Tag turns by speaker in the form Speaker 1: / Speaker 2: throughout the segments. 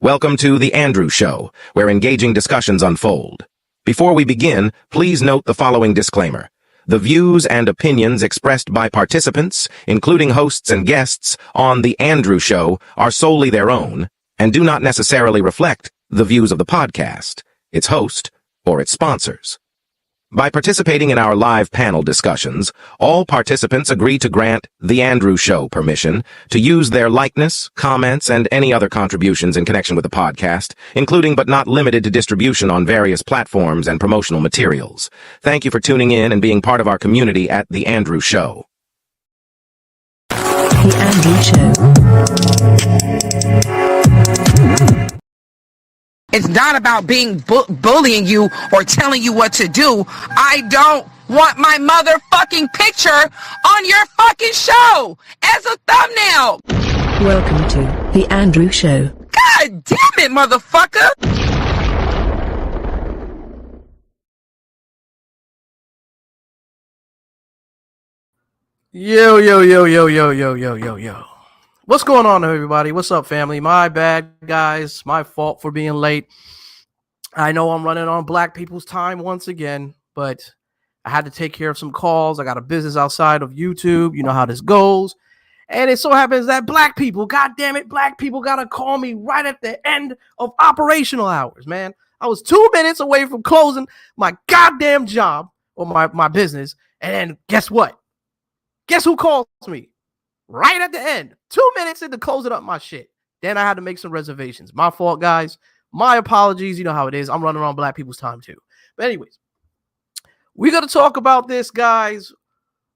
Speaker 1: Welcome to The Andrew Show, where engaging discussions unfold. Before we begin, please note the following disclaimer. The views and opinions expressed by participants, including hosts and guests, on The Andrew Show are solely their own and do not necessarily reflect the views of the podcast, its host, or its sponsors. By participating in our live panel discussions, all participants agree to grant The Andrew Show permission to use their likeness, comments, and any other contributions in connection with the podcast, including but not limited to distribution on various platforms and promotional materials. Thank you for tuning in and being part of our community at The Andrew Show.
Speaker 2: The Andrew Show.
Speaker 3: It's not about being bullying you or telling you what to do. I don't want my motherfucking picture on your fucking show as a thumbnail.
Speaker 2: Welcome to The Andrew Show.
Speaker 3: God damn it, motherfucker.
Speaker 4: Yo. What's going on, everybody? What's up, family? My bad, guys. My fault for being late. I know I'm running on black people's time once again, but I had to take care of some calls. I got a business outside of YouTube. You know how this goes. And it so happens that black people, God damn it, black people got to call me right at the end of operational hours, man. I was 2 minutes away from closing my goddamn job or my business. And then guess what? Guess who calls me? Right at the end, 2 minutes into closing up my shit. Then I had to make some reservations. My fault, guys. My apologies. You know how it is. I'm running on black people's time too. But anyways, we're going to talk about this, guys.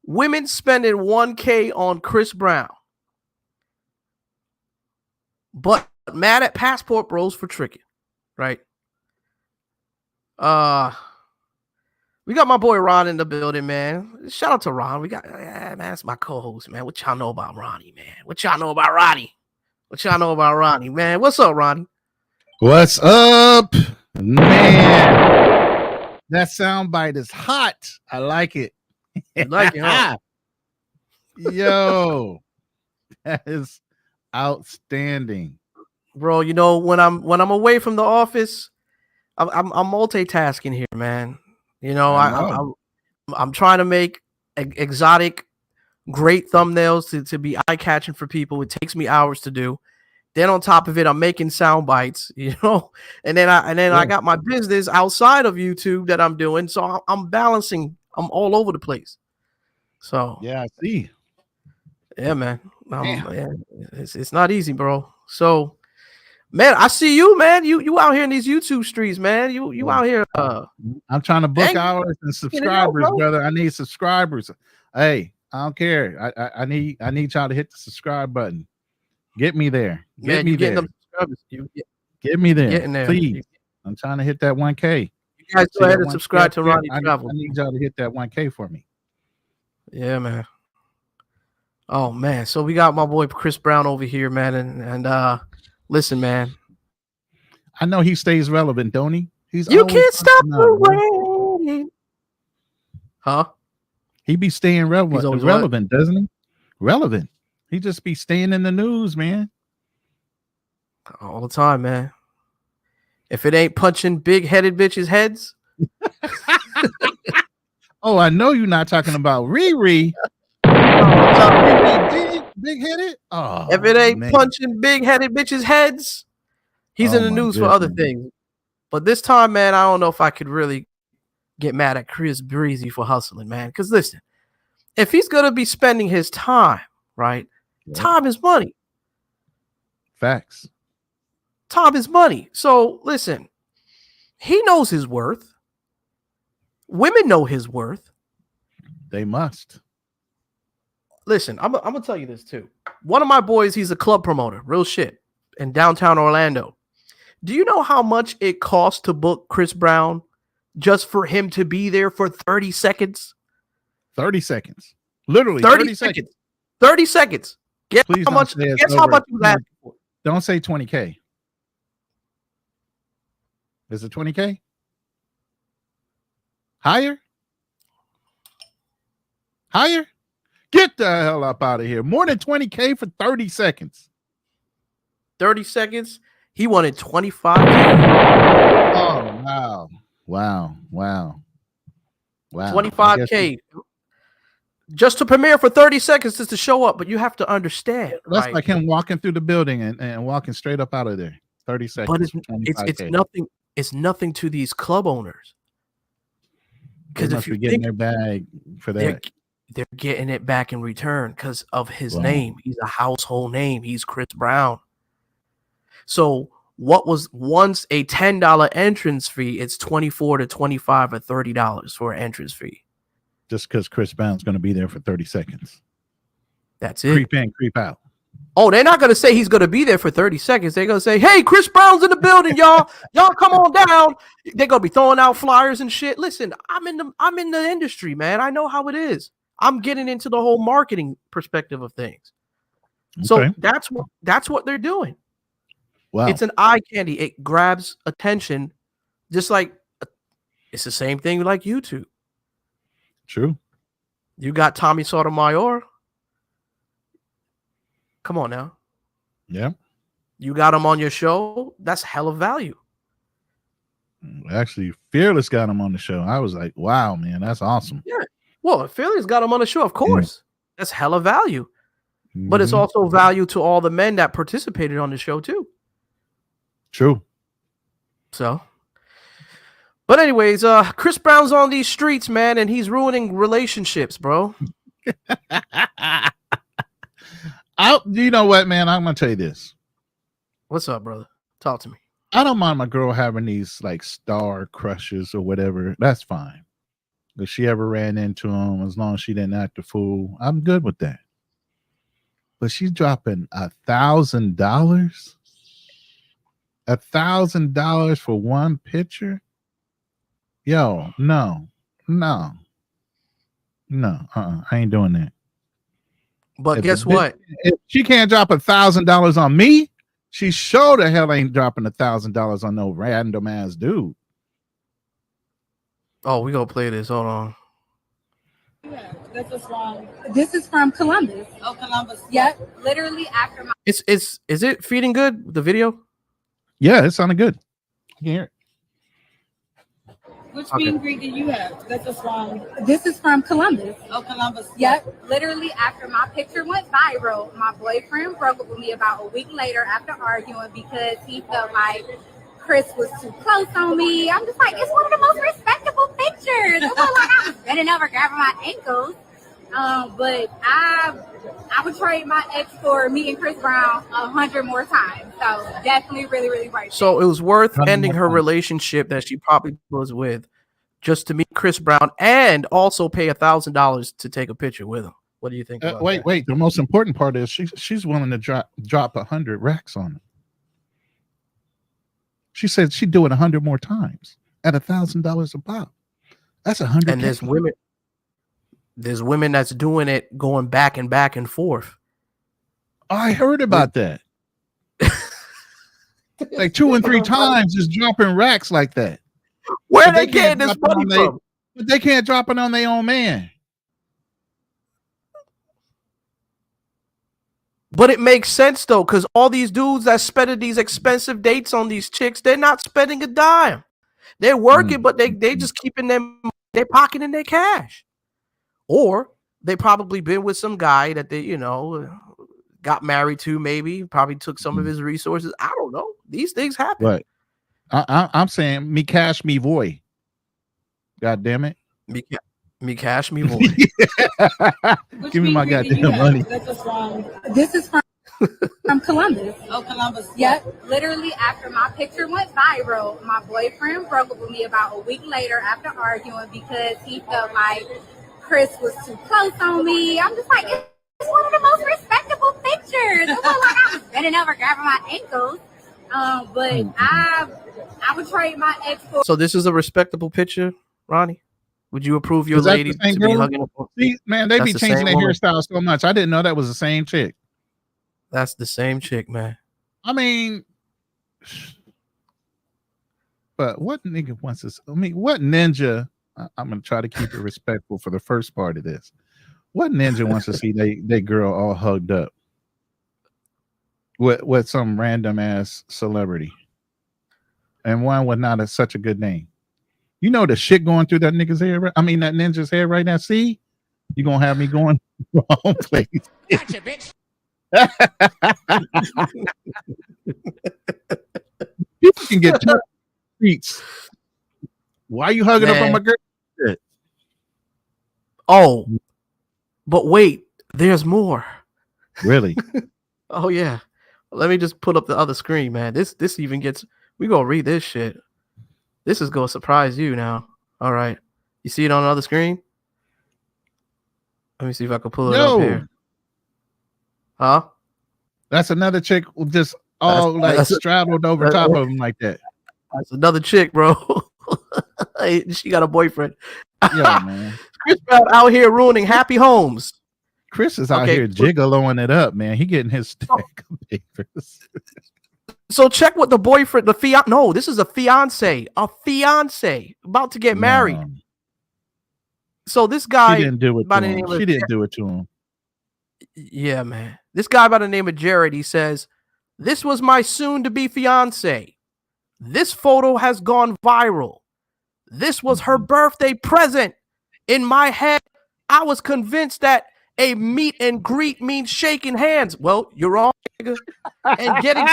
Speaker 4: Women spending $1K on Chris Brown. But mad at Passport Bros for tricking. Right? We got my boy Ron in the building, man. Shout out to Ron. We got, man, that's my co-host, man. What y'all know about Ronnie, man? What y'all know about Ronnie? Man? What's up, Ronnie?
Speaker 5: What's up, man? That soundbite is hot. I like it.
Speaker 4: You like it, huh?
Speaker 5: Yo, that is outstanding,
Speaker 4: bro. You know, when I'm away from the office, I'm multitasking here, man. You know, I'm trying to make exotic, great thumbnails to be eye-catching for people. It takes me hours to do. Then on top of it, I'm making sound bites, you know, and then I got my business outside of YouTube that I'm doing. So I'm balancing. I'm all over the place. So
Speaker 5: yeah, I see.
Speaker 4: Yeah, man. Man, it's not easy, bro. So. Man, I see you, man. You out here in these YouTube streets, man. You out here.
Speaker 5: I'm trying to book hours and subscribers, brother. I need subscribers. Hey, I don't care. I need y'all to hit the subscribe button. Get me there. Get me there. Get me there.
Speaker 4: Getting there.
Speaker 5: Please. I'm trying to hit that 1K.
Speaker 4: You guys go ahead and subscribe to Ronnie Travel.
Speaker 5: I need y'all to hit that 1K for me.
Speaker 4: Yeah, man. Oh man. So we got my boy Chris Brown over here, man, and listen, man.
Speaker 5: I know he stays relevant, don't he?
Speaker 4: You can't stop the rain. Huh?
Speaker 5: He be staying relevant, doesn't he? Relevant. He just be staying in the news, man.
Speaker 4: All the time, man. If it ain't punching big-headed bitches' heads.
Speaker 5: Oh, I know you're not talking about Riri. Big-headed? Oh,
Speaker 4: if it ain't punching big-headed bitches' heads, he's in the news for other things. But this time, man, I don't know if I could really get mad at Chris Breezy for hustling, man. Because listen, if he's going to be spending his time, right? Yeah. Time is money.
Speaker 5: Facts.
Speaker 4: Time is money. So listen, he knows his worth. Women know his worth.
Speaker 5: They must.
Speaker 4: Listen, I'm going to tell you this too. One of my boys, he's a club promoter, real shit, in downtown Orlando. Do you know how much it costs to book Chris Brown just for him to be there for 30 seconds?
Speaker 5: 30 seconds. Literally
Speaker 4: 30 seconds. 30 seconds. Guess how much he was asking for.
Speaker 5: Don't say 20K. Is it 20K? Higher? Get the hell up out of here. More than 20K for 30 seconds.
Speaker 4: 30 seconds. He wanted 25.
Speaker 5: Oh wow.
Speaker 4: 25K just to premiere for 30 seconds just to show up, but you have to understand.
Speaker 5: That's like him walking through the building and walking straight up out of there. 30 seconds.
Speaker 4: But it's nothing. It's nothing to these club owners.
Speaker 5: Because if you're getting their bag for that,
Speaker 4: they're getting it back in return because of his name. He's a household name. He's Chris Brown. So what was once a $10 entrance fee, it's $24 to $25 or $30 for an entrance fee.
Speaker 5: Just because Chris Brown's going to be there for 30 seconds.
Speaker 4: That's it.
Speaker 5: Creep in, creep out.
Speaker 4: Oh, they're not going to say he's going to be there for 30 seconds. They're going to say, hey, Chris Brown's in the building, y'all. Y'all come on down. They're going to be throwing out flyers and shit. Listen, I'm in the industry, man. I know how it is. I'm getting into the whole marketing perspective of things. So that's what they're doing. Wow. It's an eye candy. It grabs attention, just like it's the same thing like YouTube.
Speaker 5: True.
Speaker 4: You got Tommy Sotomayor. Come on now.
Speaker 5: Yeah.
Speaker 4: You got him on your show. That's hella value.
Speaker 5: Actually, Fearless got him on the show. I was like, wow, man, that's awesome.
Speaker 4: Yeah. Well, if Fearless got him on the show, of course. Yeah. That's hella value. Mm-hmm. But it's also value to all the men that participated on the show, too.
Speaker 5: True.
Speaker 4: So. But anyways, Chris Brown's on these streets, man, and he's ruining relationships, bro.
Speaker 5: You know what, man? I'm gonna tell you this.
Speaker 4: What's up, brother? Talk to me.
Speaker 5: I don't mind my girl having these like star crushes or whatever. That's fine. If she ever ran into him, as long as she didn't act a fool, I'm good with that. But she's dropping $1,000, $1,000 for one picture. Yo, no, I ain't doing that.
Speaker 4: But guess what?
Speaker 5: If she can't drop $1,000 on me, she sure the hell ain't dropping $1,000 on no random ass dude.
Speaker 4: Oh, we gonna play this. Hold on.
Speaker 6: Yeah, this is from Columbus. Oh, Columbus. Yep. Literally after my.
Speaker 4: Is it feeding good? The video?
Speaker 5: Yeah, it sounded good. I can hear it.
Speaker 6: Which meet and greet do you have? This is from Columbus. Oh, Columbus. Yep. Literally after my picture went viral, my boyfriend broke up with me about a week later after arguing because he felt like Chris was too close on me. I'm just like, it's one of the most respectable pictures. It wasn't like I was bending over grabbing my ankles. But I would trade my ex for meeting Chris Brown 100 more times. So definitely really, really right.
Speaker 4: So it was worth ending her relationship that she probably was with just to meet Chris Brown and also pay $1,000 to take a picture with him. What do you think?
Speaker 5: Wait. The most important part is she's willing to drop 100 racks on it. She said she'd do it 100 more times at $1,000 a pop. That's 100.
Speaker 4: And there's women that's doing it, going back and forth.
Speaker 5: I heard about that. Like 2 and 3 times is dropping racks like that.
Speaker 4: Where they getting this money from?
Speaker 5: But they can't drop it on their own man.
Speaker 4: But it makes sense though, because all these dudes that spending these expensive dates on these chicks, they're not spending a dime. They're working, but they just keeping their pocket in their cash. Or they probably been with some guy that they, got married to, maybe probably took some of his resources. I don't know. These things happen.
Speaker 5: But I'm saying me cash, me voy. God damn it.
Speaker 4: Me cash, me voy.
Speaker 5: Give me my goddamn money.
Speaker 6: This is from Columbus. Oh, Columbus. Yep. Literally after my picture went viral, my boyfriend broke up with me about a week later after arguing because he felt like Chris was too close on me. I'm just like, it's one of the most respectable pictures. It wasn't like I was bending over grabbing my ankles. But I would trade my ex for.
Speaker 4: So this is a respectable picture, Ronnie? Would you approve your lady to be hugging up?
Speaker 5: See, man, they be changing their hairstyle so much. I didn't know that was the same chick.
Speaker 4: That's the same chick, man.
Speaker 5: I mean, but what nigga wants this? I mean, what ninja? I'm gonna try to keep it respectful for the first part of this. What ninja wants to see they girl all hugged up? with some random ass celebrity, and one with not such a good name. You know the shit going through that nigga's head. I mean that ninja's head right now. See, you gonna have me going wrong place.
Speaker 7: Gotcha, bitch.
Speaker 5: People can get treats. Why are you hugging up on my girl?
Speaker 4: Oh, but wait, there's more.
Speaker 5: Really?
Speaker 4: Oh yeah. Let me just put up the other screen, man. This even gets. We gonna read this shit. This is gonna surprise you now. All right, you see it on the other screen? Let me see if I can pull it up here. Huh?
Speaker 5: That's another chick just all straddled over top of him like that.
Speaker 4: That's another chick, bro. She got a boyfriend.
Speaker 5: Yeah, man.
Speaker 4: Chris Brown out here ruining happy homes.
Speaker 5: Chris is out here jiggling it up, man. He getting his stack of papers.
Speaker 4: So check what the boyfriend, no, this is a fiance about to get married. So this guy,
Speaker 5: she didn't do it to him. She didn't do it to him.
Speaker 4: Yeah, man. This guy by the name of Jared, he says, "This was my soon-to-be fiance. This photo has gone viral. This was her birthday present. In my head, I was convinced that a meet and greet means shaking hands. Well, you're wrong, nigga. And getting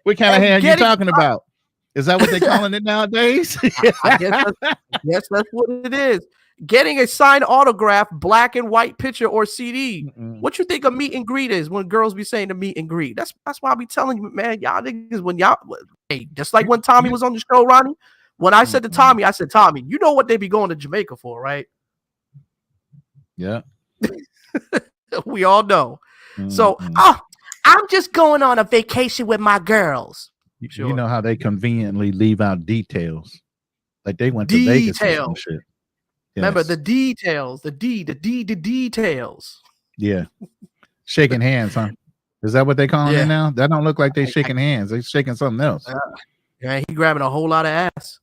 Speaker 5: what kind of hand you talking about? Is that what they're calling it nowadays?
Speaker 4: I guess that's what it is. Getting a signed autograph, black and white picture or CD. What you think a meet and greet is when girls be saying a meet and greet? That's why I be telling you, man, y'all niggas, when y'all, hey, just like when Tommy was on the show, Ronnie, when I said to Tommy, I said, Tommy, you know what they be going to Jamaica for, right?
Speaker 5: Yeah.
Speaker 4: We all know. So, I'm just going on a vacation with my girls.
Speaker 5: You know how they conveniently leave out details. Like they went to Vegas or some shit. Yes.
Speaker 4: Remember the details, the details.
Speaker 5: Yeah. Shaking hands, huh? Is that what they calling it now? That don't look like they shaking hands. They shaking something else.
Speaker 4: Yeah, he grabbing a whole lot of ass.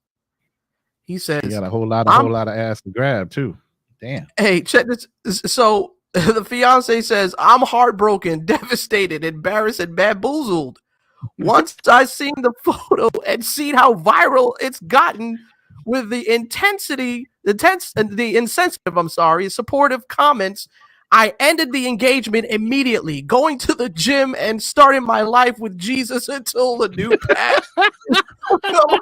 Speaker 4: He says
Speaker 5: he got a whole lot of ass to grab too. Damn.
Speaker 4: Hey, check this. So the fiance says, "I'm heartbroken, devastated, embarrassed, and bamboozled. Once I seen the photo and seen how viral it's gotten with the insensitive, supportive comments, I ended the engagement immediately, going to the gym and starting my life with Jesus until the new path come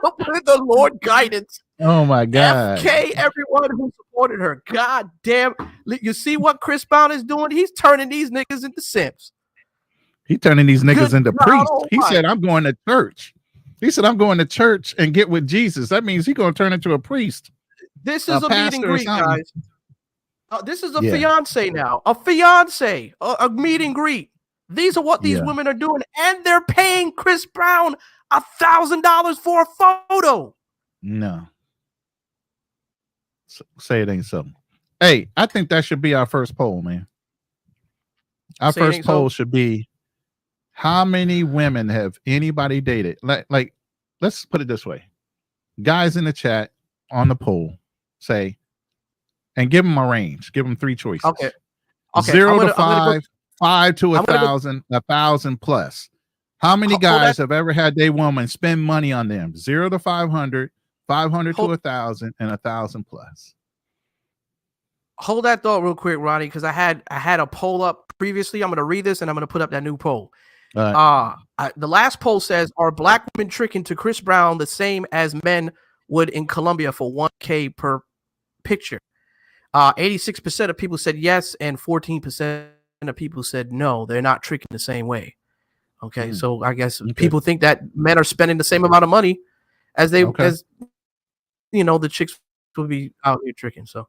Speaker 4: up with the Lord guidance."
Speaker 5: Oh my God.
Speaker 4: FK, everyone who supported her. God damn. You see what Chris Brown is doing? He's turning these niggas into simps.
Speaker 5: He's turning these niggas into priests. He said, I'm going to church. He said, I'm going to church and get with Jesus. That means he's going to turn into a priest.
Speaker 4: This is a meet and greet, guys. This is a fiance now. A fiance. A meet and greet. These are what these women are doing. And they're paying Chris Brown $1,000 for a photo.
Speaker 5: No. Say it ain't so. Hey, I think that should be our first poll, man. Our first poll should be, how many women have anybody dated? Like, let's put it this way. Guys in the chat on the poll say, and give them a range. Give them three choices. Okay. 0 to 5, 5 to 1,000, 1,000 plus. How many guys have ever had their woman spend money on them? 0 to 500, 500 to 1,000, and 1,000 plus.
Speaker 4: Hold that thought real quick, Ronnie, because I had a poll up previously. I'm going to read this and I'm going to put up that new poll. The last poll says, are black women tricking to Chris Brown the same as men would in Colombia for $1,000 per picture? 86% of people said yes, and 14% of people said no. They're not tricking the same way. Okay, so I guess people think that men are spending the same amount of money as they as the chicks will be out here tricking. So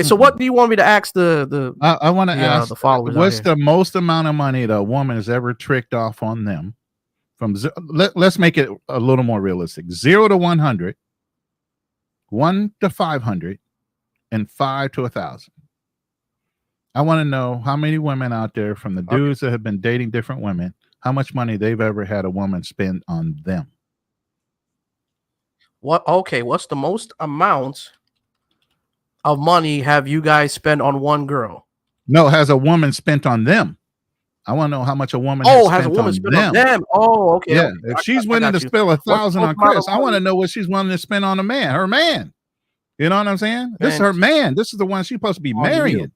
Speaker 4: so what do you want me to ask
Speaker 5: I want to ask
Speaker 4: the followers?
Speaker 5: What's the most amount of money that a woman has ever tricked off on them? From let's make it a little more realistic. 0 to 100, 1 to 500, and 5 to 1,000. I want to know how many women out there, from the dudes that have been dating different women, how much money they've ever had a woman spend on them.
Speaker 4: What's the most amount of money have you guys spent on one girl?
Speaker 5: No, has a woman spent on them? I want to know how much a woman
Speaker 4: has a woman spent on them. Oh, okay.
Speaker 5: Yeah,
Speaker 4: Okay.
Speaker 5: if she's willing to spend $1,000 on Chris, I want to know what she's willing to spend on her man. You know what I'm saying? Man. This is her man. This is the one she's supposed to be marrying.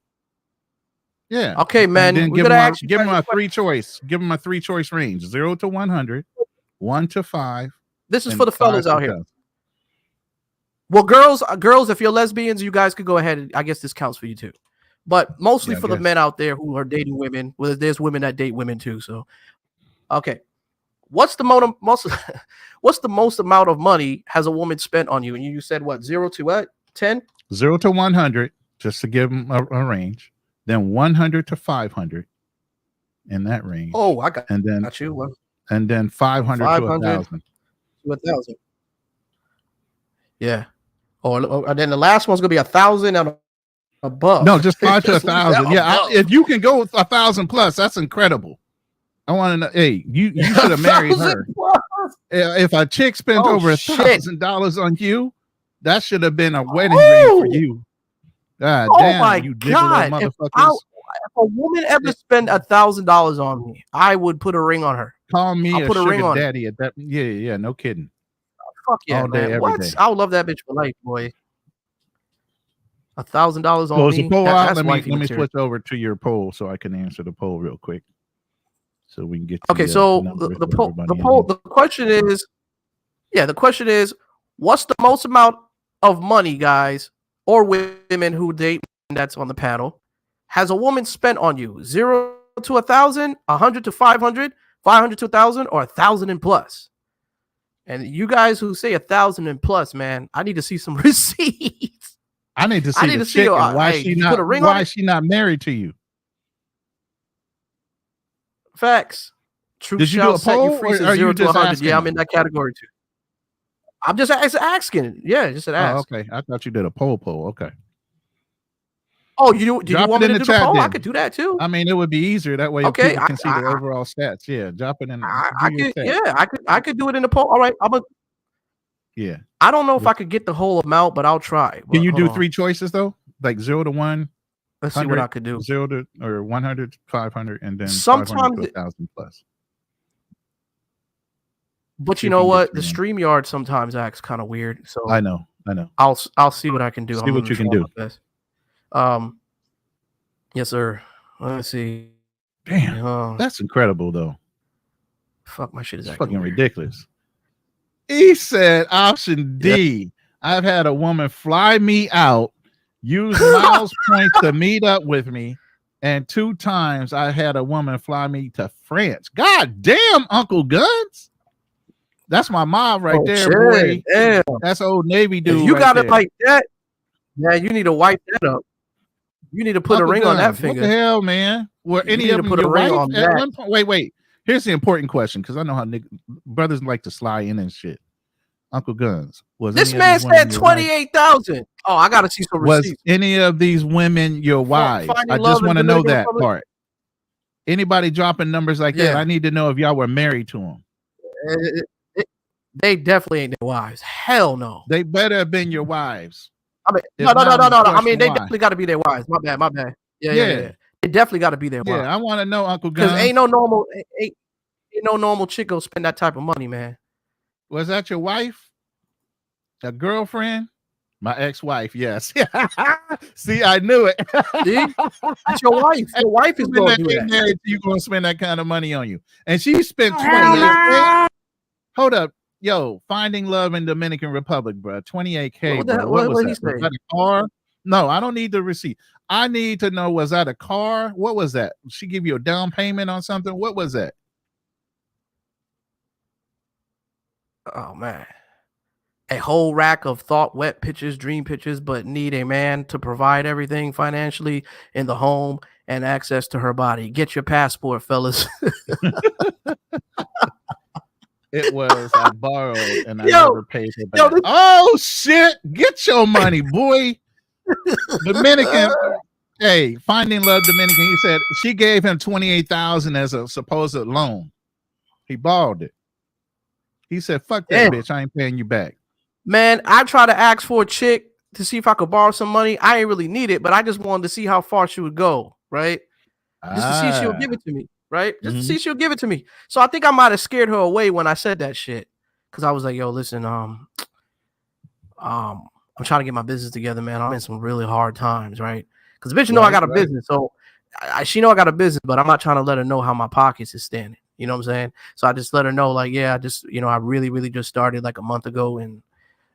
Speaker 5: Yeah.
Speaker 4: Okay, man.
Speaker 5: Then give him a 3-choice. Give him a 3-choice range: 0 to 100, 1 to 5.
Speaker 4: This is for the fellas out here. Well, girls, if you're lesbians, you guys could go ahead. I guess this counts for you too. But mostly for the men out there who are dating women. Well, there's women that date women too. So, okay, what's the most amount of money has a woman spent on you? And you said what? 0 to what? 10?
Speaker 5: 0 to 100, just to give them a range. Then 100 to 500, in that range.
Speaker 4: Oh, I got.
Speaker 5: And then
Speaker 4: got you.
Speaker 5: And then 500 to 1,000.
Speaker 4: To 1,000. Yeah. And then the last one's gonna be 1,000 and above.
Speaker 5: No, just 5 to 1,000. Yeah, if you can go with 1,000 plus, that's incredible. I want to know. Hey, you should have married her. If a chick spent over $1,000 on you, that should have been a wedding ring for you. God damn,
Speaker 4: my
Speaker 5: you
Speaker 4: God! If a woman ever spent $1,000 on me, I would put a ring on her.
Speaker 5: Call me a sugar daddy at that. Yeah, no kidding.
Speaker 4: Fuck yeah, all day, man. What? Day. I would love that bitch for life, boy. $1,000 on me.
Speaker 5: Poll out. Let me switch over to your poll so I can answer the poll real quick, so we can get.
Speaker 4: Okay, so the question is, what's the most amount of money, guys, or women who date that's on the panel, has a woman spent on you? 0 to 1,000, 100 to 500, 500 to 1,000, or 1,000 and plus? And you guys who say 1,000 and plus, man, I need to see some receipts.
Speaker 5: I need to see why is she not married to you?
Speaker 4: Facts. Truth
Speaker 5: Did you do a poll
Speaker 4: or 0 to 100? Yeah, I'm in that category too. I'm just asking. Yeah, just an ask.
Speaker 5: Okay, I thought you did a poll. Okay.
Speaker 4: Oh, did you want me to do the poll? I could do that too.
Speaker 5: I mean, it would be easier that way. Okay, people can see the overall stats. Yeah, drop it in.
Speaker 4: I could do it in the poll. All right,
Speaker 5: Yeah.
Speaker 4: I don't know if I could get the whole amount, but I'll try.
Speaker 5: Can you do 3 choices though? Like 0 to 1.
Speaker 4: Let's see what I could do.
Speaker 5: 0 to or 100, 500, and then
Speaker 4: sometimes
Speaker 5: 1,000 plus.
Speaker 4: But you know what? The StreamYard sometimes acts kind of weird. So
Speaker 5: I know.
Speaker 4: I'll see what I can do.
Speaker 5: See what you can do.
Speaker 4: Yes, sir. Let's see.
Speaker 5: Damn, that's incredible though.
Speaker 4: Fuck, my shit is
Speaker 5: fucking ridiculous. He said option D. I've had a woman fly me out, use miles points to meet up with me, and 2 times I had a woman fly me to France. God damn, Uncle Guns. That's my mom right there, boy.
Speaker 4: Damn.
Speaker 5: That's old Navy dude.
Speaker 4: If you got it like that, yeah, you need to wipe that up. You need to put a ring on that finger.
Speaker 5: What the hell, man? Were any of them put a ring on that? One point? Wait. Here's the important question, because I know how brothers like to slide in and shit. Uncle Guns.
Speaker 4: This man said 28,000. Oh, I gotta see some receipts.
Speaker 5: Was any of these women your wives? I just want to know that part. Anybody dropping numbers like that? I need to know if y'all were married to them.
Speaker 4: They definitely ain't their wives. Hell no.
Speaker 5: They better have been your wives.
Speaker 4: I mean, no. I mean, they definitely got to be their wives. My bad. Yeah. They definitely got to be their wives.
Speaker 5: Yeah, I want to know, Uncle Guns.
Speaker 4: Because ain't no normal chick go spend that type of money, man.
Speaker 5: Was that your wife? A girlfriend? My ex-wife, yes. See, I knew it.
Speaker 4: See? That's your wife. Your wife is going to do that.
Speaker 5: You're going to spend that kind of money on you. And she spent 28. Hold up. Yo, Finding Love in Dominican Republic, bro. 28K. What was that? Was that a car? No, I don't need the receipt. I need to know, was that a car? What was that? She give you a down payment on something? What was that?
Speaker 4: Oh, man. A whole rack of thought wet pictures, dream pictures, but need a man to provide everything financially in the home and access to her body. Get your passport, fellas.
Speaker 5: It was I borrowed and I never paid her back. Oh shit! Get your money, boy. Dominican, hey, Finding Love Dominican. He said she gave him 28,000 as a supposed loan. He borrowed it. He said, "Fuck that bitch! I ain't paying you back."
Speaker 4: Man, I tried to ask for a chick to see if I could borrow some money. I ain't really need it, but I just wanted to see how far she would go, right? Just to see if she would give it to me. right? Just to see if she'll give it to me. So I think I might have scared her away when I said that shit. Cause I was like, yo, listen, I'm trying to get my business together, man. I'm in some really hard times, right? Because the bitch know I got a business. So she know I got a business, but I'm not trying to let her know how my pockets is standing. You know what I'm saying? So I just let her know, like, yeah, I just, I really, really just started like a month ago, and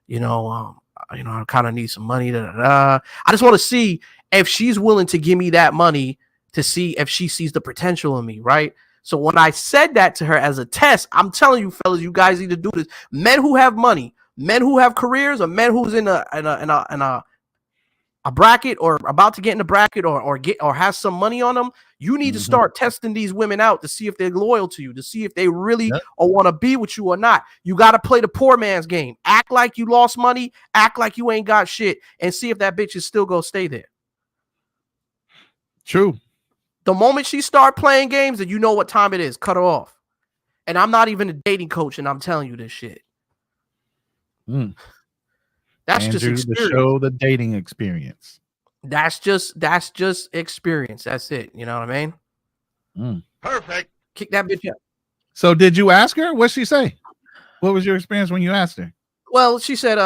Speaker 4: I kind of need some money. I just want to see if she's willing to give me that money to see if she sees the potential in me, right? So when I said that to her as a test, I'm telling you, fellas, you guys need to do this. Men who have money, men who have careers, or men who's in a bracket or about to get in a bracket or has some money on them, you need to start testing these women out to see if they're loyal to you, to see if they really want to be with you or not. You got to play the poor man's game. Act like you lost money, act like you ain't got shit, and see if that bitch is still gonna stay there.
Speaker 5: True.
Speaker 4: The moment she start playing games, then you know what time it is. Cut her off. And I'm not even a dating coach, and I'm telling you this shit. That's
Speaker 5: Andrew,
Speaker 4: just experience.
Speaker 5: To show the dating experience.
Speaker 4: That's just experience. That's it. You know what I mean?
Speaker 1: Perfect.
Speaker 4: Kick that bitch out.
Speaker 5: So did you ask her? What'd she say? What was your experience when you asked her?
Speaker 4: Well, she said,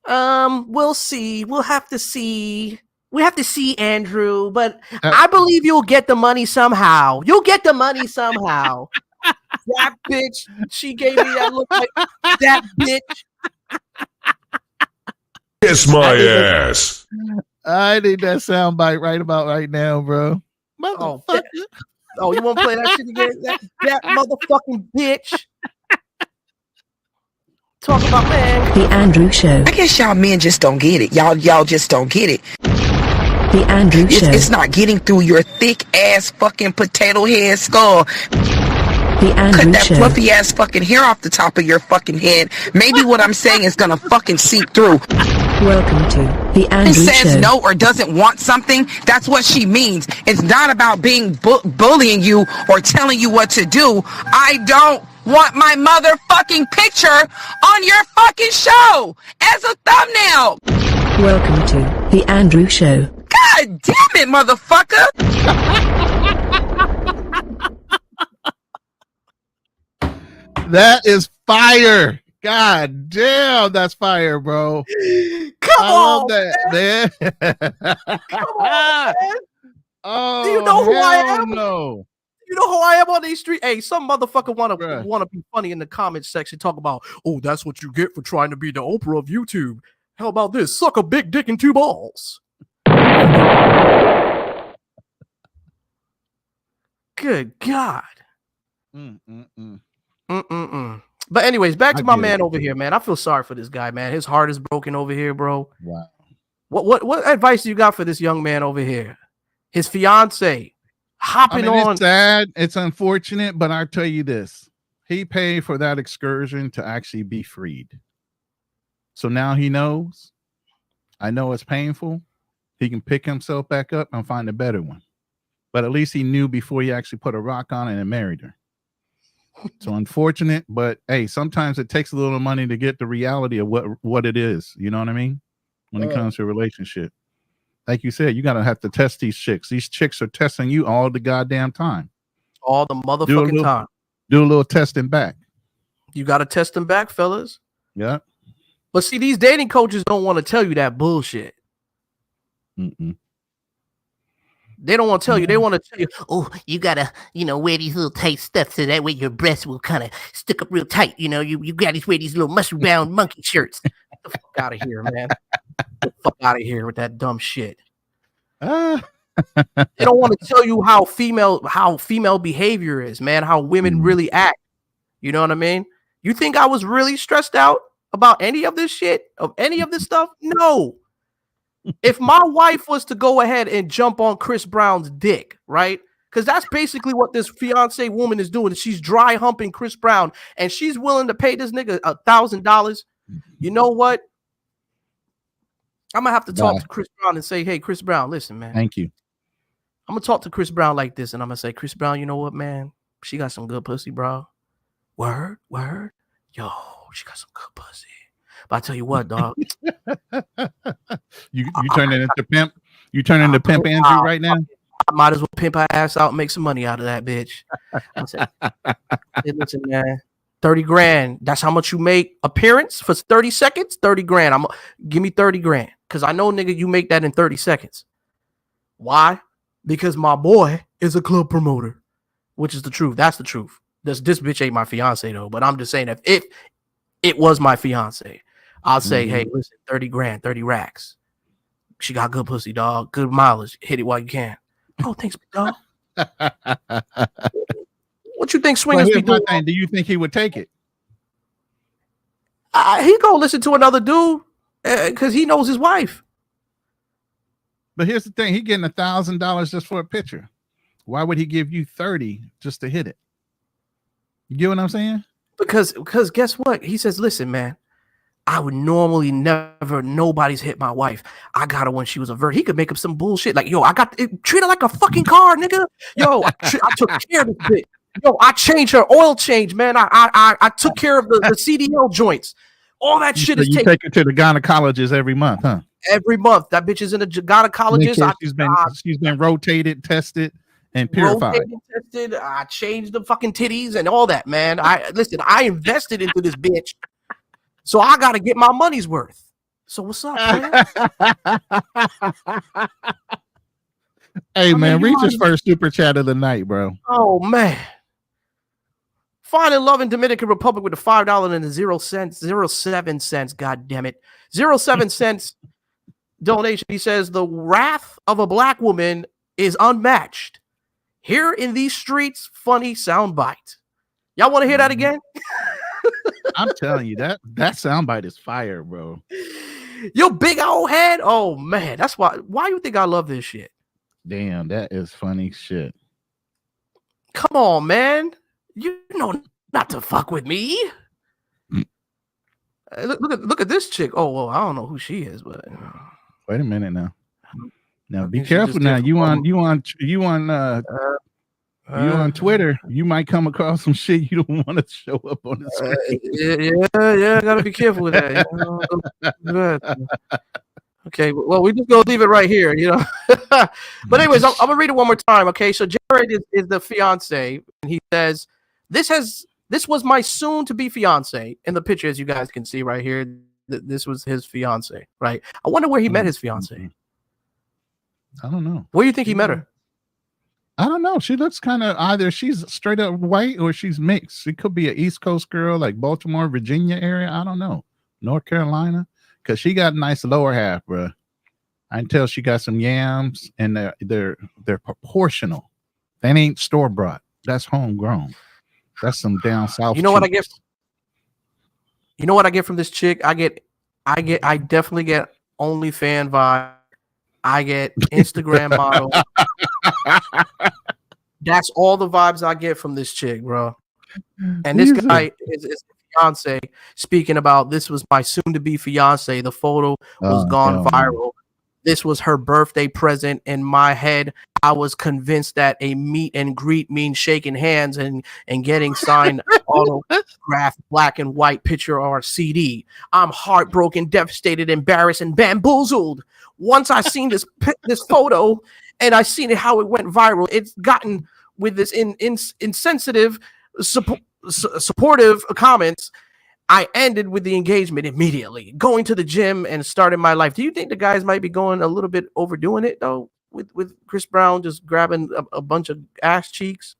Speaker 4: we'll see. We'll have to see. We have to see, Andrew, but I believe you'll get the money somehow. You'll get the money somehow. That bitch, she gave me that look like that bitch.
Speaker 7: Kiss my ass.
Speaker 5: I need that sound bite right about right now, bro. Motherfucker.
Speaker 4: Oh, you want to play that shit again? That motherfucking bitch. Talk about, man.
Speaker 2: The Andrew Show.
Speaker 3: I guess y'all men just don't get it. Y'all just don't get it.
Speaker 2: The Andrew Show.
Speaker 3: It's not getting through your thick ass fucking potato head skull.
Speaker 2: The Andrew
Speaker 3: Cut that
Speaker 2: Show.
Speaker 3: fluffy ass fucking hair off the top of your fucking head. Maybe what I'm saying is gonna fucking seep through.
Speaker 2: Welcome to the Andrew
Speaker 3: Says
Speaker 2: Show.
Speaker 3: no or doesn't want something, that's what she means. It's not about being bullying you or telling you what to do. I don't want my motherfucking picture on your fucking show as a thumbnail.
Speaker 2: Welcome to the Andrew Show.
Speaker 3: God damn it, motherfucker.
Speaker 5: That is fire. God damn, that's fire, bro.
Speaker 4: Come on,
Speaker 5: that, man.
Speaker 4: Come on, man.
Speaker 5: Oh,
Speaker 4: do you know who I am?
Speaker 5: No.
Speaker 4: You know who I am on these streets? Hey, some motherfucker want to be funny in the comments section. Talk about, oh, that's what you get for trying to be the Oprah of YouTube. How about this? Suck a big dick and 2 balls. Good God. But anyways, back to my man over here, man. I feel sorry for this guy, man. His heart is broken over here, bro.
Speaker 5: Wow.
Speaker 4: What advice do you got for this young man over here? His fiance hopping on.
Speaker 5: It's sad. It's unfortunate, but I'll tell you this. He paid for that excursion to actually be freed. So now he knows. I know it's painful. He can pick himself back up and find a better one. But at least he knew before he actually put a rock on it and married her. So unfortunate, but hey, sometimes it takes a little money to get the reality of what it is. You know what I mean? When it comes to a relationship. Like you said, you gotta have to test these chicks. These chicks are testing you all the goddamn time.
Speaker 4: All the motherfucking time.
Speaker 5: Do a little testing back. You
Speaker 4: gotta test them back, fellas.
Speaker 5: Yeah.
Speaker 4: But see, these dating coaches don't want to tell you that bullshit. They don't want to tell you. They want to tell you, oh, you gotta, wear these little tight stuff so that way your breasts will kind of stick up real tight. You gotta wear these little muscle bound monkey shirts. Get the fuck out of here, man. Get the fuck out of here with that dumb shit. They don't want to tell you how female behavior is, man. How women really act. You know what I mean? You think I was really stressed out about any of this shit? Of any of this stuff? No. If my wife was to go ahead and jump on Chris Brown's dick, right? Because that's basically what this fiance woman is doing. She's dry humping Chris Brown, and she's willing to pay this nigga $1,000. You know what? I'm gonna have to talk to Chris Brown and say, hey, Chris Brown, listen, man.
Speaker 5: Thank you.
Speaker 4: I'm gonna talk to Chris Brown like this, and I'm gonna say, Chris Brown, you know what, man? She got some good pussy, bro. Word. Yo, she got some good pussy. But I tell you what, dog.
Speaker 5: you turn it into pimp. You turn into pimp Andrew right now.
Speaker 4: might as well pimp her ass out and make some money out of that bitch. I said, hey, listen, man, 30 grand. That's how much you make appearance for 30 seconds. 30 grand. Give me 30 grand. Cause I know, nigga, you make that in 30 seconds. Why? Because my boy is a club promoter, which is the truth. That's the truth. This bitch ain't my fiance though, but I'm just saying that if it was my fiance, I'll say, hey, listen, 30 grand, 30 racks. She got good pussy, dog. Good mileage. Hit it while you can. Oh, thanks, dog. What you think swingers be doing?
Speaker 5: Do you think he would take it?
Speaker 4: He gonna listen to another dude because he knows his wife.
Speaker 5: But here's the thing: he getting $1,000 just for a picture. Why would he give you 30 just to hit it? You get what I'm saying?
Speaker 4: Because guess what? He says, listen, man, I would normally never, nobody's hit my wife. I got her when she was a virgin. He could make up some bullshit. Like, yo, I got it, treat her like a fucking car, nigga. Yo, I took care of this bitch. Yo, I changed her oil change, man. I took care of the CDL joints. All that shit is taken.
Speaker 5: You take her to the gynecologist every month, huh?
Speaker 4: Every month. That bitch is in a gynecologist.
Speaker 5: Sure she's been rotated, tested, and purified.
Speaker 4: Tested. I changed the fucking titties and all that, man. I invested into this bitch. So I got to get my money's worth. So what's up, man?
Speaker 5: Hey, man, reach his first super chat of the night, bro.
Speaker 4: Oh, man. Find and love in Dominican Republic with the $5 and the 0.07 cents. God damn it. 0.07 cents donation. He says, the wrath of a black woman is unmatched. Here in these streets, funny soundbite. Y'all want to hear that again?
Speaker 5: I'm telling you, that soundbite is fire, bro.
Speaker 4: Your big old head. Oh man, that's why you think I love this shit? Damn,
Speaker 5: that is funny shit.
Speaker 4: Come on, man. You know not to fuck with me. Look at this chick. Oh well, I don't know who she is, but
Speaker 5: wait a minute now. Now be careful now. You on Twitter, you might come across some shit you don't want to show up on the screen.
Speaker 4: Yeah, gotta be careful with that. Okay, well, we just gonna leave it right here, you know. But anyways, I'm gonna read it one more time. Okay, so Jared is the fiance, and he says, This was my soon-to-be fiance in the picture, as you guys can see right here. This was his fiance, right? I wonder where he met his fiance.
Speaker 5: I don't know.
Speaker 4: Where do you think he met her?
Speaker 5: I don't know. She looks kind of either she's straight up white or she's mixed. She could be an East Coast girl, like Baltimore, Virginia area. I don't know. North Carolina, because she got a nice lower half, bro. I can tell she got some yams, and they're proportional. They ain't store bought. That's homegrown. That's some down south.
Speaker 4: You know what I get? You know what I get from this chick? I definitely get OnlyFans vibe. I get Instagram model. That's all the vibes I get from this chick, bro. And this guy is fiance speaking about this was my soon-to-be fiance. The photo was gone viral. This was her birthday present. In my head, I was convinced that a meet and greet means shaking hands and getting signed autographed black and white picture or CD. I'm heartbroken, devastated, embarrassed, and bamboozled. Once I seen this photo and I seen it how it went viral, it's gotten with this insensitive, supportive comments. I ended with the engagement immediately, going to the gym and starting my life. Do you think the guys might be going a little bit overdoing it though, with Chris Brown just grabbing a bunch of ass cheeks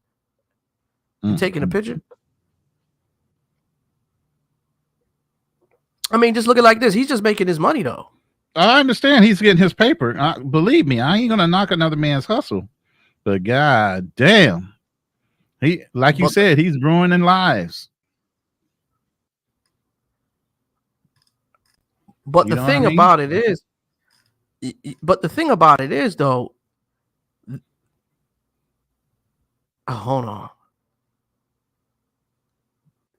Speaker 4: and taking a picture? I mean, just look at like this. He's just making his money though.
Speaker 5: I understand he's getting his paper. Believe me, I ain't gonna knock another man's hustle. But god damn, he like you said, he's ruining lives.
Speaker 4: But the thing about it is, though. Hold on.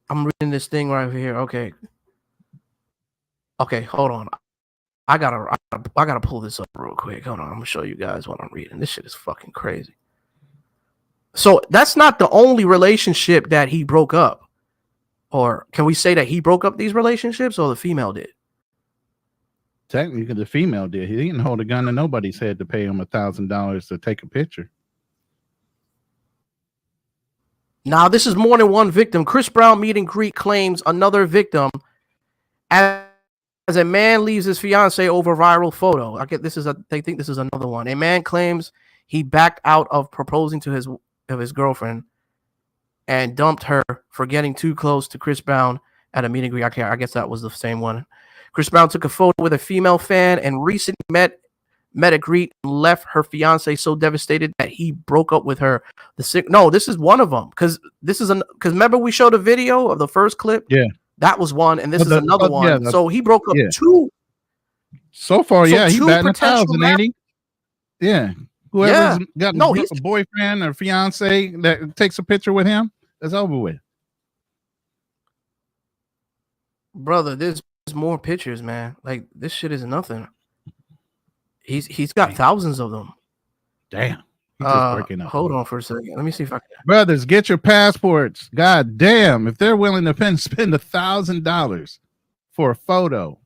Speaker 4: I'm reading this thing right here. Okay, hold on. I gotta pull this up real quick. Hold on, I'm gonna show you guys what I'm reading. This shit is fucking crazy. So that's not the only relationship that he broke up, or can we say that he broke up these relationships, or the female did?
Speaker 5: Technically, the female did. He didn't hold a gun to nobody's head to pay him $1,000 to take a picture.
Speaker 4: Now, this is more than one victim. Chris Brown meet and greet claims another victim as a man leaves his fiance over viral photo. They think this is another one. A man claims he backed out of proposing to his girlfriend and dumped her for getting too close to Chris Brown at a meet and greet. I guess that was the same one. Chris Brown took a photo with a female fan and recently met a greet and left her fiance so devastated that he broke up with her. This is one of them because remember we showed a video of the first clip.
Speaker 5: Yeah,
Speaker 4: that was one, and this is another one. Yeah, so he broke up two.
Speaker 5: So far, yeah, he batting 1,000, ain't he? Yeah, whoever's got a boyfriend or fiance that takes a picture with him, it's over with.
Speaker 4: Brother, there's more pictures, man. Like this shit is nothing. He's got thousands of them.
Speaker 5: Damn. He's just breaking up.
Speaker 4: Hold on for a second. Let me see if I can.
Speaker 5: Brothers, get your passports. God damn. If they're willing to spend $1,000 for a photo,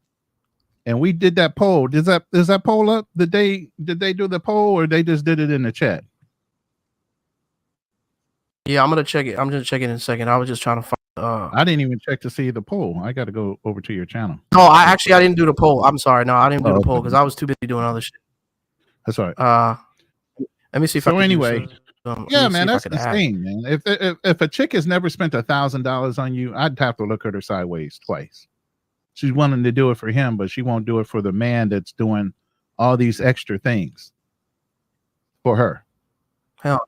Speaker 5: and we did that poll. Is that poll up? Did they do the poll or they just did it in the chat?
Speaker 4: Yeah, I'm gonna check it. I'm gonna check it in a second. I was just trying to find.
Speaker 5: I didn't even check to see the poll. I got to go over to your channel.
Speaker 4: No, I didn't do the poll. I'm sorry. No, I didn't do the poll because I was too busy doing other shit.
Speaker 5: That's all right.
Speaker 4: Let me see if
Speaker 5: I can. So anyway, yeah, man, that's the thing, man. If a chick has never spent $1,000 on you, I'd have to look at her sideways twice. She's willing to do it for him, but she won't do it for the man that's doing all these extra things for her.
Speaker 4: Hell.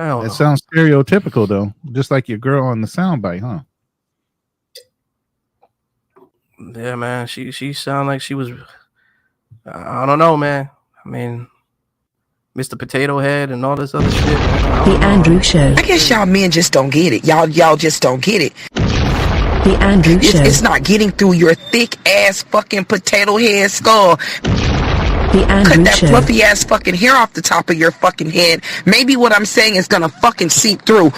Speaker 5: It sounds stereotypical though, just like your girl on the soundbite, huh?
Speaker 4: Yeah, man. She sounded like she was. I don't know, man. I mean, Mr. Potato Head and all this other shit.
Speaker 2: The Andrew Show.
Speaker 3: I guess y'all men just don't get it. Y'all just don't get it.
Speaker 2: The Andrew Show.
Speaker 3: It's not getting through your thick ass fucking potato head skull.
Speaker 2: The Andrew
Speaker 3: Cut that
Speaker 2: Show.
Speaker 3: fluffy ass fucking hair off the top of your fucking head. Maybe what I'm saying is gonna fucking seep through.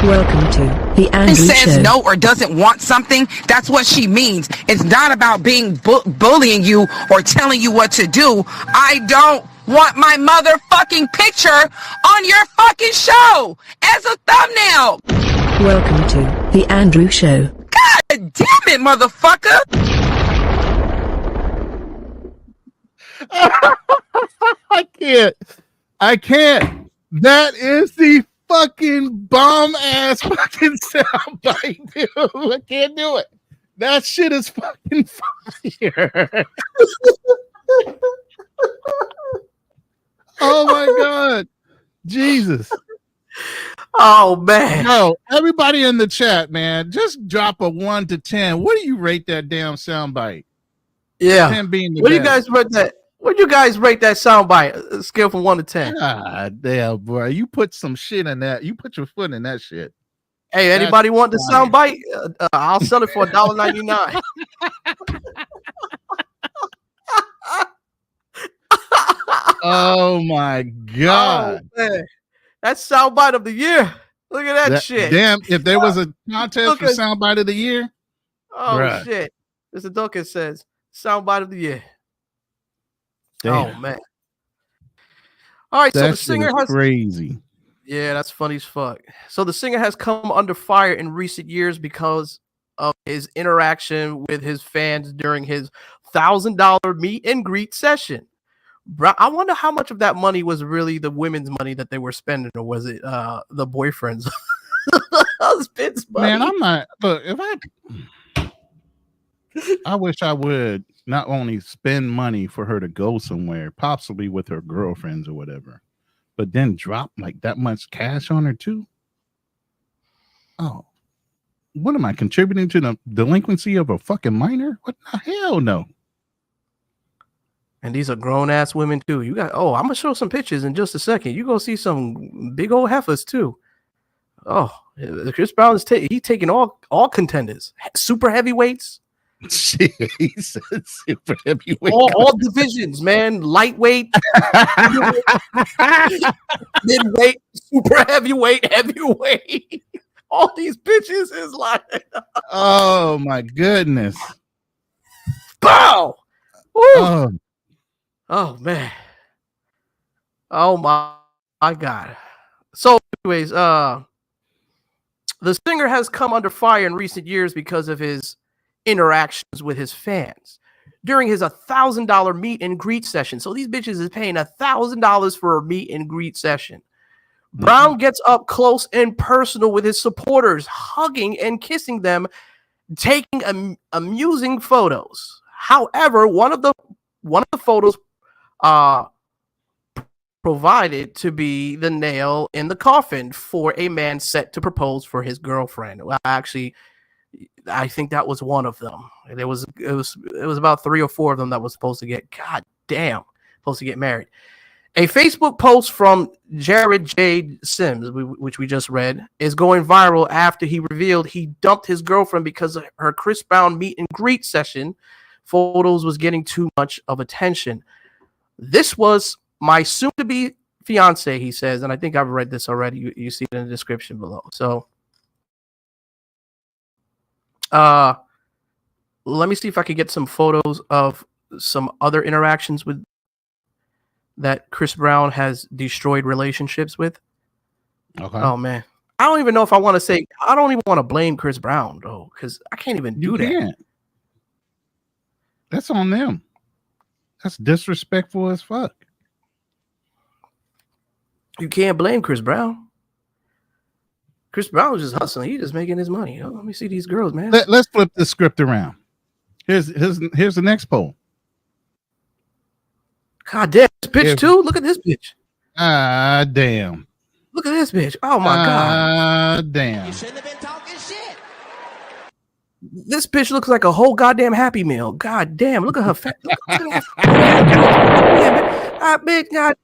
Speaker 2: Welcome to the Andrew Show.
Speaker 3: Says no or doesn't want something, that's what she means. It's not about being bullying you or telling you what to do. I don't want my motherfucking picture on your fucking show as a thumbnail.
Speaker 2: Welcome to the Andrew Show.
Speaker 3: God damn it, motherfucker.
Speaker 5: I can't. That is the fucking bomb ass fucking soundbite, dude. I can't do it. That shit is fucking fire. Oh my god. Jesus.
Speaker 4: Oh man.
Speaker 5: No, everybody in the chat, man, just drop a 1 to 10. What do you rate that damn soundbite?
Speaker 4: Yeah.
Speaker 5: 10 being the
Speaker 4: what do
Speaker 5: best.
Speaker 4: you guys rate that? What do you guys rate that soundbite? Scale from 1 to 10.
Speaker 5: God damn, bro. You put some shit in that. You put your foot in that shit.
Speaker 4: Hey, anybody want the soundbite? I'll sell it for $1.99.
Speaker 5: Oh my god.
Speaker 4: Oh, man. That's soundbite of the year. Look at that shit.
Speaker 5: Damn, if there was a contest for soundbite of the year.
Speaker 4: Oh bruh. Shit. Mr. Duncan says soundbite of the year.
Speaker 5: Damn.
Speaker 4: Oh man. All right, so the singer has
Speaker 5: crazy.
Speaker 4: Yeah, that's funny as fuck. So the singer has come under fire in recent years because of his interaction with his fans during his $1,000 meet and greet session. I wonder how much of that money was really the women's money that they were spending, or was it the boyfriend's husband's money?
Speaker 5: Man, I'm not. Look, if I wish I would not only spend money for her to go somewhere, possibly with her girlfriends or whatever, but then drop like that much cash on her too. Oh, what am I contributing to the delinquency of a fucking minor? What the hell no?
Speaker 4: And these are grown ass women too. You got I'm gonna show some pictures in just a second. You gonna see some big old heifers too. Oh, Chris Brown is he's taking all contenders, super heavyweights.
Speaker 5: He said super heavyweight.
Speaker 4: All divisions, man. Lightweight, midweight, super heavyweight, heavyweight. All these bitches is like,
Speaker 5: oh my goodness.
Speaker 4: Bow.
Speaker 5: Oh.
Speaker 4: Oh man. Oh my God. So anyways, The singer has come under fire in recent years because of his interactions with his fans during his $1,000 meet and greet session. So these bitches is paying $1,000 for a meet and greet session. Brown gets up close and personal with his supporters, hugging and kissing them, taking amusing photos. However, one of the photos provided to be the nail in the coffin for a man set to propose for his girlfriend. Well, actually, I think that was one of them. It was about 3 or 4 of them that was supposed to get married. A Facebook post from Jared J. Sims, which we just read, is going viral after he revealed he dumped his girlfriend because of her Chris Brown meet and greet session photos was getting too much of attention. This was my soon-to-be fiance, he says, and I think I've read this already. You see it in the description below. So, let me see if I can get some photos of some other interactions with that Chris Brown has destroyed relationships with.
Speaker 5: Okay.
Speaker 4: Oh man, I don't even know if I want to say. I don't even want to blame Chris Brown though, because I can't even do that.
Speaker 5: That's on them. That's disrespectful as fuck.
Speaker 4: You can't blame Chris Brown. Chris Brown was just hustling. He's just making his money. Let me see these girls, man.
Speaker 5: Let's flip the script around. Here's the next poll.
Speaker 4: God damn, this bitch too. Look at this bitch.
Speaker 5: Ah, damn.
Speaker 4: Look at this bitch. Oh my god.
Speaker 5: Ah, damn.
Speaker 7: You shouldn't have been talking shit.
Speaker 4: This bitch looks like a whole goddamn Happy Meal. God damn. Look at her fat. Bitch, God.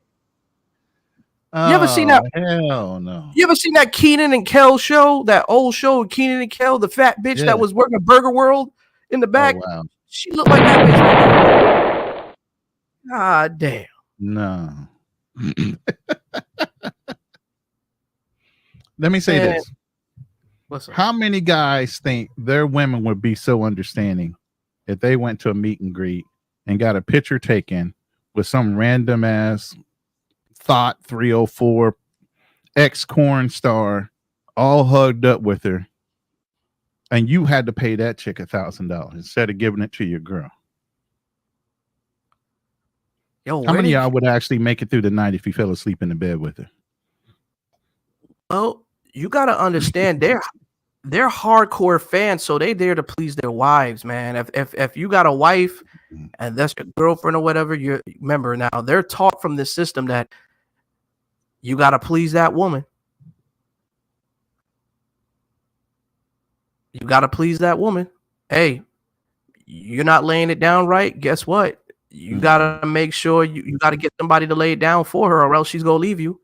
Speaker 4: You ever seen that?
Speaker 5: Hell no.
Speaker 4: You ever seen that Keenan and Kel show? That old show with Keenan and Kel, the fat bitch that was working at Burger World in the back?
Speaker 5: Oh, wow.
Speaker 4: She looked like that bitch right there. God damn.
Speaker 5: No. Let me say this.
Speaker 4: What's up?
Speaker 5: How many guys think their women would be so understanding if they went to a meet and greet and got a picture taken with some random ass Thought 304 ex-corn star all hugged up with her, and you had to pay that chick $1,000 instead of giving it to your girl?
Speaker 4: Yo,
Speaker 5: how many of y'all would actually make it through the night if you fell asleep in the bed with her?
Speaker 4: Well, you got to understand they're hardcore fans, so they there to please their wives, man. If you got a wife and that's your girlfriend or whatever, you remember now they're taught from this system that you got to please that woman. You got to please that woman. Hey, you're not laying it down right. Guess what? You got to make sure you got to get somebody to lay it down for her, or else she's going to leave you.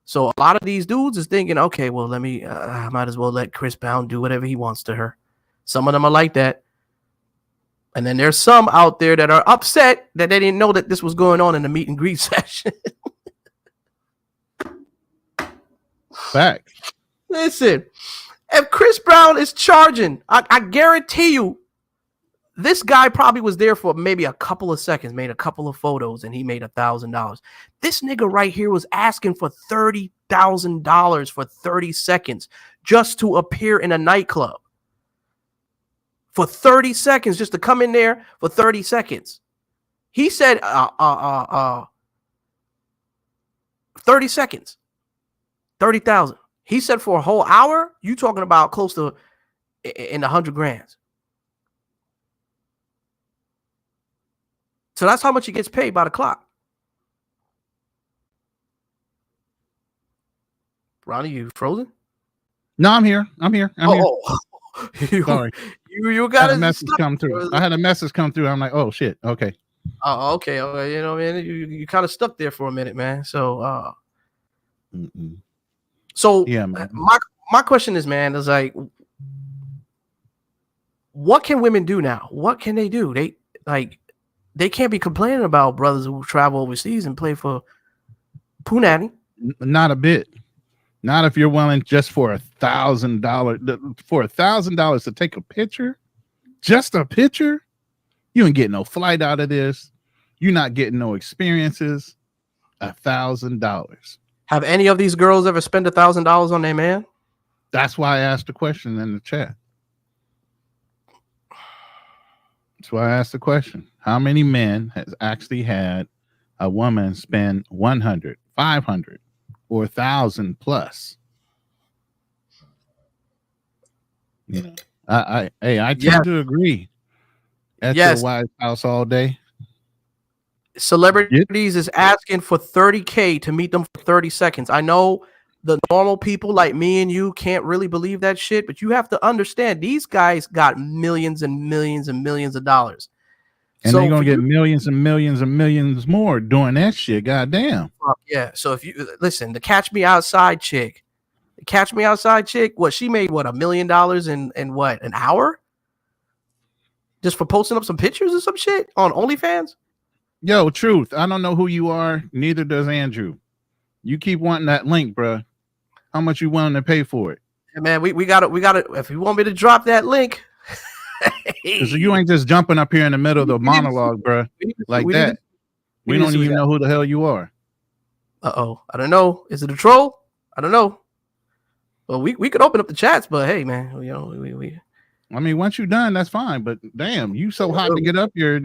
Speaker 4: So a lot of these dudes is thinking, okay, well, I might as well let Chris Brown do whatever he wants to her. Some of them are like that. And then there's some out there that are upset that they didn't know that this was going on in the meet and greet session.
Speaker 5: Fact.
Speaker 4: Listen, if Chris Brown is charging, I guarantee you, this guy probably was there for maybe a couple of seconds, made a couple of photos, and he made $1,000. This nigga right here was asking for $30,000 for 30 seconds just to appear in a nightclub. For 30 seconds, just to come in there for 30 seconds. He said 30 seconds. 30,000. He said for a whole hour, you talking about close to in 100 grand. So that's how much he gets paid by the clock. Ronnie, you frozen?
Speaker 5: No, I'm here. I'm here.
Speaker 4: Sorry. You got
Speaker 5: a message come through. I had a message come through. I'm like, oh shit. Okay.
Speaker 4: Oh, okay. You know, man, you kind of stuck there for a minute, man. So,
Speaker 5: yeah, man.
Speaker 4: My question is, man, is like, what can women do now? What can they do? They can't be complaining about brothers who travel overseas and play for Punani.
Speaker 5: Not a bit. Not if you're willing just for $1,000. For $1,000 to take a picture, just a picture, you ain't getting no flight out of this. You're not getting no experiences. $1,000.
Speaker 4: Have any of these girls ever spent $1,000 on their man?
Speaker 5: That's why I asked the question in the chat. That's why I asked the question. How many men has actually had a woman spend 100, 500, or 1,000 plus? Yeah. I tend to agree. At your wife's house all day.
Speaker 4: Celebrities is asking for $30K to meet them for 30 seconds. I know the normal people like me and you can't really believe that shit, but you have to understand these guys got millions and millions and millions of dollars.
Speaker 5: And they're going to get millions and millions and millions more doing that shit. Goddamn.
Speaker 4: Yeah. So if you listen, the Catch Me Outside chick, what she made, what, $1 million in what, an hour? Just for posting up some pictures or some shit on OnlyFans?
Speaker 5: Yo, truth. I don't know who you are. Neither does Andrew. You keep wanting that link, bro. How much you willing to pay for it?
Speaker 4: Hey, man, we got it. If you want me to drop that link,
Speaker 5: because you ain't just jumping up here in the middle of the monologue, bro. Like that. We don't even know who the hell you are.
Speaker 4: Uh-oh. I don't know. Is it a troll? I don't know. Well, we could open up the chats, but hey, man, you know, we
Speaker 5: I mean, once you're done, that's fine. But damn, you so hot to get up here.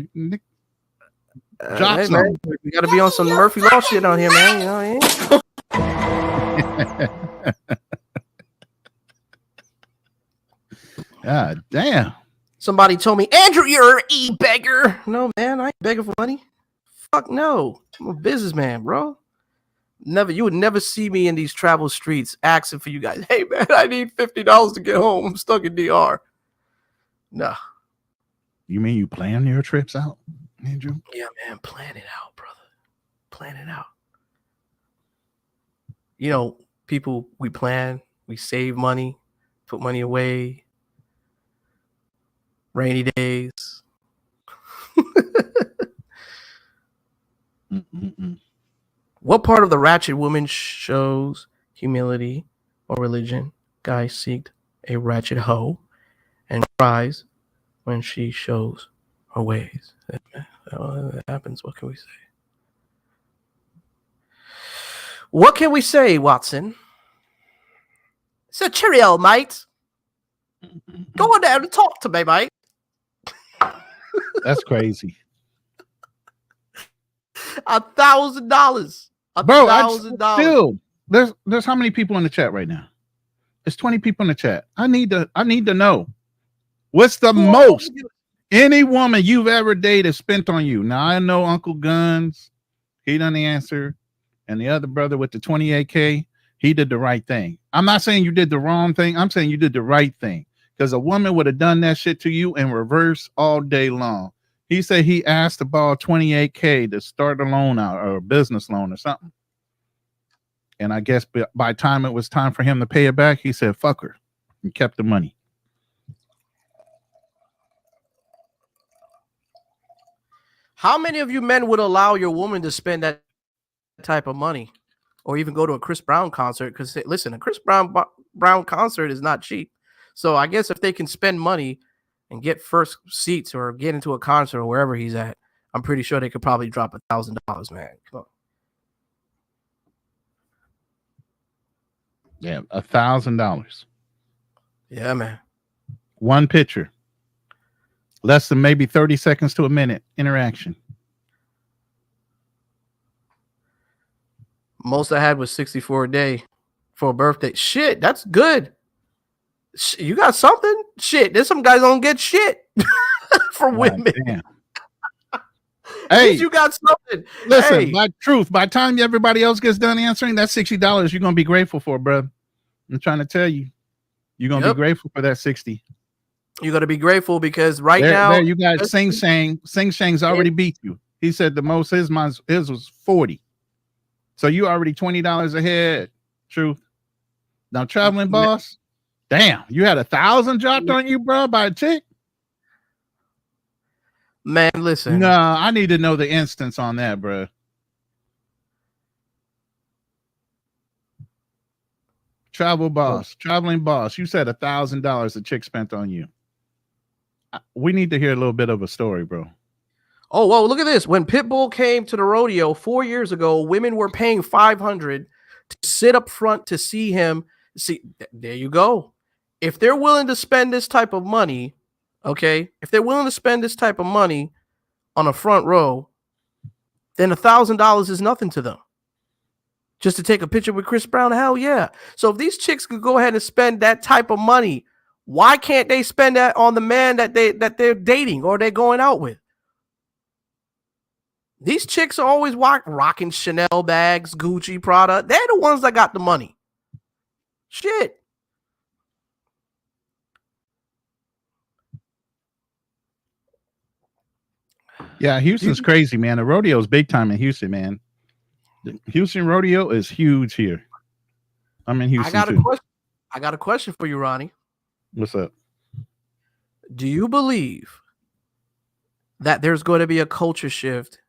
Speaker 5: Drop
Speaker 4: hey,
Speaker 5: something.
Speaker 4: Man, we got to be on some Murphy Law shit on here, man. You know what I mean?
Speaker 5: God damn.
Speaker 4: Somebody told me, Andrew, you're an e-beggar. No, man, I ain't begging for money. Fuck no. I'm a businessman, bro. You would never see me in these travel streets asking for you guys. Hey, man, I need $50 to get home. I'm stuck in DR. Nah.
Speaker 5: You mean you plan your trips out, Andrew?
Speaker 4: Yeah, man, plan it out, brother. Plan it out. You know, people, we plan, we save money, put money away. Rainy days. What part of the ratchet woman shows humility or religion? Guy seeked a ratchet hoe and cries when she shows her ways. That happens. What can we say? What can we say, Watson? So cheerio, mate. Go on down and talk to me, mate.
Speaker 5: That's crazy.
Speaker 4: $1,000.
Speaker 5: Bro, $1,000. Still, there's how many people in the chat right now? There's 20 people in the chat. I need to know what's the most any woman you've ever dated spent on you. Now I know Uncle Guns, he done answer, and the other brother with the 28K, he did the right thing. I'm not saying you did the wrong thing. I'm saying you did the right thing, because a woman would have done that shit to you in reverse all day long. He said he asked to borrow 28K to start a loan out, or a business loan or something. And I guess by the time it was time for him to pay it back, he said, fuck her, and kept the money.
Speaker 4: How many of you men would allow your woman to spend that type of money, or even go to a Chris Brown concert? Because listen, a Chris Brown concert is not cheap. So I guess if they can spend money and get first seats or get into a concert or wherever he's at, I'm pretty sure they could probably drop $1,000, man. Come on.
Speaker 5: Yeah, $1,000.
Speaker 4: Yeah, man.
Speaker 5: One picture. Less than maybe 30 seconds to a minute interaction.
Speaker 4: Most I had was 64 a day for a birthday. Shit, that's good. You got something? Shit, there's some guys don't get shit from women.
Speaker 5: Damn. Hey,
Speaker 4: you got something.
Speaker 5: Listen,
Speaker 4: hey.
Speaker 5: by the time everybody else gets done answering, that's $60 you're gonna be grateful for, bro. I'm trying to tell you, you're gonna be grateful for that 60.
Speaker 4: You're gonna be grateful because now
Speaker 5: you got Sing Shang. Sing Shang's already beat you. He said the most his was 40. So you already $20 ahead. Truth. Now traveling boss. Damn, you had 1,000 dropped on you, bro, by a chick.
Speaker 4: Man, listen.
Speaker 5: No, I need to know the instance on that, bro. Traveling boss. You said $1,000 a chick spent on you. We need to hear a little bit of a story, bro.
Speaker 4: Oh, well, look at this. When Pitbull came to the rodeo 4 years ago, women were paying $500 to sit up front to see him See, there you go. If they're willing to spend this type of money, okay, if they're willing to spend this type of money on a front row, then $1,000 is nothing to them. Just to take a picture with Chris Brown, hell yeah. So if these chicks could go ahead and spend that type of money, why can't they spend that on the man that they're dating or they're going out with? These chicks are always rocking Chanel bags, Gucci, Prada. They're the ones that got the money. Shit.
Speaker 5: Yeah, Houston's crazy, man. The rodeo is big time in Houston, man. The Houston rodeo is huge here. I'm in Houston
Speaker 4: I got a question for you, Ronnie.
Speaker 5: What's up?
Speaker 4: Do you believe that there's going to be a culture shift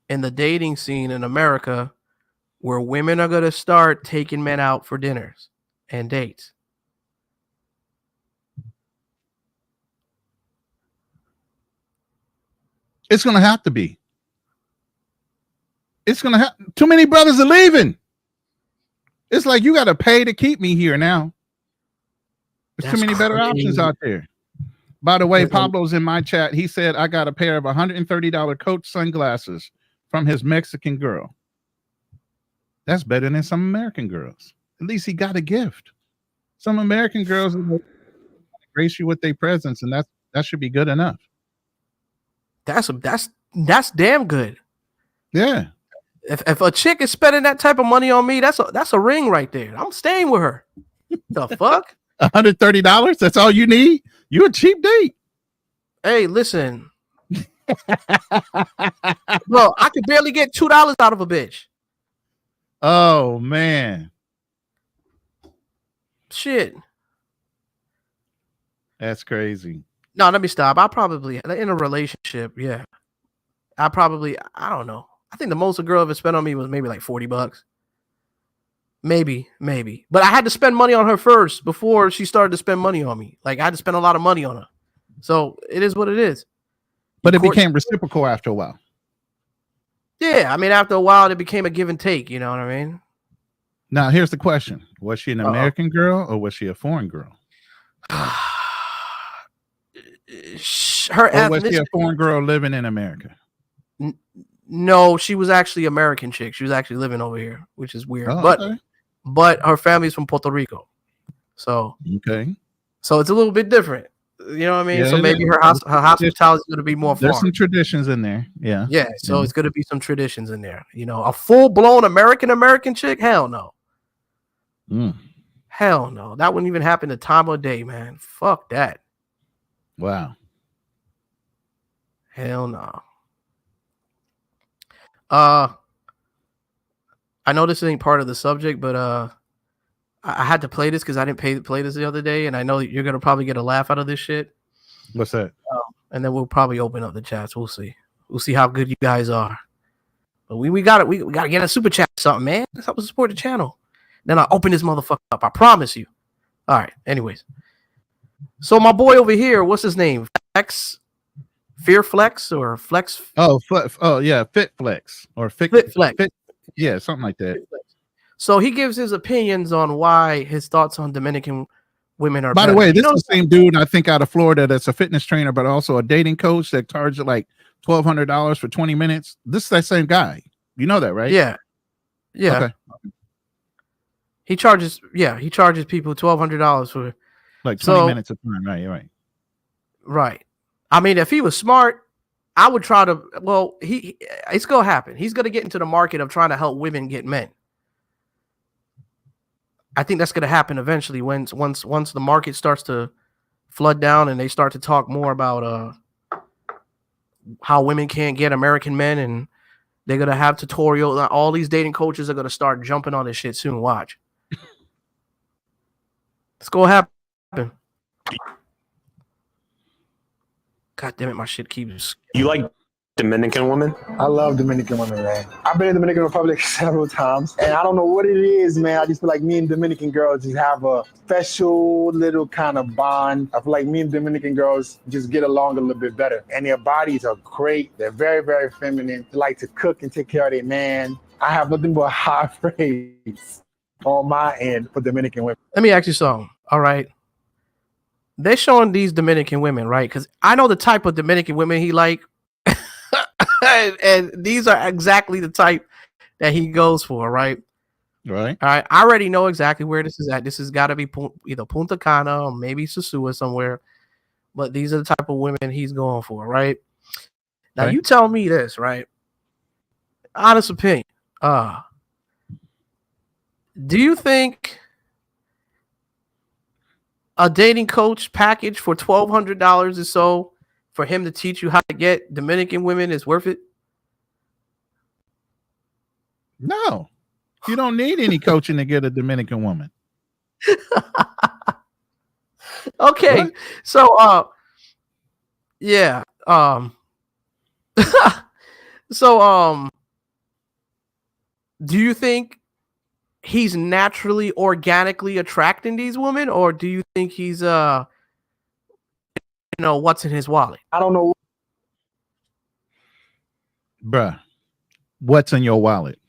Speaker 4: in the dating scene in America where women are going to start taking men out for dinners and dates?
Speaker 5: It's going to have to be. It's going to have too many brothers are leaving. It's like you got to pay to keep me here now. There's too many better options out there. By the way, Pablo's in my chat. He said, I got a pair of $130 Coach sunglasses from his Mexican girl. That's better than some American girls. At least he got a gift. Some American girls grace you with their presence, and that should be good enough.
Speaker 4: That's damn good.
Speaker 5: Yeah.
Speaker 4: If a chick is spending that type of money on me, that's a ring right there. I'm staying with her. The fuck?
Speaker 5: $130? That's all you need? You a cheap date.
Speaker 4: Hey, listen. Bro, I could barely get $2 out of a bitch.
Speaker 5: Oh man.
Speaker 4: Shit.
Speaker 5: That's crazy.
Speaker 4: No, let me stop. I probably in a relationship, yeah. I don't know. I think the most a girl ever spent on me was maybe like $40. Maybe. But I had to spend money on her first before she started to spend money on me. Like I had to spend a lot of money on her. So it is what it is.
Speaker 5: But it became reciprocal after a while.
Speaker 4: Yeah, I mean, after a while, it became a give and take. You know what I mean?
Speaker 5: Now, here's the question. Was she an American girl or was she a foreign girl? Or was she a foreign girl living in America?
Speaker 4: No, she was actually an American chick. She was actually living over here, which is weird.
Speaker 5: Okay.
Speaker 4: But her family's from Puerto Rico. So
Speaker 5: okay.
Speaker 4: So it's a little bit different. You know what I mean? Yeah, so maybe her hospitality is going to be more
Speaker 5: There's
Speaker 4: foreign.
Speaker 5: some traditions in there. Yeah.
Speaker 4: Yeah. So it's going to be some traditions in there. You know, a full-blown American chick? Hell no. Hell no. That wouldn't even happen the time of day, man. Fuck that.
Speaker 5: Wow.
Speaker 4: Hell no. I know this ain't part of the subject, but I had to play this because I didn't play this the other day, and I know you're gonna probably get a laugh out of this shit.
Speaker 5: What's that?
Speaker 4: And then we'll probably open up the chats. We'll see. We'll see how good you guys are. But we got it. We got to get a super chat or something, man. Let's help us support the channel. Then I'll open this motherfucker up. I promise you. All right. Anyways, so my boy over here, what's his name? Fear Flex or Flex?
Speaker 5: Oh yeah, Fit Flex or Fit
Speaker 4: Flex.
Speaker 5: Yeah, something like that.
Speaker 4: So he gives his opinions on why his thoughts on Dominican women are.
Speaker 5: By the way, this is the same dude I think out of Florida that's a fitness trainer, but also a dating coach that charges like $1,200 for 20 minutes. This is that same guy. You know that, right?
Speaker 4: Yeah.
Speaker 5: Okay.
Speaker 4: He charges people $1,200 for
Speaker 5: like 20 minutes of time. Right.
Speaker 4: Right. I mean, if he was smart, I would try to. Well, it's gonna happen. He's gonna get into the market of trying to help women get men. I think that's gonna happen eventually once the market starts to flood down and they start to talk more about how women can't get American men, and they're gonna have tutorials. All these dating coaches are gonna start jumping on this shit soon. Watch. It's gonna happen. God damn it, my shit keeps.
Speaker 7: You like Dominican women?
Speaker 8: I love Dominican women, man. I've been in the Dominican Republic several times, and I don't know what it is, man. I just feel like me and Dominican girls just have a special little kind of bond. I feel like me and Dominican girls just get along a little bit better. And their bodies are great. They're very, very feminine. They like to cook and take care of their man. I have nothing but high praise on my end for Dominican women.
Speaker 4: Let me ask you something. All right. They're showing these Dominican women, right? Because I know the type of Dominican women he like. and these are exactly the type that he goes for, right?
Speaker 5: Right.
Speaker 4: All right. I already know exactly where this is at. This has got to be either Punta Cana or maybe Sosua somewhere. But these are the type of women he's going for, right? Now, you tell me this, right? Honest opinion. Do you think a dating coach package for $1,200 or so for him to teach you how to get Dominican women is worth it?
Speaker 5: No. You don't need any coaching to get a Dominican woman.
Speaker 4: Okay. What? So yeah. So do you think he's naturally organically attracting these women, or do you think he's what's in his wallet?
Speaker 8: I don't know.
Speaker 5: Bruh, what's in your wallet?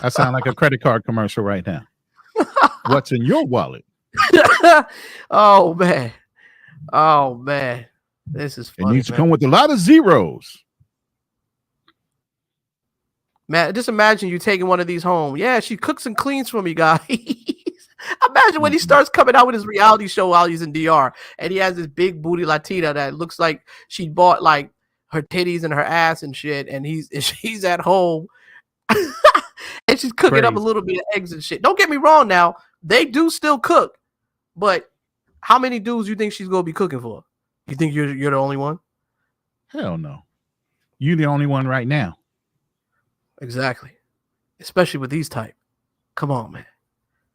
Speaker 5: I sound like a credit card commercial right now. What's in your wallet?
Speaker 4: Oh man. This is funny.
Speaker 5: It needs to come with a lot of zeros.
Speaker 4: Man, just imagine you taking one of these home. Yeah, she cooks and cleans for me, guys. Imagine when he starts coming out with his reality show while he's in DR, and he has this big booty Latina that looks like she bought like her titties and her ass and shit, and she's at home and she's cooking up a little bit of eggs and shit. Don't get me wrong, now they do still cook, but how many dudes you think she's gonna be cooking for? You think you're the only one?
Speaker 5: Hell no, you're the only one right now.
Speaker 4: Exactly, especially with these type. Come on, man.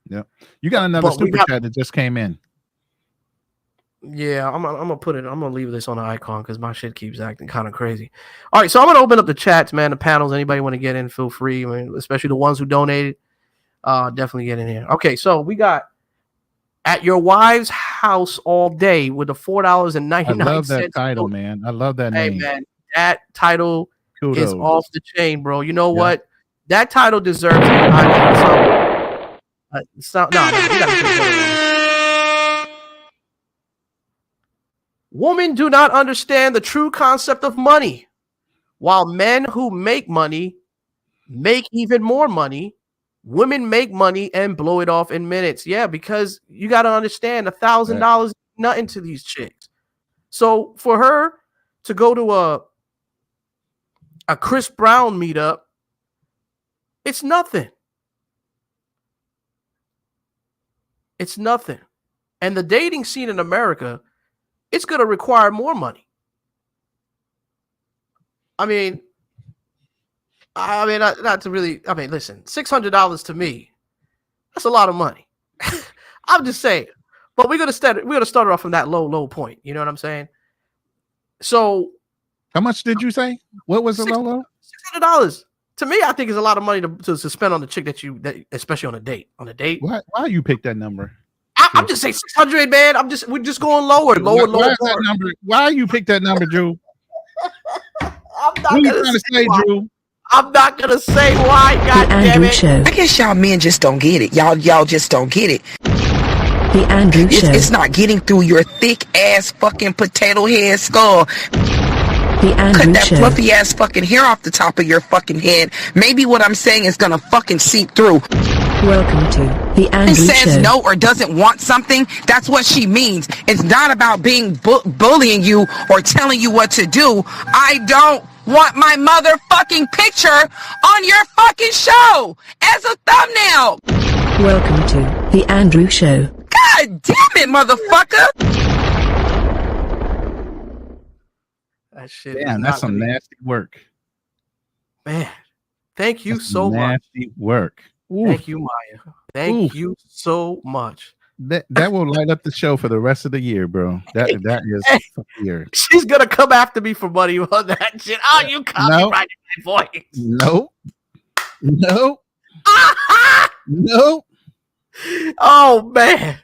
Speaker 5: Yep. You got another super chat that just came in.
Speaker 4: Yeah, I'm gonna leave this on the icon because my shit keeps acting kind of crazy. All right, so I'm gonna open up the chats, man, the panels. Anybody want to get in, feel free. I mean, especially the ones who donated, definitely get in here. Okay, so we got At Your Wife's House All Day with the $4.99.
Speaker 5: I love that title, man. I love that name.
Speaker 4: Hey, man, that title is off the chain, bro. You know what? That title deserves it. Women do not understand the true concept of money, while men who make money make even more money. Women make money and blow it off in minutes. Yeah, because you got to understand $1,000 is nothing to these chicks. So for her to go to a Chris Brown meetup, it's nothing. It's nothing. And the dating scene in America, it's going to require more money. Listen, $600 to me, that's a lot of money. I'm just saying. But we're gonna start off from that low point. You know what I'm saying? So,
Speaker 5: how much did you say? What was the low?
Speaker 4: $600 to me, I think is a lot of money to spend on the chick that especially on a date.
Speaker 5: Why you pick that number?
Speaker 4: I'm just saying 600, man. We're just going lower.
Speaker 5: Why you pick that number, Drew?
Speaker 4: I'm not gonna say why. God damn it!
Speaker 3: Show. I guess y'all men just don't get it. Y'all just don't get it.
Speaker 2: The Andrew Show.
Speaker 3: It's not getting through your thick ass fucking potato head skull.
Speaker 2: The Andrew
Speaker 3: Cut that
Speaker 2: Show.
Speaker 3: fluffy ass fucking hair off the top of your fucking head. Maybe what I'm saying is gonna fucking seep through.
Speaker 2: Welcome to the Andrew Show.
Speaker 3: Says no or doesn't want something, that's what she means. It's not about being bullying you or telling you what to do. I don't want my motherfucking picture on your fucking show as a thumbnail.
Speaker 2: Welcome to the Andrew Show.
Speaker 3: God damn it, motherfucker.
Speaker 4: That shit.
Speaker 5: Damn, that's some nasty work.
Speaker 4: Man, thank you so much.
Speaker 5: Nasty work.
Speaker 4: Oof. Thank you, Maya. Thank you so much.
Speaker 5: That will light up the show for the rest of the year, bro. That is year.
Speaker 4: She's gonna come after me for money on that shit. Oh, you copyrighted my voice.
Speaker 5: Nope.
Speaker 4: Oh man.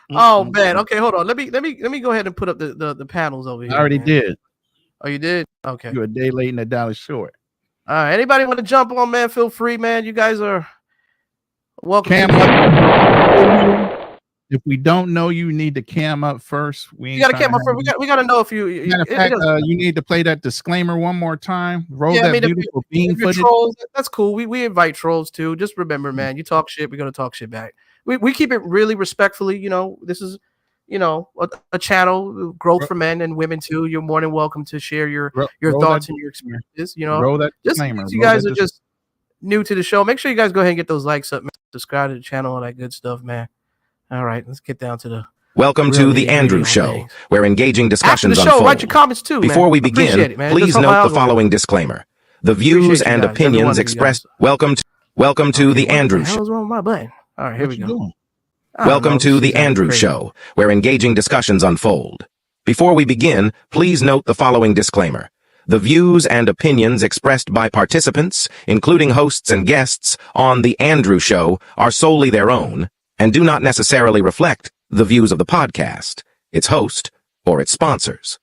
Speaker 4: Oh man. Okay, hold on. Let me go ahead and put up the panels over here.
Speaker 5: I already did.
Speaker 4: Oh, you did? Okay.
Speaker 5: You're a day late and $1 short.
Speaker 4: Anybody want to jump on, man? Feel free, man. You guys are welcome.
Speaker 5: If we don't know you, need to cam up first.
Speaker 4: You got to cam up first. We got to know if you.
Speaker 5: Matter of fact, you need to play that disclaimer one more time. Roll that beautiful bean footage.
Speaker 4: Trolls, that's cool. We invite trolls too. Just remember, man, you talk shit, we're gonna talk shit back. We keep it really respectfully. You know, this is, you know, a channel, growth for men and women too. You're more than welcome to share your thoughts and your experiences. You know,
Speaker 5: roll that
Speaker 4: just if you guys are just new to the show, make sure you guys go ahead and get those likes up, man. Subscribe to the channel, all that good stuff, man. All right, let's get down to the.
Speaker 1: Welcome to the Andrew Show, where engaging discussions
Speaker 4: unfold.
Speaker 1: unfold.
Speaker 4: Write your comments too, man.
Speaker 1: Before we begin, please note the following disclaimer: the views and opinions expressed. Welcome to the Andrew Show.
Speaker 4: What's wrong with my button? All right, here we go.
Speaker 1: Welcome to the Andrew Show, where engaging discussions unfold. Before we begin, please note the following disclaimer: the views and opinions expressed by participants, including hosts and guests, on the Andrew Show are solely their own and do not necessarily reflect the views of the podcast, its host, or its sponsors.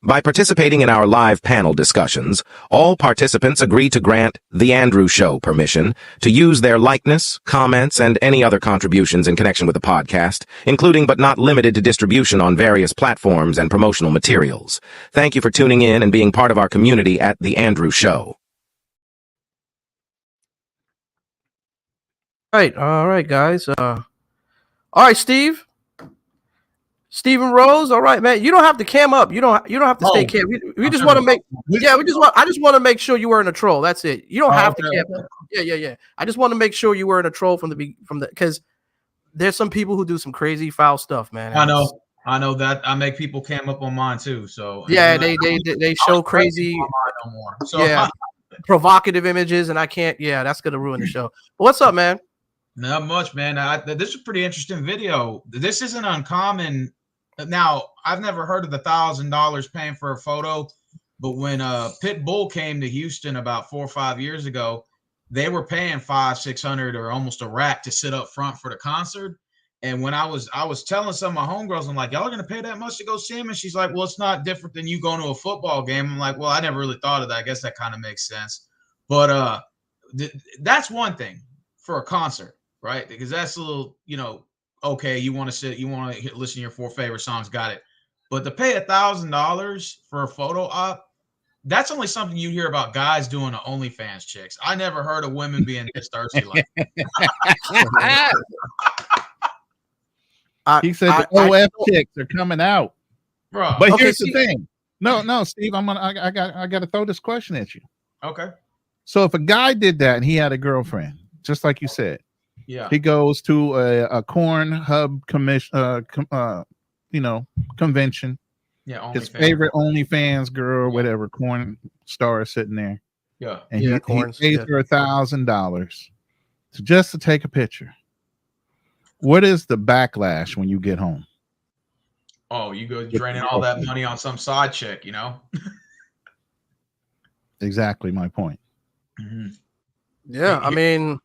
Speaker 1: By participating in our live panel discussions, all participants agree to grant The Andrew Show permission to use their likeness, comments, and any other contributions in connection with the podcast, including but not limited to distribution on various platforms and promotional materials. Thank you for tuning in and being part of our community at The Andrew Show.
Speaker 4: All right, guys. All right, Steven Rose. All right, man. You don't have to cam up. You don't have to stay cam. We just want to make. I just want to make sure you weren't a troll. That's it. You don't have to cam up. Yeah. I just want to make sure you weren't a troll from the because there's some people who do some crazy foul stuff, man.
Speaker 9: I know that. I make people cam up on mine too. So
Speaker 4: yeah, they show crazy.
Speaker 9: No more. So
Speaker 4: yeah, provocative images, and I can't. Yeah, that's gonna ruin the show. But what's up, man?
Speaker 9: Not much, man. This is a pretty interesting video. This isn't uncommon. Now, I've never heard of the $1,000 paying for a photo, but when Pitbull came to Houston about 4 or 5 years ago, they were paying $500-600 or almost a rack to sit up front for the concert. And when I was telling some of my homegirls, I'm like, y'all are gonna pay that much to go see him? And she's like, well, it's not different than you going to a football game. I'm like, well, I never really thought of that. I guess that kind of makes sense. But that's one thing for a concert. Right, because that's a little, okay. You want to listen to your 4 favorite songs, got it. But to pay $1,000 for a photo op, that's only something you hear about guys doing to OnlyFans chicks. I never heard of women being this thirsty like.
Speaker 5: He said the OF chicks are coming out,
Speaker 9: bro.
Speaker 5: But here's the thing. No, Steve, I got to throw this question at you.
Speaker 9: Okay.
Speaker 5: So if a guy did that and he had a girlfriend, just like you said.
Speaker 9: Yeah,
Speaker 5: he goes to a corn hub convention.
Speaker 9: Yeah,
Speaker 5: his favorite OnlyFans girl, whatever, corn star is sitting there.
Speaker 9: Yeah,
Speaker 5: and he pays her $1,000 just to take a picture. What is the backlash when you get home?
Speaker 9: Oh, you go draining all that money on some side chick,
Speaker 5: Exactly my point.
Speaker 9: Mm-hmm.
Speaker 4: Yeah, I mean.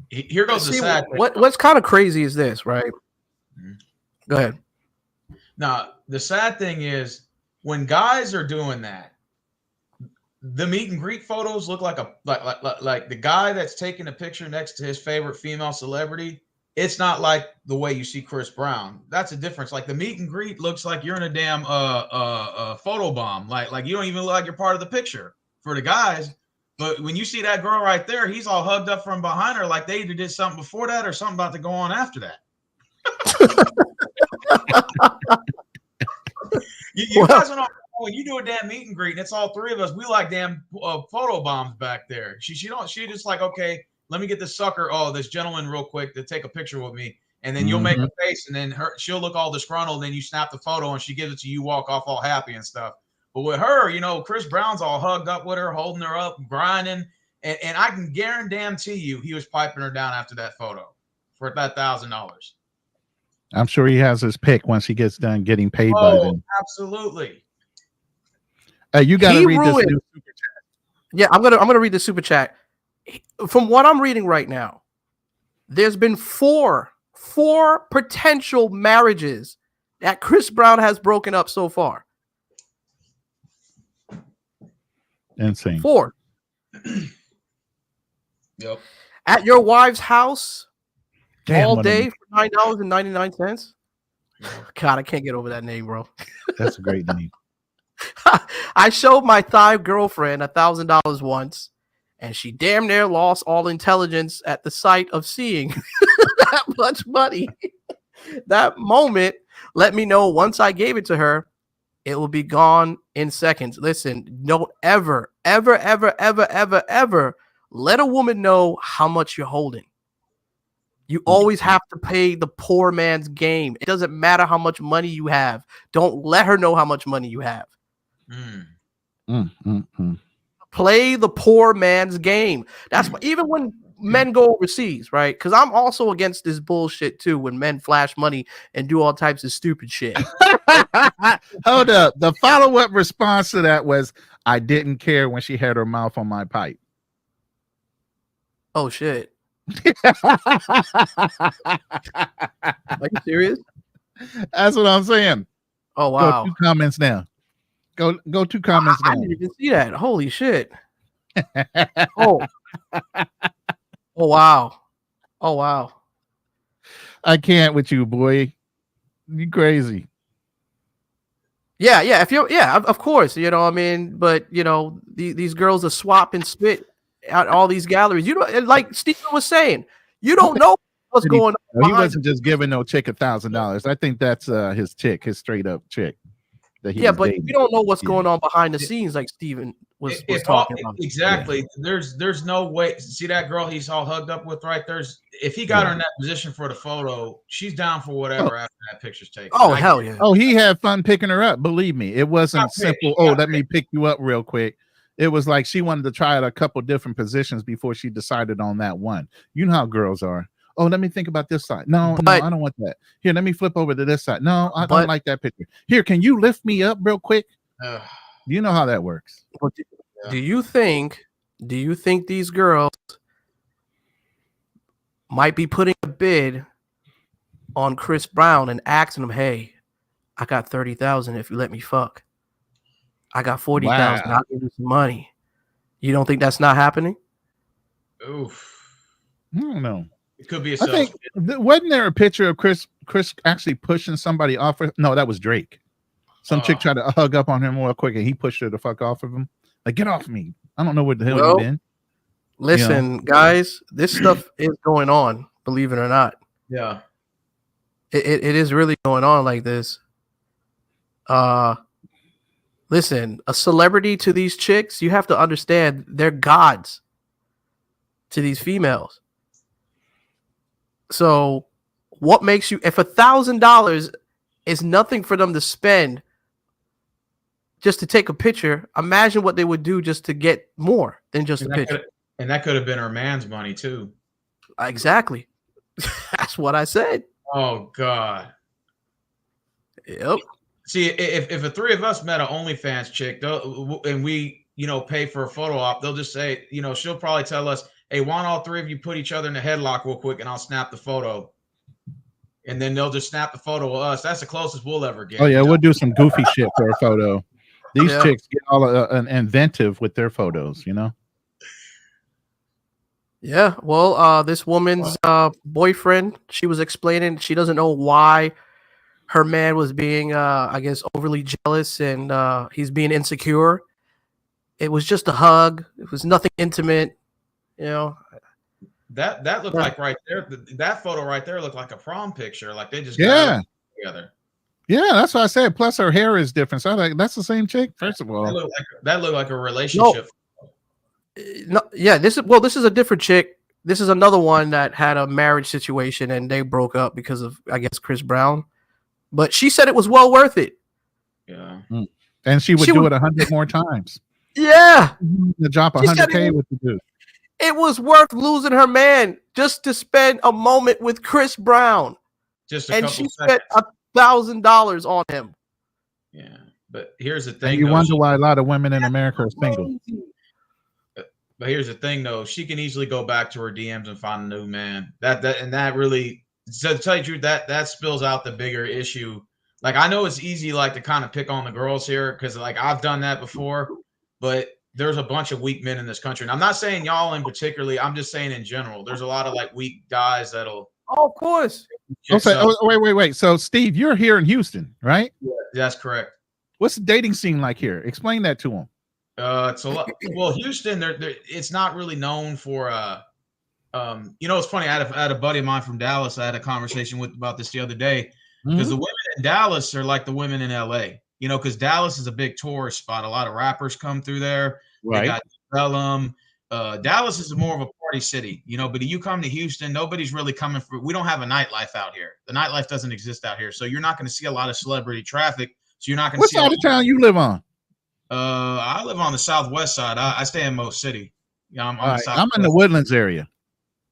Speaker 9: Here goes the sad thing.
Speaker 4: What's kind of crazy is this, right?
Speaker 9: Mm-hmm.
Speaker 4: Go ahead.
Speaker 9: Now, the sad thing is when guys are doing that, the meet and greet photos look like like the guy that's taking a picture next to his favorite female celebrity. It's not like the way you see Chris Brown. That's a difference. Like the meet and greet looks like you're in a damn photo bomb. Like you don't even look like you're part of the picture for the guys. But when you see that girl right there, he's all hugged up from behind her like they either did something before that or something about to go on after that. you guys don't know when you do a damn meet and greet and it's all 3 of us, we like damn photo bombs back there. She just like, okay, let me get this this gentleman real quick to take a picture with me. And then you'll make a face and then she'll look all disgruntled. And then you snap the photo and she gives it to you, walk off all happy and stuff. But with her, Chris Brown's all hugged up with her, holding her up, grinding. And I can guarantee you he was piping her down after that photo for that $1,000.
Speaker 5: I'm sure he has his pick once he gets done getting paid by them.
Speaker 9: Absolutely.
Speaker 5: You got to read this new super chat.
Speaker 4: Yeah, I'm gonna read the super chat. From what I'm reading right now, there's been four potential marriages that Chris Brown has broken up so far.
Speaker 5: Insane.
Speaker 4: 4.
Speaker 9: Yep.
Speaker 4: At your wife's house
Speaker 5: Damn,
Speaker 4: all
Speaker 5: what
Speaker 4: day for $9.99. God, I can't get over that name, bro.
Speaker 5: That's a great name.
Speaker 4: I showed my Thai girlfriend $1,000 once, and she damn near lost all intelligence at the sight of seeing that much money. That moment let me know once I gave it to her, it will be gone in seconds. Listen, don't ever let a woman know how much you're holding. You always have to play the poor man's game. It doesn't matter how much money you have. Don't let her know how much money you have. Play the poor man's game. That's why even when men go overseas, right? Because I'm also against this bullshit too. When men flash money and do all types of stupid shit.
Speaker 5: Hold up. The follow-up response to that was, I didn't care when she had her mouth on my pipe.
Speaker 4: Oh shit. Are you serious?
Speaker 5: That's what I'm saying.
Speaker 4: Oh wow.
Speaker 5: Go 2 comments now. Go 2 comments now.
Speaker 4: I didn't even see that. Holy shit. Oh. Oh wow. Oh wow.
Speaker 5: I can't with you, boy. You crazy.
Speaker 4: Yeah. If you're, of course, you know, I mean, but you know, these girls are swap and spit at all these galleries. You know, like Steven was saying, you don't know what's going on.
Speaker 5: He wasn't just giving no chick $1,000. I think that's his chick, his straight up chick. But
Speaker 4: dating. You don't know what's going on behind the scenes, like Steven was talking about.
Speaker 9: Exactly. Yeah. There's no way. See that girl he's all hugged up with right there? If he got her in that position for the photo, she's down for whatever after that picture's taken.
Speaker 4: Oh, hell yeah.
Speaker 5: Oh, he had fun picking her up. Believe me. It wasn't simple. Let me pick you up real quick. It was like she wanted to try out a couple different positions before she decided on that one. You know how girls are. Oh, let me think about this side. No, I don't want that. Here, let me flip over to this side. No, I don't like that picture. Here, can you lift me up real quick? You know how that works.
Speaker 4: Do you think these girls might be putting a bid on Chris Brown and asking him, hey, I got 30,000 if you let me fuck. I got 40,000. I'll give you some money. You don't think that's not happening?
Speaker 9: Oof.
Speaker 5: I don't know.
Speaker 9: It could be a
Speaker 5: I think wasn't there a picture of Chris actually pushing somebody off? No, that was Drake. Some chick tried to hug up on him real quick and he pushed her the fuck off of him. Like, get off me. I don't know where the hell you've been.
Speaker 4: Listen, guys, this stuff is going on, believe it or not.
Speaker 9: Yeah.
Speaker 4: It is really going on like this. Listen, a celebrity to these chicks, you have to understand they're gods to these females. So what makes you, if $1,000 is nothing for them to spend just to take a picture, imagine what they would do just to get more than just a picture.
Speaker 9: And that could have been her man's money too.
Speaker 4: Exactly. That's what I said.
Speaker 9: Oh God.
Speaker 4: Yep.
Speaker 9: See, if the 3 of us met an OnlyFans chick, and we, pay for a photo op, they'll just say, she'll probably tell us, hey, why don't all 3 of you put each other in a headlock real quick and I'll snap the photo. And then they'll just snap the photo of us. That's the closest we'll ever get.
Speaker 5: Oh, yeah, we'll do some goofy shit for a photo. These chicks get all inventive with their photos,
Speaker 4: Yeah, well, this woman's boyfriend, she was explaining she doesn't know why her man was being, I guess, overly jealous and he's being insecure. It was just a hug. It was nothing intimate,
Speaker 9: That looked like right there. That photo right there looked like a prom picture. Like they just got together.
Speaker 5: Yeah, that's what I said. Plus, her hair is different. So I like, that's the same chick. First of all,
Speaker 9: that looked like a relationship.
Speaker 4: No, yeah. This is a different chick. This is another one that had a marriage situation and they broke up because of, I guess, Chris Brown. But she said it was well worth it.
Speaker 9: Yeah,
Speaker 5: and she would do it 100 more times.
Speaker 4: Yeah,
Speaker 5: to drop 100K with the dude.
Speaker 4: It was worth losing her man just to spend a moment with Chris Brown.
Speaker 9: And
Speaker 4: she spent $1,000 on him.
Speaker 9: Yeah, but here's the thing.
Speaker 5: And you wonder why a lot of women in America are single.
Speaker 9: But here's the thing, though. She can easily go back to her DMs and find a new man. That really, to tell you the truth, that spills out the bigger issue. Like, I know it's easy, like, to kind of pick on the girls here because, like, I've done that before. But there's a bunch of weak men in this country. And I'm not saying y'all in particularly. I'm just saying in general. There's a lot of like weak guys that'll.
Speaker 4: Oh, of course.
Speaker 5: Okay. Wait. So, Steve, you're here in Houston, right?
Speaker 9: Yeah, that's correct.
Speaker 5: What's the dating scene like here? Explain that to him.
Speaker 9: It's a lot. Well, Houston, it's not really known for. It's funny. I had a buddy of mine from Dallas. I had a conversation with about this the other day because the women in Dallas are like the women in LA. Because Dallas is a big tourist spot. A lot of rappers come through there.
Speaker 5: Right.
Speaker 9: They got Bellum. Dallas is more of a party city, but you come to Houston, nobody's really coming for. We don't have a nightlife out here. The nightlife doesn't exist out here, so you're not going to see a lot of celebrity traffic. So you're not going to see.
Speaker 5: What side of town you live on?
Speaker 9: I live on the southwest side. I stay in Most City. I'm
Speaker 5: in the Woodlands area.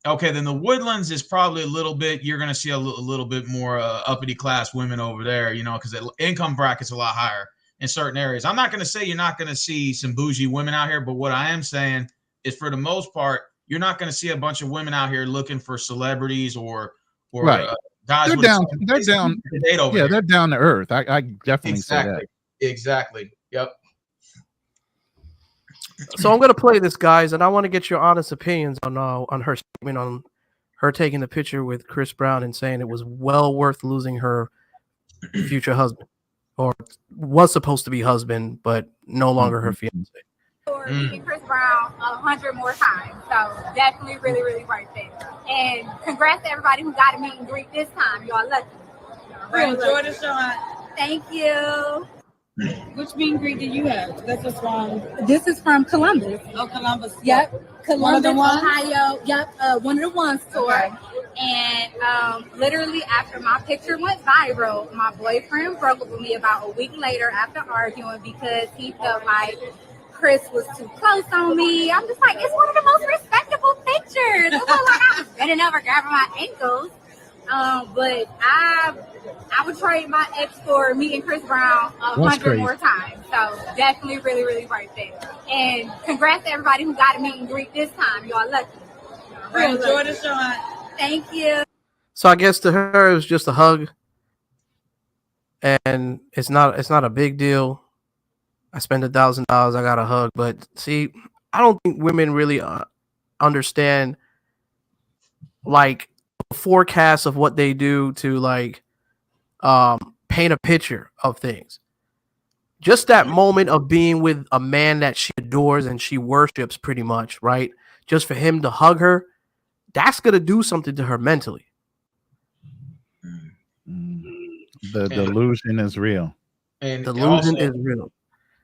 Speaker 9: Okay, then the Woodlands is probably a little bit. You're going to see a little bit more uppity class women over there, because the income bracket's a lot higher in certain areas. I'm not going to say you're not going to see some bougie women out here, but what I am saying is, for the most part, you're not going to see a bunch of women out here looking for celebrities or
Speaker 5: right.
Speaker 9: Guys.
Speaker 5: They're down. They're down to earth. I definitely say that.
Speaker 9: Exactly. Yep.
Speaker 4: So I'm going to play this, guys, and I want to get your honest opinions on her statement on her taking the picture with Chris Brown and saying it was well worth losing her future husband, or was supposed to be husband, but no longer her fiance.
Speaker 6: Or meeting Chris Brown 100 more times, so definitely really, really worth it. And congrats to everybody who got a meet and greet this time. Y'all lucky.
Speaker 10: Enjoy the show.
Speaker 6: Thank you.
Speaker 10: Which meet and greet do you have?
Speaker 6: This is from Columbus.
Speaker 10: Oh, Columbus.
Speaker 6: Yep. Columbus,
Speaker 10: Ohio.
Speaker 6: Yep. One of the ones tour.
Speaker 10: Okay.
Speaker 6: And literally after my picture went viral, my boyfriend broke up with me about a week later after arguing because he felt like Chris was too close on me. I'm just like, it's one of the most respectable pictures. It looked like I was bending over grabbing my ankles. But I would trade my ex for meeting Chris Brown 100 more times. So definitely really, really worth it. And congrats to everybody who got a meet and greet this time. Y'all lucky.
Speaker 10: Enjoy the show.
Speaker 6: Thank you.
Speaker 4: So I guess to her it was just a hug, and it's not a big deal. I spent $1,000. I got a hug, but see, I don't think women really understand like the forecast of what they do to like paint a picture of things. Just that moment of being with a man that she adores and she worships pretty much, right? Just for him to hug her, that's gonna do something to her mentally.
Speaker 5: The delusion is real.
Speaker 9: And
Speaker 4: delusion is real.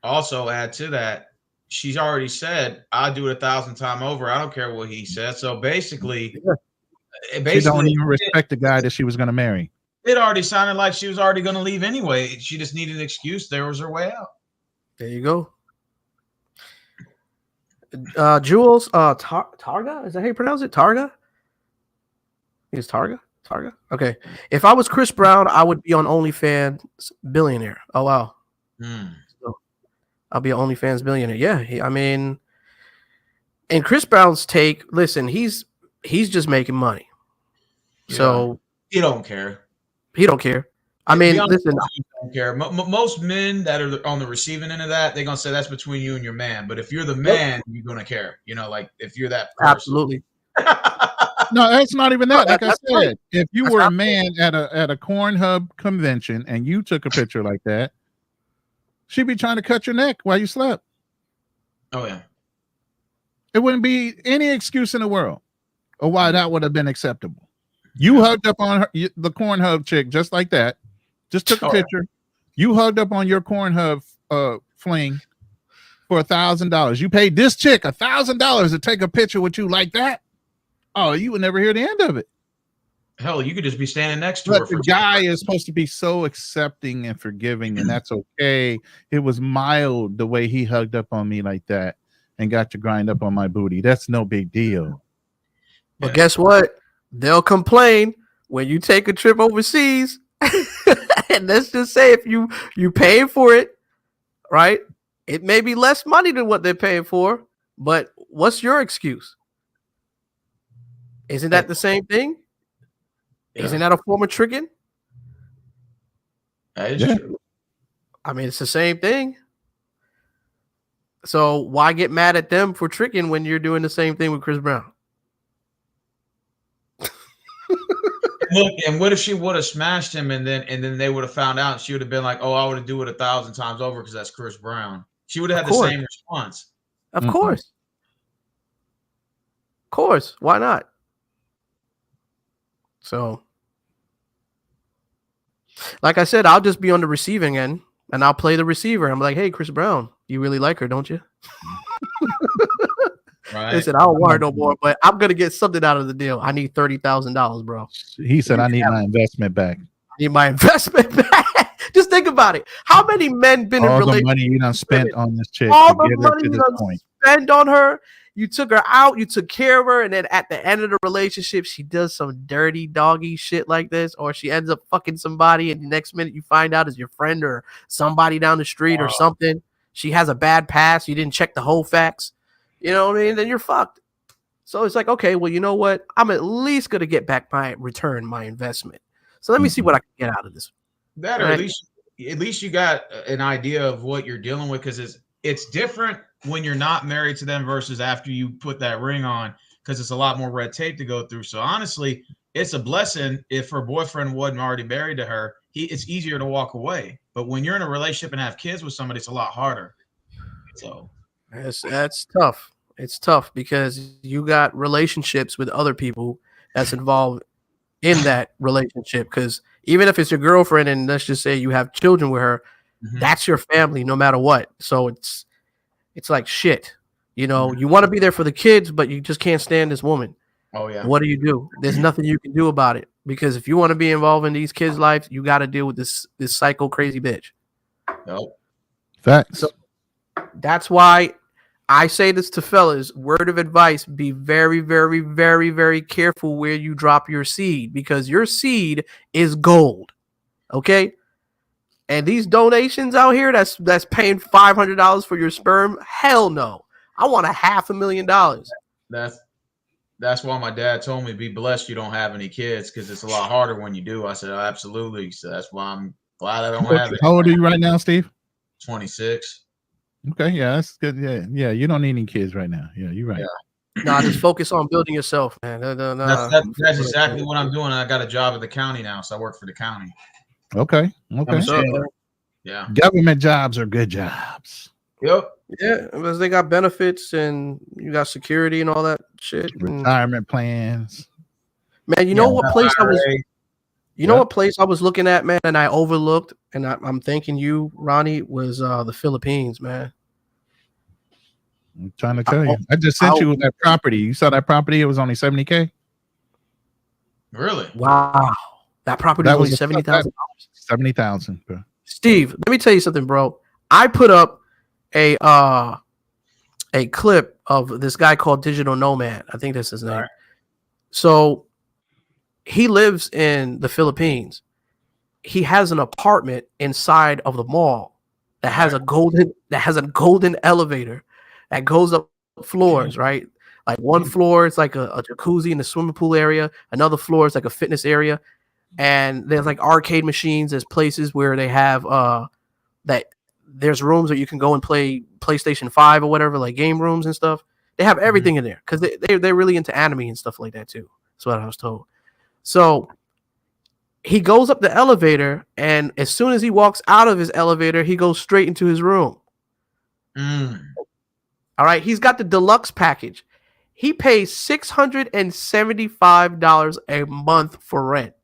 Speaker 9: Also, add to that, she's already said, "I'll do it 1,000 times over. I don't care what he says." So basically,
Speaker 5: she don't even respect the guy that she was going to marry.
Speaker 9: It already sounded like she was already going to leave anyway. She just needed an excuse. There was her way out.
Speaker 4: There you go. Jules, Targa? Is that how you pronounce it? Targa? Is Targa? Targa? Okay. If I was Chris Brown, I would be on OnlyFans billionaire. Oh, wow. So I'll be an OnlyFans billionaire. Yeah. I mean, in Chris Brown's take, listen, he's just making money. Yeah. So
Speaker 9: he don't care.
Speaker 4: He don't care. I mean, listen.
Speaker 9: Don't care. Most men that are on the receiving end of that, they're gonna say that's between you and your man. But if you're the man, you're gonna care. Like if you're that person.
Speaker 4: Absolutely.
Speaker 5: No, that's not even that. Like I said, if you were a man at a Corn Hub convention and you took a picture like that, she'd be trying to cut your neck while you slept.
Speaker 9: Oh yeah.
Speaker 5: It wouldn't be any excuse in the world of why that would have been acceptable. You hugged up on her, the Corn Hub chick just like that. Just took a picture. You hugged up on your Corn Hub fling for $1,000. You paid this chick $1,000 to take a picture with you like that. Oh, you would never hear the end of it.
Speaker 9: Hell, you could just be standing next to her.
Speaker 5: But the guy is supposed to be so accepting and forgiving, and that's okay. It was mild the way he hugged up on me like that and got to grind up on my booty. That's no big deal.
Speaker 4: But guess what? They'll complain when you take a trip overseas. And let's just say if you pay for it, right? It may be less money than what they're paying for, but what's your excuse? Isn't that the same thing? Yeah. Isn't that a form of tricking?
Speaker 9: That is true.
Speaker 4: I mean, it's the same thing. So why get mad at them for tricking when you're doing the same thing with Chris Brown?
Speaker 9: Look, and what if she would have smashed him and then they would have found out, and she would have been like, "Oh, I would have do it 1,000 times over because that's Chris Brown." She would have had the same response.
Speaker 4: Of course. Of course. Why not? So, like I said, I'll just be on the receiving end and I'll play the receiver. I'm like, hey, Chris Brown, you really like her, don't you?
Speaker 9: Right.
Speaker 4: Listen, I don't want her no more, but I'm gonna get something out of the deal. I need $30,000, bro.
Speaker 5: He said, I need my investment back.
Speaker 4: I need my investment back. Just think about it. How many men been in relationships?
Speaker 5: All the money you done spent on this chick.
Speaker 4: All the money you done spent on her. You took her out, you took care of her, and then at the end of the relationship, she does some dirty doggy shit like this, or she ends up fucking somebody, and the next minute you find out is your friend or somebody down the street or something. She has a bad past. You didn't check the whole facts. You know what I mean? Then you're fucked. So it's like, okay, well, you know what? I'm at least going to get back my investment. So let me see what I can get out of this.
Speaker 9: That, or at least you got an idea of what you're dealing with, because it's different when you're not married to them versus after you put that ring on, because it's a lot more red tape to go through. So honestly, it's a blessing if her boyfriend wasn't already married to her. It's easier to walk away. But when you're in a relationship and have kids with somebody, it's a lot harder. So
Speaker 4: that's tough. It's tough because you got relationships with other people that's involved in that relationship. Because even if it's your girlfriend and let's just say you have children with her, that's your family no matter what. So it's like shit. You know, you want to be there for the kids, but you just can't stand this woman.
Speaker 9: Oh yeah.
Speaker 4: What do? There's nothing you can do about it, because if you want to be involved in these kids' lives, you got to deal with this psycho crazy bitch.
Speaker 9: Nope.
Speaker 5: Facts.
Speaker 4: So that's why I say this to fellas. Word of advice: be very, very, very, very careful where you drop your seed, because your seed is gold. Okay. And these donations out here that's paying $500 for your sperm, hell no. I want $500,000.
Speaker 9: That's why my dad told me, be blessed you don't have any kids, because it's a lot harder when you do. I said, oh, absolutely. So that's why I'm glad I don't have it.
Speaker 5: How old are you right now, Steve?
Speaker 9: 26.
Speaker 5: Okay, yeah, that's good. Yeah, you don't need any kids right now. Yeah, you're right.
Speaker 9: Yeah.
Speaker 4: No, just focus on building yourself, man.
Speaker 9: That's exactly what I'm doing. I got a job at the county now, so I work for the county.
Speaker 5: Okay.
Speaker 9: Yeah.
Speaker 5: Government jobs are good jobs.
Speaker 9: Yep.
Speaker 4: Yeah, because they got benefits and you got security and all that shit.
Speaker 5: Retirement plans.
Speaker 4: Man, you know what place I was? You know what place I was looking at, man, and I overlooked, and I'm thanking you, Ronnie, was the Philippines, man.
Speaker 5: I'm trying to tell you. I just sent you that property. You saw that property? It was only $70K.
Speaker 9: Really?
Speaker 4: Wow. That property was only $70,000.
Speaker 5: $70,000, bro.
Speaker 4: Steve, let me tell you something, bro. I put up a clip of this guy called Digital Nomad. I think that's his name. Right. So he lives in the Philippines. He has an apartment inside of the mall that has a golden elevator that goes up floors, right? Like one floor is like a jacuzzi in the swimming pool area. Another floor is like a fitness area. And there's like arcade machines. There's places where they have that there's rooms where you can go and play PlayStation 5 or whatever, like game rooms and stuff. They have everything in there because they're really into anime and stuff like that too. That's what I was told. So he goes up the elevator, and as soon as he walks out of his elevator, he goes straight into his room. All right. He's got the deluxe package. He pays $675 a month for rent.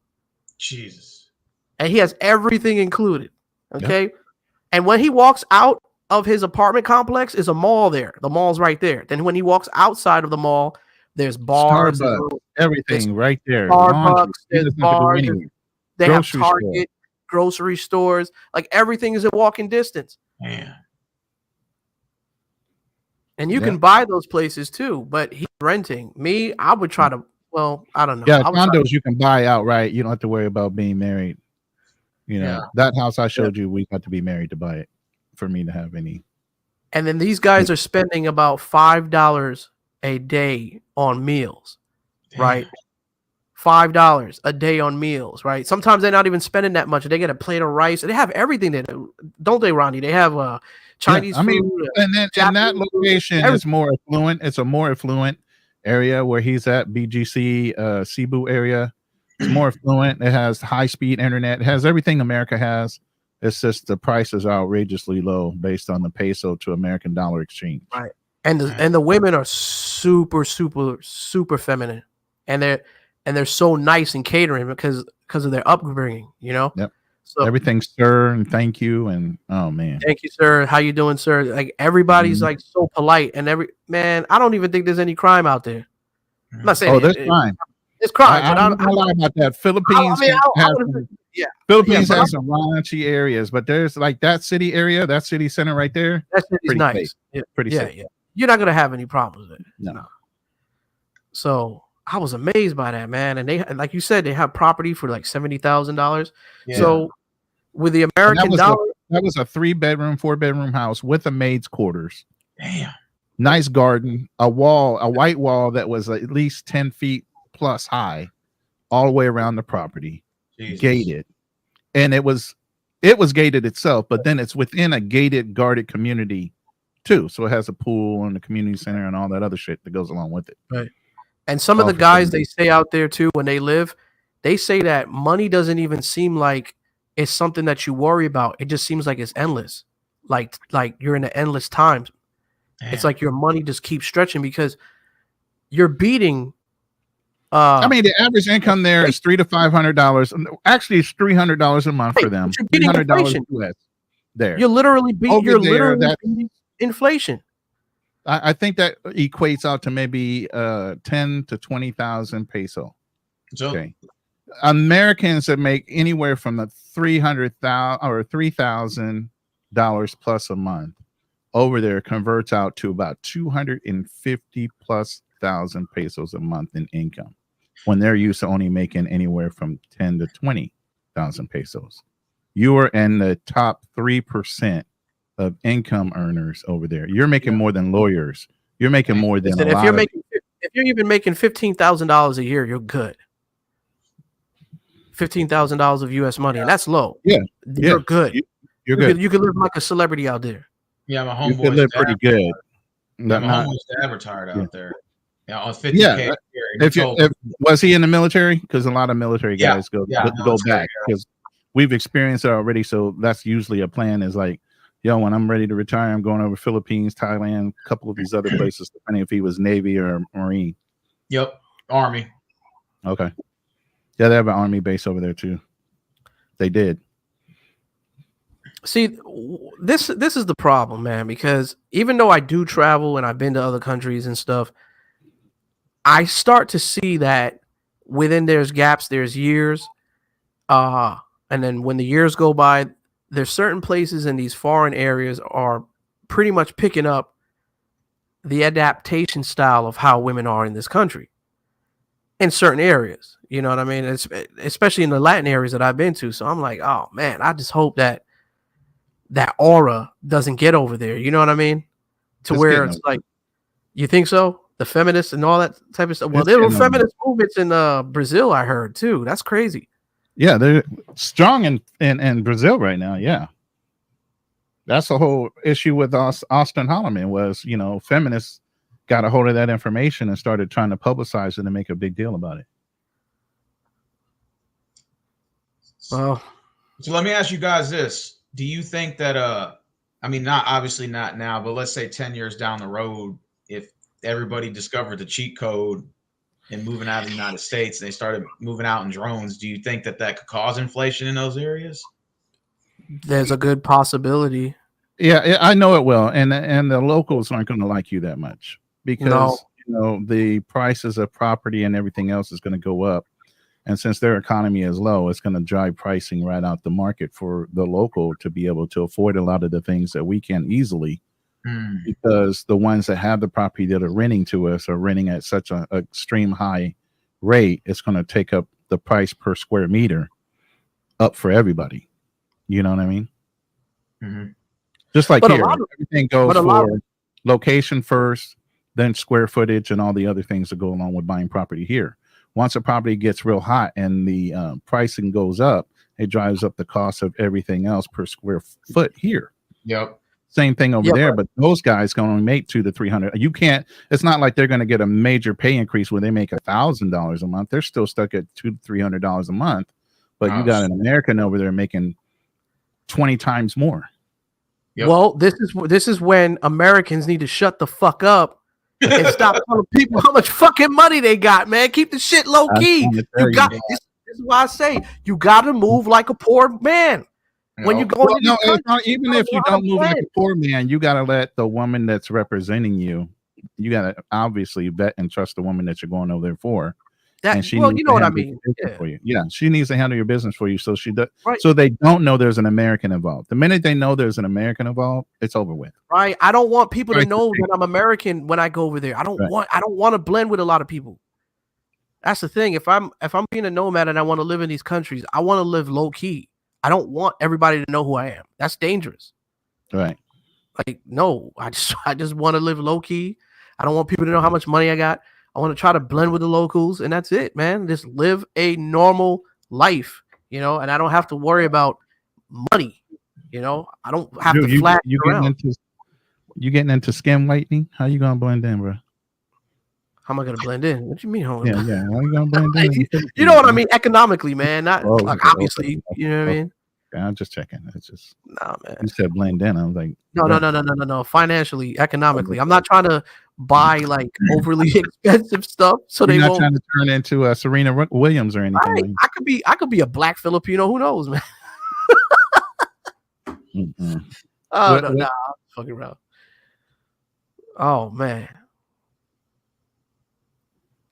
Speaker 9: Jesus.
Speaker 4: And he has everything included. Okay.
Speaker 5: Yep.
Speaker 4: And when he walks out of his apartment complex, is a mall there. The mall's right there. Then when he walks outside of the mall, there's bars.
Speaker 5: Starbucks, everything right there.
Speaker 4: Starbucks, there's bars. They have
Speaker 5: Grocery
Speaker 4: Target, grocery stores. Like everything is a walking distance.
Speaker 9: Man.
Speaker 4: And you can buy those places too, but he's renting. Me, I would try to, well, I don't know.
Speaker 5: Yeah, condos you can buy outright. You don't have to worry about being married. You know, that house I showed you, we had to be married to buy it for me to have any.
Speaker 4: And then these guys are spending about $5 a day on meals, right? $5 a day on meals, right? Sometimes they're not even spending that much. They get a plate of rice. They have everything there, don't they, Ronnie? They have Chinese food.
Speaker 5: And then in that location, it's more affluent. It's a more affluent area where he's at, BGC, Cebu area. It's more affluent. It has high-speed internet. It has everything America has. It's just the prices are outrageously low based on the peso to American dollar exchange.
Speaker 4: Right. And the women are super feminine, and they're so nice in catering because of their upbringing, you know.
Speaker 5: Yep.
Speaker 4: So
Speaker 5: everything's sir and thank you and oh man,
Speaker 4: thank you, sir. How you doing, sir? Like everybody's like so polite, and I don't even think there's any crime out there. I'm not saying
Speaker 5: there's crime.
Speaker 4: It's crime.
Speaker 5: I'm not lying about that. Philippines Philippines has some raunchy areas, but there's like that city area, that city center right there.
Speaker 4: That city's nice.
Speaker 5: Pretty safe.
Speaker 4: Yeah. You're not gonna have any problems there.
Speaker 5: No.
Speaker 4: So I was amazed by that, man. And they, like you said, they have property for like $70,000. Yeah. So with the American dollar,
Speaker 5: that was a 3-bedroom, 4-bedroom house with a maid's quarters.
Speaker 9: Damn.
Speaker 5: Nice garden, a white wall that was at least 10 feet plus high, all the way around the property. Jesus. Gated, and it was gated itself, but then it's within a gated, guarded community too. So it has a pool and a community center and all that other shit that goes along with it.
Speaker 4: Right. And some of the guys they say out there too, when they live, they say that money doesn't even seem like it's something that you worry about. It just seems like it's endless. Like you're in the endless times. Damn. It's like your money just keeps stretching because you're beating.
Speaker 5: I mean, the average income there is $300 to $500. Actually, it's $300 a month for them. $300 US there.
Speaker 4: You're literally beating inflation.
Speaker 5: I think that equates out to maybe 10 to 20,000 peso. Okay. Americans that make anywhere from the $300,000 or $3,000 plus a month over there converts out to about 250 plus thousand pesos a month in income, when they're used to only making anywhere from 10 to 20,000 pesos. You are in the top 3% of income earners over there. You're making more than lawyers. You're making more than
Speaker 4: if you're even making $15,000 a year, you're good. $15,000 of US money, and that's low.
Speaker 5: Yeah,
Speaker 4: you're good.
Speaker 5: You're good.
Speaker 4: You could live like a celebrity out there.
Speaker 9: Yeah, my homeboy.
Speaker 5: You could live pretty good.
Speaker 9: My homeboy's dad retired out there. Yeah, on 50K.
Speaker 5: If was he in the military? Because a lot of military guys go back because we've experienced it already. So that's usually a plan. Is like, yo, when I'm ready to retire, I'm going over Philippines, Thailand, a couple of these other places, depending if he was Navy or Marine.
Speaker 9: Yep, Army.
Speaker 5: Okay. Yeah, they have an Army base over there too. They did.
Speaker 4: See, this is the problem, man, because even though I do travel and I've been to other countries and stuff, I start to see that within there's gaps, there's years. And then when the years go by, there's certain places in these foreign areas are pretty much picking up the adaptation style of how women are in this country in certain areas. You know what I mean? Especially in the Latin areas that I've been to. So I'm like, oh man, I just hope that aura doesn't get over there. You know what I mean? Where it's like, you think so? The feminists and all that type of stuff. Well, there were feminist movements in Brazil, I heard too. That's crazy.
Speaker 5: Yeah, they're strong in Brazil right now. Yeah. That's the whole issue with Austin Holloman was, feminists got a hold of that information and started trying to publicize it and make a big deal about it.
Speaker 4: Well,
Speaker 9: so let me ask you guys this. Do you think that, not now, but let's say 10 years down the road, if everybody discovered the cheat code and moving out of the United States, and they started moving out in drones, do you think that could cause inflation in those areas?
Speaker 4: There's a good possibility.
Speaker 5: Yeah, I know it will. And the locals aren't going to like you that much because, the prices of property and everything else is going to go up. And since their economy is low, it's going to drive pricing right out the market for the local to be able to afford a lot of the things that we can easily. Because the ones that have the property that are renting to us are renting at such an extreme high rate, it's going to take up the price per square meter up for everybody. You know what I mean?
Speaker 9: Mm-hmm.
Speaker 5: Just like here, everything goes for location first, then square footage and all the other things that go along with buying property here. Once a property gets real hot and the pricing goes up, it drives up the cost of everything else per square foot here.
Speaker 9: Yep.
Speaker 5: Same thing over there, but those guys can only make $200 to $300. You can't. It's not like they're going to get a major pay increase where they make $1,000 a month. They're still stuck at $200 to $300 a month. But you got an American over there making 20 times more.
Speaker 4: Yep. Well, this is when Americans need to shut the fuck up and stop telling people how much fucking money they got, man. Keep the shit low key. This is why I say you got to move like a poor man. When you go,
Speaker 5: even if you don't move like a poor man, you got to let the woman that's representing you. You got to obviously vet and trust the woman that you're going over there for. And she
Speaker 4: you know what I mean.
Speaker 5: Yeah, she needs to handle your business for you, so she does. Right. So they don't know there's an American involved. The minute they know there's an American involved, it's over with.
Speaker 4: Right. I don't want people to know that I'm American when I go over there. I don't want to blend with a lot of people. That's the thing. If I'm being a nomad and I want to live in these countries, I want to live low key. I don't want everybody to know who I am. That's dangerous.
Speaker 5: Right.
Speaker 4: Like, no, I just want to live low key. I don't want people to know how much money I got. I want to try to blend with the locals, and that's it, man. Just live a normal life, and I don't have to worry about money. I don't have to flash around.
Speaker 5: You getting into skin whitening? How you gonna blend in, bro?
Speaker 4: How am I gonna blend in? What do you mean?
Speaker 5: Yeah. How you gonna blend in?
Speaker 4: You know what I mean? Economically, man. Not obviously. You know what I mean?
Speaker 5: I'm just checking. It's just
Speaker 4: man.
Speaker 5: You said blend in. I was like,
Speaker 4: no. Financially, economically, I'm not trying to buy like overly expensive stuff. So
Speaker 5: you're not trying to turn into Serena Williams or anything.
Speaker 4: Right. I could be a black Filipino. Who knows, man? Oh no, I'm fucking around. Oh man.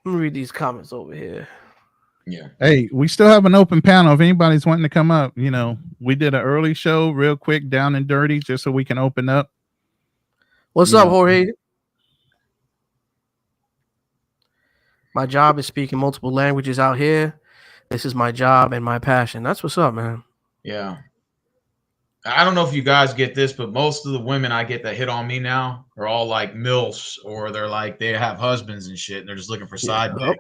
Speaker 4: Let me read these comments over here.
Speaker 5: Yeah. Hey, we still have an open panel. If anybody's wanting to come up, we did an early show real quick, down and dirty, just so we can open up.
Speaker 4: What's up, Jorge? My job is speaking multiple languages out here. This is my job and my passion. That's what's up, man.
Speaker 9: Yeah. I don't know if you guys get this, but most of the women I get that hit on me now are all like MILFs, or they're like, they have husbands and shit, and they're just looking for side dick.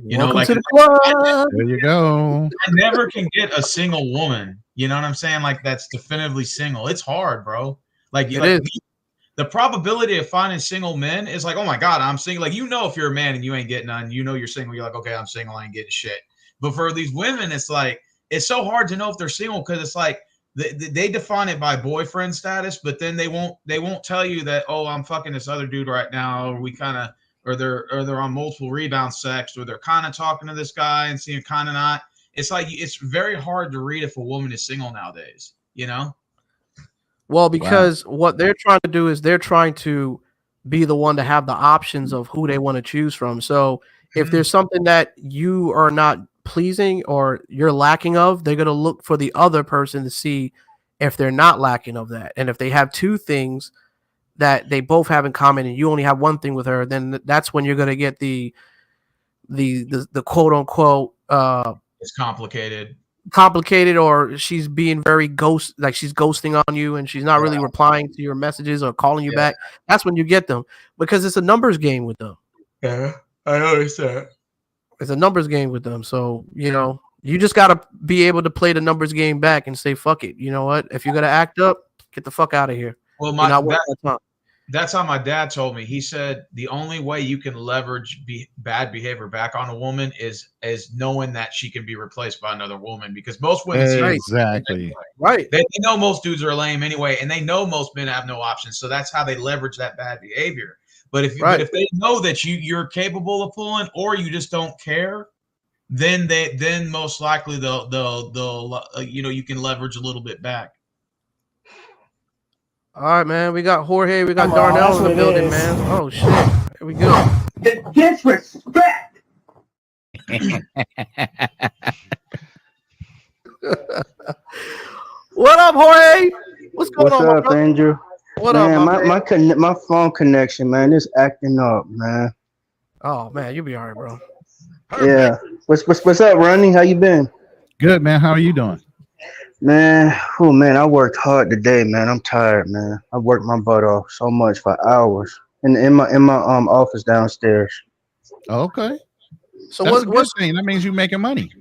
Speaker 4: Welcome to the club.
Speaker 5: There you go.
Speaker 9: I never can get a single woman. You know what I'm saying? Like, that's definitively single. It's hard, bro. The probability of finding single men is like, oh my God, I'm single. Like, if you're a man and you ain't getting none, you're single. You're like, okay, I'm single. I ain't getting shit. But for these women, it's like, it's so hard to know if they're single, because it's like, they define it by boyfriend status, but then they won't tell you that, oh, I'm fucking this other dude right now, or they're on multiple rebound sex, or they're kind of talking to this guy and seeing kind of not. It's like, it's very hard to read if a woman is single nowadays,
Speaker 4: Well, because what they're trying to do is they're trying to be the one to have the options of who they want to choose from. So if there's something that you are not pleasing or you're lacking of, they're going to look for the other person to see if they're not lacking of that. And if they have two things that they both have in common and you only have one thing with her, then that's when you're going to get the quote unquote
Speaker 9: it's
Speaker 4: complicated, or she's being very she's ghosting on you and she's not really replying to your messages or calling you back. That's when you get them, because it's a numbers game with them.
Speaker 9: Yeah, I understand.
Speaker 4: It's a numbers game with them. So, you just got to be able to play the numbers game back and say, fuck it. You know what? If you're going to act up, get the fuck out of here.
Speaker 9: Well, that's how my dad told me. He said the only way you can leverage bad behavior back on a woman is knowing that she can be replaced by another woman, because most women
Speaker 4: right.
Speaker 9: They know most dudes are lame anyway, and they know most men have no options. So that's how they leverage that bad behavior. But if they know that you're capable of pulling, or you just don't care, then most likely they'll you can leverage a little bit back.
Speaker 4: All right, man. We got Jorge. We got Darnell in the building, man. Oh shit! Here we go.
Speaker 11: The disrespect.
Speaker 4: What up, Jorge? What's going on?
Speaker 11: What's up, Andrew?
Speaker 4: What
Speaker 11: man,
Speaker 4: up,
Speaker 11: my phone connection, man, is acting up, man.
Speaker 4: Oh man, you'll be all right, bro.
Speaker 11: Yeah. What's up, Ronin? How you been?
Speaker 5: Good, man. How are you doing?
Speaker 11: Man, I worked hard today, man. I'm tired, man. I worked my butt off so much for hours in my office downstairs.
Speaker 5: Okay. So that's a good thing. That means you're making money.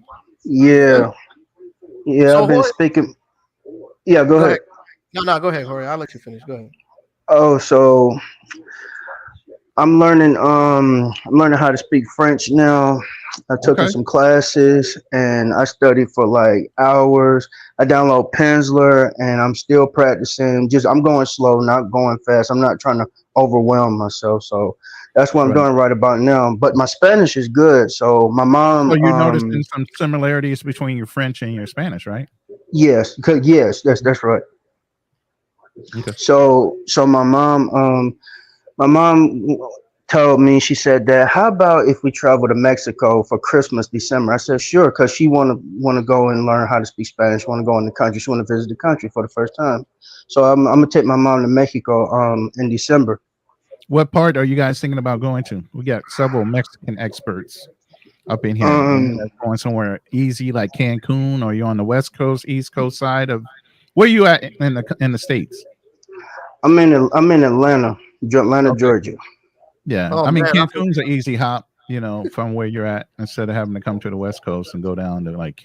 Speaker 11: Yeah. So I've been speaking. Yeah, go ahead.
Speaker 4: No, go ahead, Jorge. I'll let you finish. Go ahead.
Speaker 11: Oh, so I'm learning how to speak French now. I took
Speaker 5: Okay.
Speaker 11: some classes and I studied for like hours. I download Penzler and I'm still practicing. Just I'm going slow, not going fast. I'm not trying to overwhelm myself. So that's what I'm
Speaker 5: Right.
Speaker 11: doing right about now. But my Spanish is good. So my mom,
Speaker 5: So you're noticing some similarities between your French and your Spanish, right?
Speaker 11: yes, that's right.
Speaker 5: Okay.
Speaker 11: So my mom told me, she said that, how about if we travel to Mexico for Christmas, December? I said, sure, because she wanna go and learn how to speak Spanish, want to go in the country, she want to visit the country for the first time. So I'm gonna take my mom to Mexico in December.
Speaker 5: What part are you guys thinking about going to? We got several Mexican experts up in here. Are you
Speaker 11: Um,
Speaker 5: guys going somewhere easy like Cancun, or you on the West Coast, East Coast side of where you at in the States?
Speaker 11: I'm in Atlanta,
Speaker 5: Okay.
Speaker 11: Georgia.
Speaker 5: Yeah.
Speaker 4: Oh
Speaker 5: I mean,
Speaker 4: man,
Speaker 5: Cancun's an easy hop, from where you're at instead of having to come to the West Coast and go down to like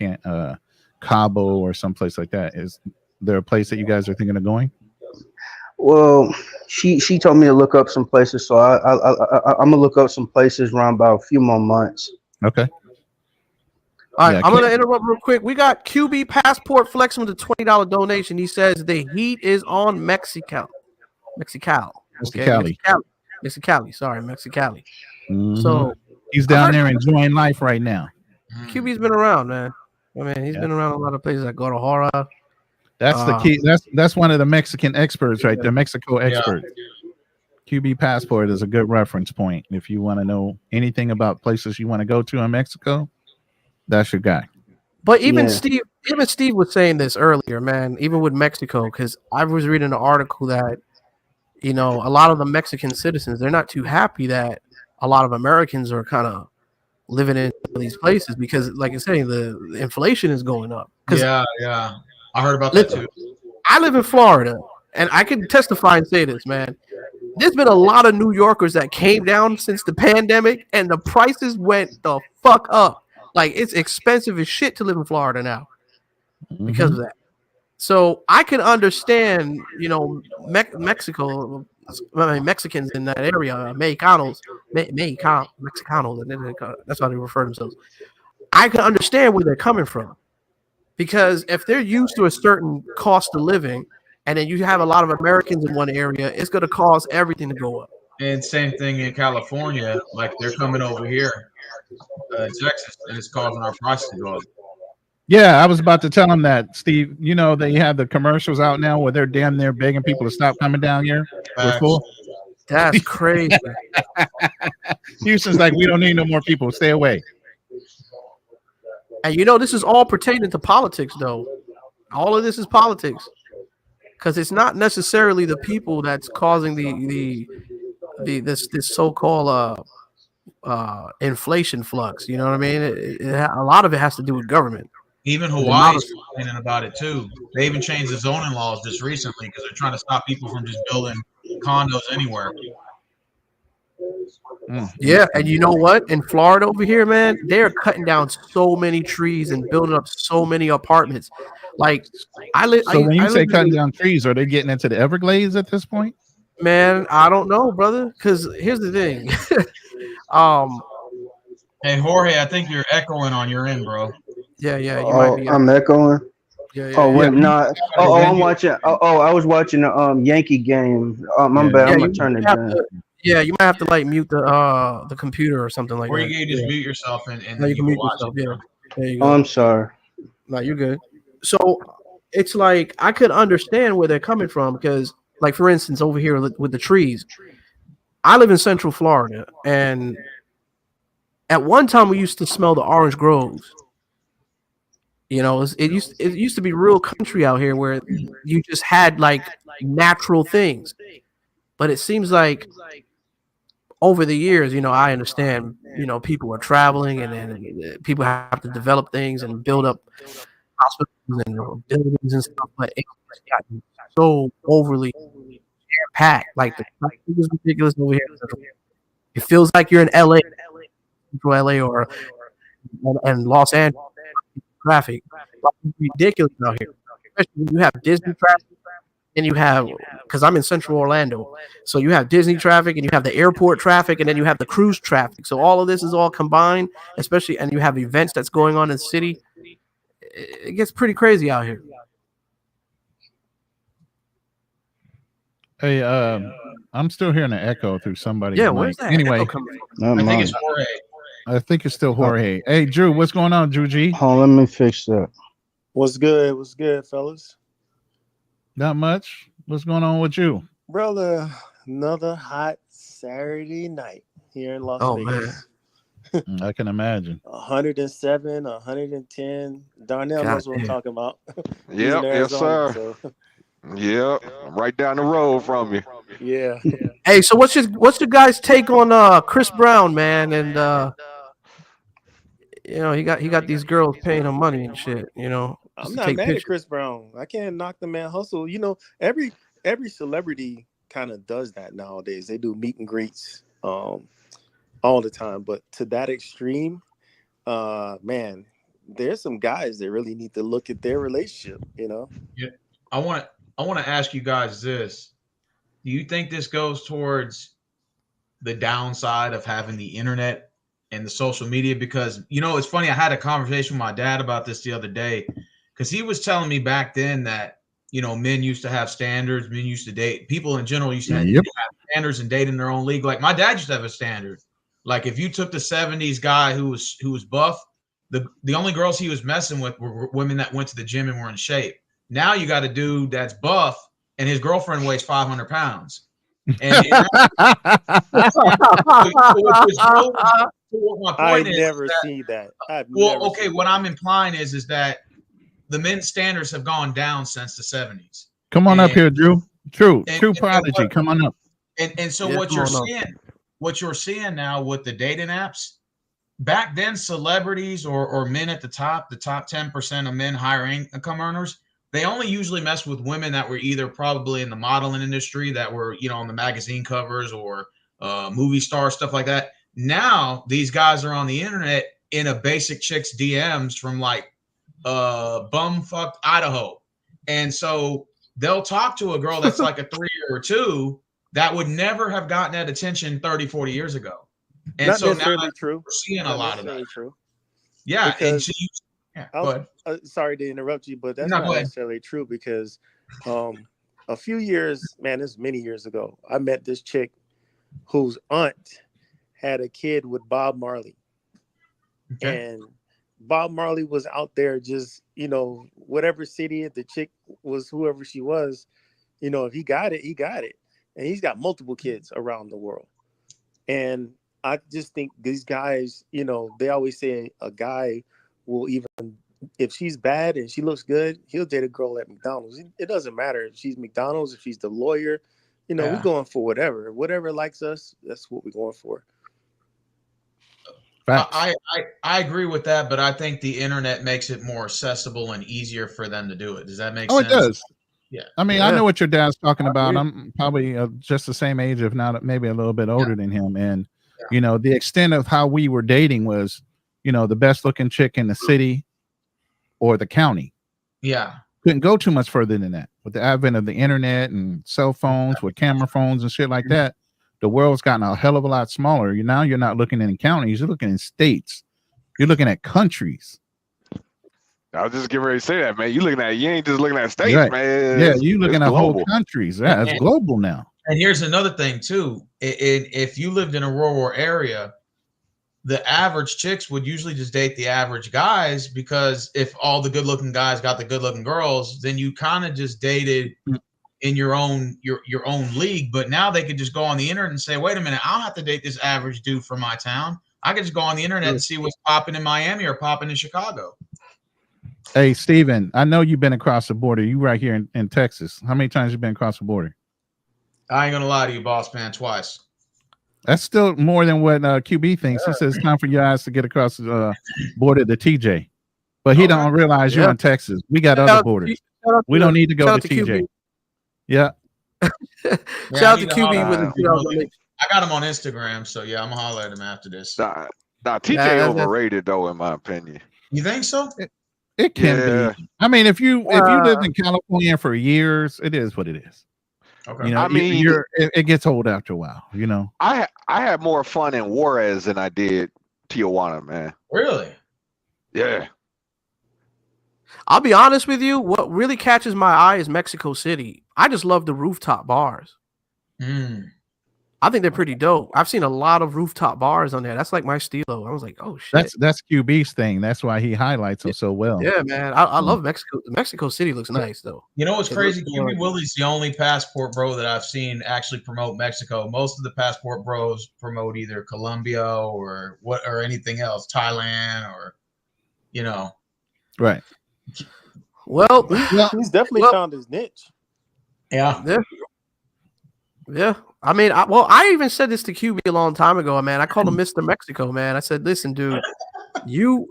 Speaker 5: Cabo or someplace like that. Is there a place that you guys are thinking of going?
Speaker 11: Well, she told me to look up some places, so I'm gonna look up some places around about a few more months.
Speaker 5: Okay.
Speaker 4: all right,
Speaker 5: Yeah.
Speaker 4: I'm gonna interrupt real quick. We got QB Passport flexing with a $20 donation. He says the heat is on Mexico.
Speaker 5: Mr.
Speaker 4: Okay,
Speaker 5: Cali.
Speaker 4: Mexicali. Sorry, Mexicali.
Speaker 5: Hmm.
Speaker 4: So
Speaker 5: He's
Speaker 4: I've
Speaker 5: down
Speaker 4: heard
Speaker 5: there enjoying life right now.
Speaker 4: QB's been around, man. I mean, he's
Speaker 5: Yeah.
Speaker 4: been around a lot of places like Guadalajara.
Speaker 5: That's the key. That's one of the Mexican experts, right?
Speaker 4: Yeah.
Speaker 5: The Mexico
Speaker 9: Yeah.
Speaker 5: expert. QB Passport is a good reference point. If you want to know anything about places you want to go to in Mexico, that's your guy.
Speaker 4: But
Speaker 11: Yeah.
Speaker 4: even Steve was saying this earlier, man. Even with Mexico, because I was reading an article that a lot of the Mexican citizens, they're not too happy that a lot of Americans are kind of living in these places because, like I say, the inflation is going up. Because
Speaker 9: Yeah. I heard about that
Speaker 4: listen,
Speaker 9: too.
Speaker 4: I live in Florida, and I can testify and say this, man. There's been a lot of New Yorkers that came down since the pandemic, and the prices went the fuck up. Like it's expensive as shit to live in Florida now because of
Speaker 5: Mhm.
Speaker 4: that. So I can understand, Mexico, I mean, Mexicans in that area, Mexicanos, and that's how they refer to themselves. I can understand where they're coming from because if they're used to a certain cost of living, and then you have a lot of Americans in one area, it's going to cause everything to go up.
Speaker 9: And same thing in California. Like they're coming over here, Texas, and it's causing our prices to go up.
Speaker 5: Yeah, I was about to tell him that, Steve. They have the commercials out now where they're damn near begging people to stop coming down here. We're
Speaker 9: Facts.
Speaker 5: full.
Speaker 4: That's crazy.
Speaker 5: Houston's like, we don't need no more people. Stay away.
Speaker 4: And this is all pertaining to politics, though. All of this is politics, because it's not necessarily the people that's causing this so-called inflation flux. You know what I mean? A lot of it has to do with government.
Speaker 9: Even
Speaker 4: The amount of-
Speaker 9: Hawaii's complaining about it too. They even changed the zoning laws just recently because they're trying to stop people from just building condos anywhere.
Speaker 4: Yeah, and you know what? In Florida over here, man, they're cutting down so many trees and building up so many apartments. Like I live.
Speaker 5: So when you
Speaker 4: I
Speaker 5: say
Speaker 4: live
Speaker 5: cutting down trees, are they getting into the Everglades at this point?
Speaker 4: Man, I don't know, brother. Because here's the thing.
Speaker 9: Hey Jorge, I think you're echoing on your end, bro.
Speaker 4: Yeah, you might
Speaker 11: Oh,
Speaker 4: be.
Speaker 11: I'm echoing.
Speaker 4: Yeah.
Speaker 11: Oh wait,
Speaker 5: Yeah.
Speaker 11: no. Oh, I'm watching. Oh, I was watching the Yankee game. My bad. I'm gonna turn it down.
Speaker 4: You might have to like mute the computer or something like
Speaker 9: Or
Speaker 4: that.
Speaker 9: you can just mute yourself and
Speaker 4: No,
Speaker 9: then
Speaker 4: you
Speaker 9: you
Speaker 4: can
Speaker 9: can
Speaker 4: mute
Speaker 9: watch
Speaker 4: yourself.
Speaker 9: it.
Speaker 4: Yeah, there you
Speaker 11: Oh,
Speaker 4: go.
Speaker 11: I'm sorry.
Speaker 4: No, you're good. So it's like I could understand where they're coming from because, like, for instance, over here with the trees, I live in Central Florida, and at one time we used to smell the orange groves. It used to be real country out here where you just had like natural things. But it seems like over the years, I understand, people are traveling and people have to develop things and build up hospitals and buildings and stuff, but it's gotten so overly packed. Like the traffic is ridiculous over here. It feels like you're in LA, Central LA, or and Los Angeles traffic. It's ridiculous out here, especially when you have Disney traffic. and you have, because I'm in Central Orlando, so you have Disney traffic and you have the airport traffic and then you have the cruise traffic. So all of this is all combined, especially, and you have events that's going on in the city. It gets pretty crazy out here.
Speaker 5: Hey, I'm still hearing an echo through somebody's
Speaker 4: Yeah,
Speaker 5: mic.
Speaker 4: where's that
Speaker 5: Anyway,
Speaker 4: echo coming from?
Speaker 7: I think it's Jorge.
Speaker 5: I think it's still Jorge. Hey, Drew, what's going on, Drew G?
Speaker 11: Oh, let me fix that.
Speaker 12: What's good? What's good, fellas?
Speaker 5: Not much. What's going on with you?
Speaker 12: Brother, another hot Saturday night here in Las Vegas.
Speaker 5: Man. I can imagine.
Speaker 12: 107, 110. Darnell knows what I'm talking about.
Speaker 13: Yep, yes, sir. So. Yep, I'm right down the road from you.
Speaker 12: Yeah.
Speaker 4: Hey, so what's your guys' take on Chris Brown, man? And you know, he got these girls paying him money and shit. You know,
Speaker 12: I'm not mad at Chris Brown. I can't knock the man hustle. You know, every celebrity kind of does that nowadays. They do meet and greets all the time. But to that extreme, man, there's some guys that really need to look at their relationship. You know.
Speaker 9: Yeah, I want to ask you guys this. Do you think this goes towards the downside of having the internet and the social media? Because, you know, it's funny. I had a conversation with my dad about this the other day because he was telling me back then that, you know, men used to have standards. Men used to date. People in general used to have standards and date in their own league. Like my dad used to have a standard. Like if you took the 70s guy who was buff, the only girls he was messing with were women that went to the gym and were in shape. Now you got a dude that's buff and his girlfriend weighs 500 pounds. And
Speaker 12: I've never seen that.
Speaker 9: What I'm implying is that the men's standards have gone down since the 70s.
Speaker 5: Come on up here, Drew. True prodigy. Come on up.
Speaker 9: And so what you're seeing now with the dating apps, back then celebrities or men at the top 10% of men higher income earners, they only usually mess with women that were either probably in the modeling industry, that were, you know, on the magazine covers or movie stars, stuff like that. Now these guys are on the internet in a basic chick's DMs from like bumfucked Idaho. And so they'll talk to a girl that's like a 3 or 2 that would never have gotten that attention 30, 40 years ago. And
Speaker 12: not
Speaker 9: so
Speaker 12: necessarily
Speaker 9: now
Speaker 12: true.
Speaker 9: We're seeing a lot of that.
Speaker 12: True.
Speaker 9: Yeah.
Speaker 12: Because
Speaker 9: go ahead.
Speaker 12: Sorry to interrupt you, but that's not necessarily true because a few years, man, this is many years ago, I met this chick whose aunt had a kid with Bob Marley. Okay. And Bob Marley was out there just, you know, whatever city the chick was, whoever she was, you know, if he got it, he got it. And he's got multiple kids around the world. And I just think these guys, you know, they always say a guy will even, if she's bad and she looks good, he'll date a girl at McDonald's. It doesn't matter if she's McDonald's, if she's the lawyer, you know, we're going for whatever likes us. That's what we're going for.
Speaker 9: I agree with that, but I think the internet makes it more accessible and easier for them to do it. Does that make sense?
Speaker 5: Oh, it does.
Speaker 9: Yeah.
Speaker 5: I mean, I know what your dad's talking about. I'm probably just the same age, if not maybe a little bit older than him. And, you know, the extent of how we were dating was, you know, the best looking chick in the city or the county.
Speaker 9: Yeah.
Speaker 5: Couldn't go too much further than that. With the advent of the internet and cell phones with camera phones and shit like that, the world's gotten a hell of a lot smaller. Now you're not looking in counties, you're looking in states. You're looking at countries.
Speaker 13: I was just getting ready to say that, man. You ain't just looking at states,
Speaker 5: right.
Speaker 13: man.
Speaker 5: Yeah, you looking at whole countries. Yeah, it's global now.
Speaker 9: And here's another thing too. If you lived in a rural area, the average chicks would usually just date the average guys, because if all the good-looking guys got the good-looking girls, then you kind of just dated in your own league. But now they could just go on the internet and say, wait a minute, I don't have to date this average dude from my town. I could just go on the internet and see what's popping in Miami or popping in Chicago.
Speaker 5: Hey, Steven, I know you've been across the border. You right here in Texas. How many times you been across the border?
Speaker 9: I ain't gonna lie to you, boss man, twice.
Speaker 5: That's still more than what QB thinks. He says it's time for you guys to get across the border to TJ. But he don't realize you're in Texas. We got other borders. We don't need to go to TJ. QB. Yeah.
Speaker 4: Shout out to QB with the
Speaker 9: I got him on Instagram, so yeah, I'm gonna holler at him after this.
Speaker 13: Nah, TJ overrated though, in my opinion.
Speaker 9: You think so?
Speaker 5: It can be. I mean, if you live in California for years, it is what it is.
Speaker 9: Okay.
Speaker 5: You know,
Speaker 13: I mean,
Speaker 5: it gets old after a while. You know,
Speaker 13: I had more fun in Juarez than I did Tijuana, man.
Speaker 9: Really?
Speaker 13: Yeah.
Speaker 4: I'll be honest with you. What really catches my eye is Mexico City. I just love the rooftop bars. I think they're pretty dope. I've seen a lot of rooftop bars on there. That's like my stilo. I was like, oh shit.
Speaker 5: That's QB's thing. That's why he highlights them so well.
Speaker 4: Yeah, man. I love Mexico. Mexico City looks nice though.
Speaker 9: You know what's crazy? QB Willie's the only passport bro that I've seen actually promote Mexico. Most of the passport bros promote either Colombia or anything else, Thailand or, you know.
Speaker 5: Right.
Speaker 4: Well,
Speaker 12: he's definitely found his niche.
Speaker 9: Yeah.
Speaker 4: Yeah. I mean, I even said this to QB a long time ago, man. I called him Mr. Mexico, man. I said, listen, dude, you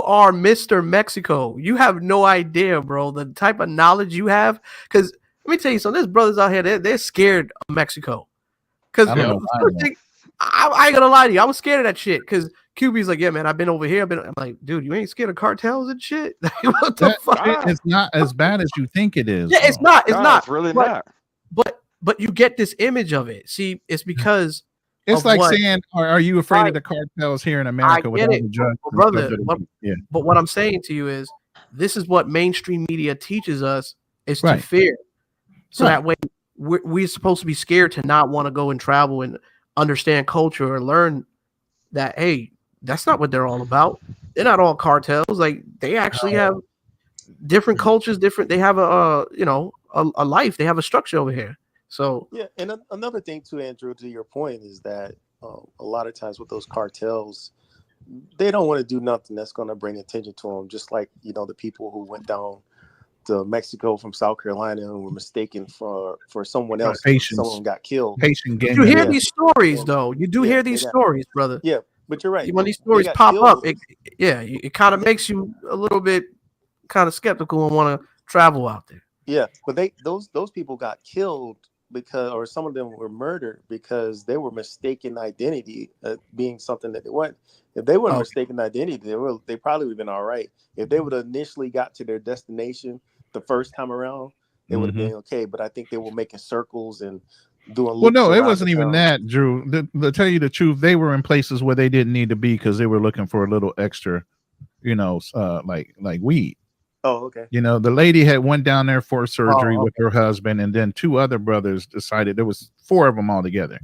Speaker 4: are Mr. Mexico. You have no idea, bro, the type of knowledge you have. Because let me tell you something, there's brothers out here, they're scared of Mexico. Because I ain't gonna lie to you, I was scared of that shit. Because QB's like, yeah, man, I've been over here. I'm like, dude, you ain't scared of cartels and shit? What the fuck?
Speaker 5: It's not as bad as you think it is.
Speaker 4: Yeah, it's not. It's not.
Speaker 13: It's really not.
Speaker 4: But you get this image of it. See, it's because
Speaker 5: it's like saying, "Are you afraid of the cartels here in America?"
Speaker 4: I get it, brother. But what I'm saying to you is, this is what mainstream media teaches us: is to fear. So that way, we're supposed to be scared to not want to go and travel and understand culture or learn that. Hey, that's not what they're all about. They're not all cartels. Like they actually have different cultures. They have a life. They have a structure over here. So
Speaker 12: yeah, and another thing too, Andrew, to your point is that a lot of times with those cartels, they don't want to do nothing that's going to bring attention to them. Just like the people who went down to Mexico from South Carolina and were mistaken for someone else. Someone got killed.
Speaker 4: You hear these stories, though. You do hear these stories, brother.
Speaker 12: Yeah, but you're right.
Speaker 4: When these stories pop up, it kind of makes you a little bit kind of skeptical and want to travel out there.
Speaker 12: Yeah, but those people got killed or some of them were murdered because they were mistaken identity being something that they weren't. If they weren't mistaken identity, they probably would have been all right. If they would have initially got to their destination the first time around, it would have been okay. But I think they were making circles and doing.
Speaker 5: Well, no, it wasn't even that, Drew. To tell you the truth, they were in places where they didn't need to be because they were looking for a little extra, like weed.
Speaker 12: Oh, okay.
Speaker 5: The lady had went down there for surgery with her husband, and then two other brothers decided, there was 4 of them all together.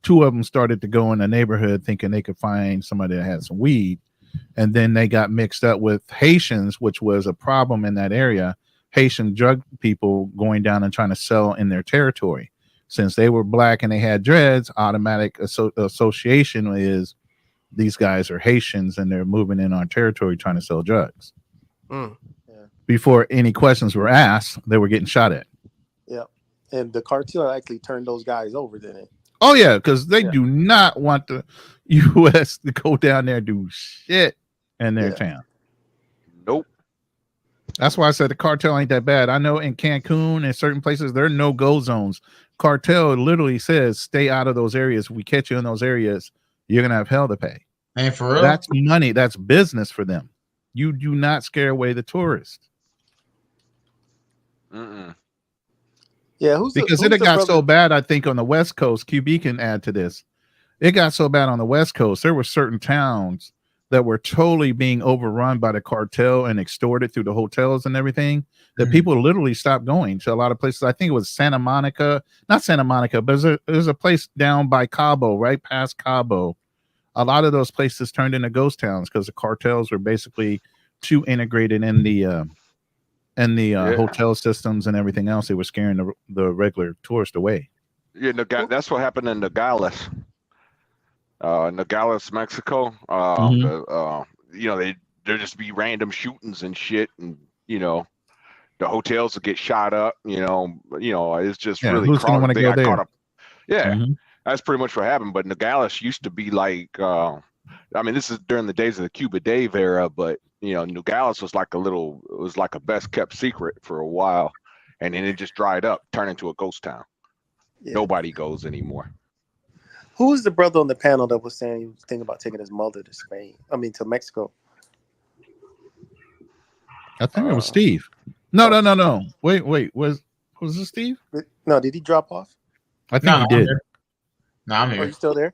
Speaker 5: 2 of them started to go in the neighborhood thinking they could find somebody that had some weed, and then they got mixed up with Haitians, which was a problem in that area. Haitian drug people going down and trying to sell in their territory. Since they were black and they had dreads, automatic association is these guys are Haitians and they're moving in our territory trying to sell drugs. Before any questions were asked, they were getting shot at.
Speaker 12: Yeah. And the cartel actually turned those guys over, didn't it?
Speaker 5: Oh, yeah, because they do not want the U.S. to go down there and do shit in their town.
Speaker 13: Nope.
Speaker 5: That's why I said the cartel ain't that bad. I know in Cancun and certain places, there are no-go zones. Cartel literally says, stay out of those areas. If we catch you in those areas, you're going to have hell to pay.
Speaker 9: And for real?
Speaker 5: That's money. That's business for them. You do not scare away the tourists.
Speaker 12: Yeah,
Speaker 5: because it got so bad. I think on the West Coast, QB can add to this. It got so bad on the West Coast. There were certain towns that were totally being overrun by the cartel and extorted through the hotels and everything that people literally stopped going to a lot of places. I think it was Santa Monica, not Santa Monica, but there's a place down by Cabo, right past Cabo. A lot of those places turned into ghost towns because the cartels were basically too integrated in the hotel systems and everything else. They were scaring the regular tourist away.
Speaker 13: Yeah, that's what happened in Nogales. Nogales, Mexico. There just be random shootings and shit, and the hotels will get shot up. It's just really
Speaker 5: who's gonna want to go there?
Speaker 13: That's pretty much what happened. But Nogales used to be like, this is during the days of the Cuba Dave era, but Nogales was like a best kept secret for a while, and then it just dried up, turned into a ghost town. Nobody goes anymore.
Speaker 12: Who was the brother on the panel that was saying he was thinking about taking his mother to Spain? To Mexico.
Speaker 5: I think it was Steve. No. Wait. Was it Steve?
Speaker 12: No, did he drop off?
Speaker 5: I think he did.
Speaker 9: No, I'm here.
Speaker 12: Are you still there?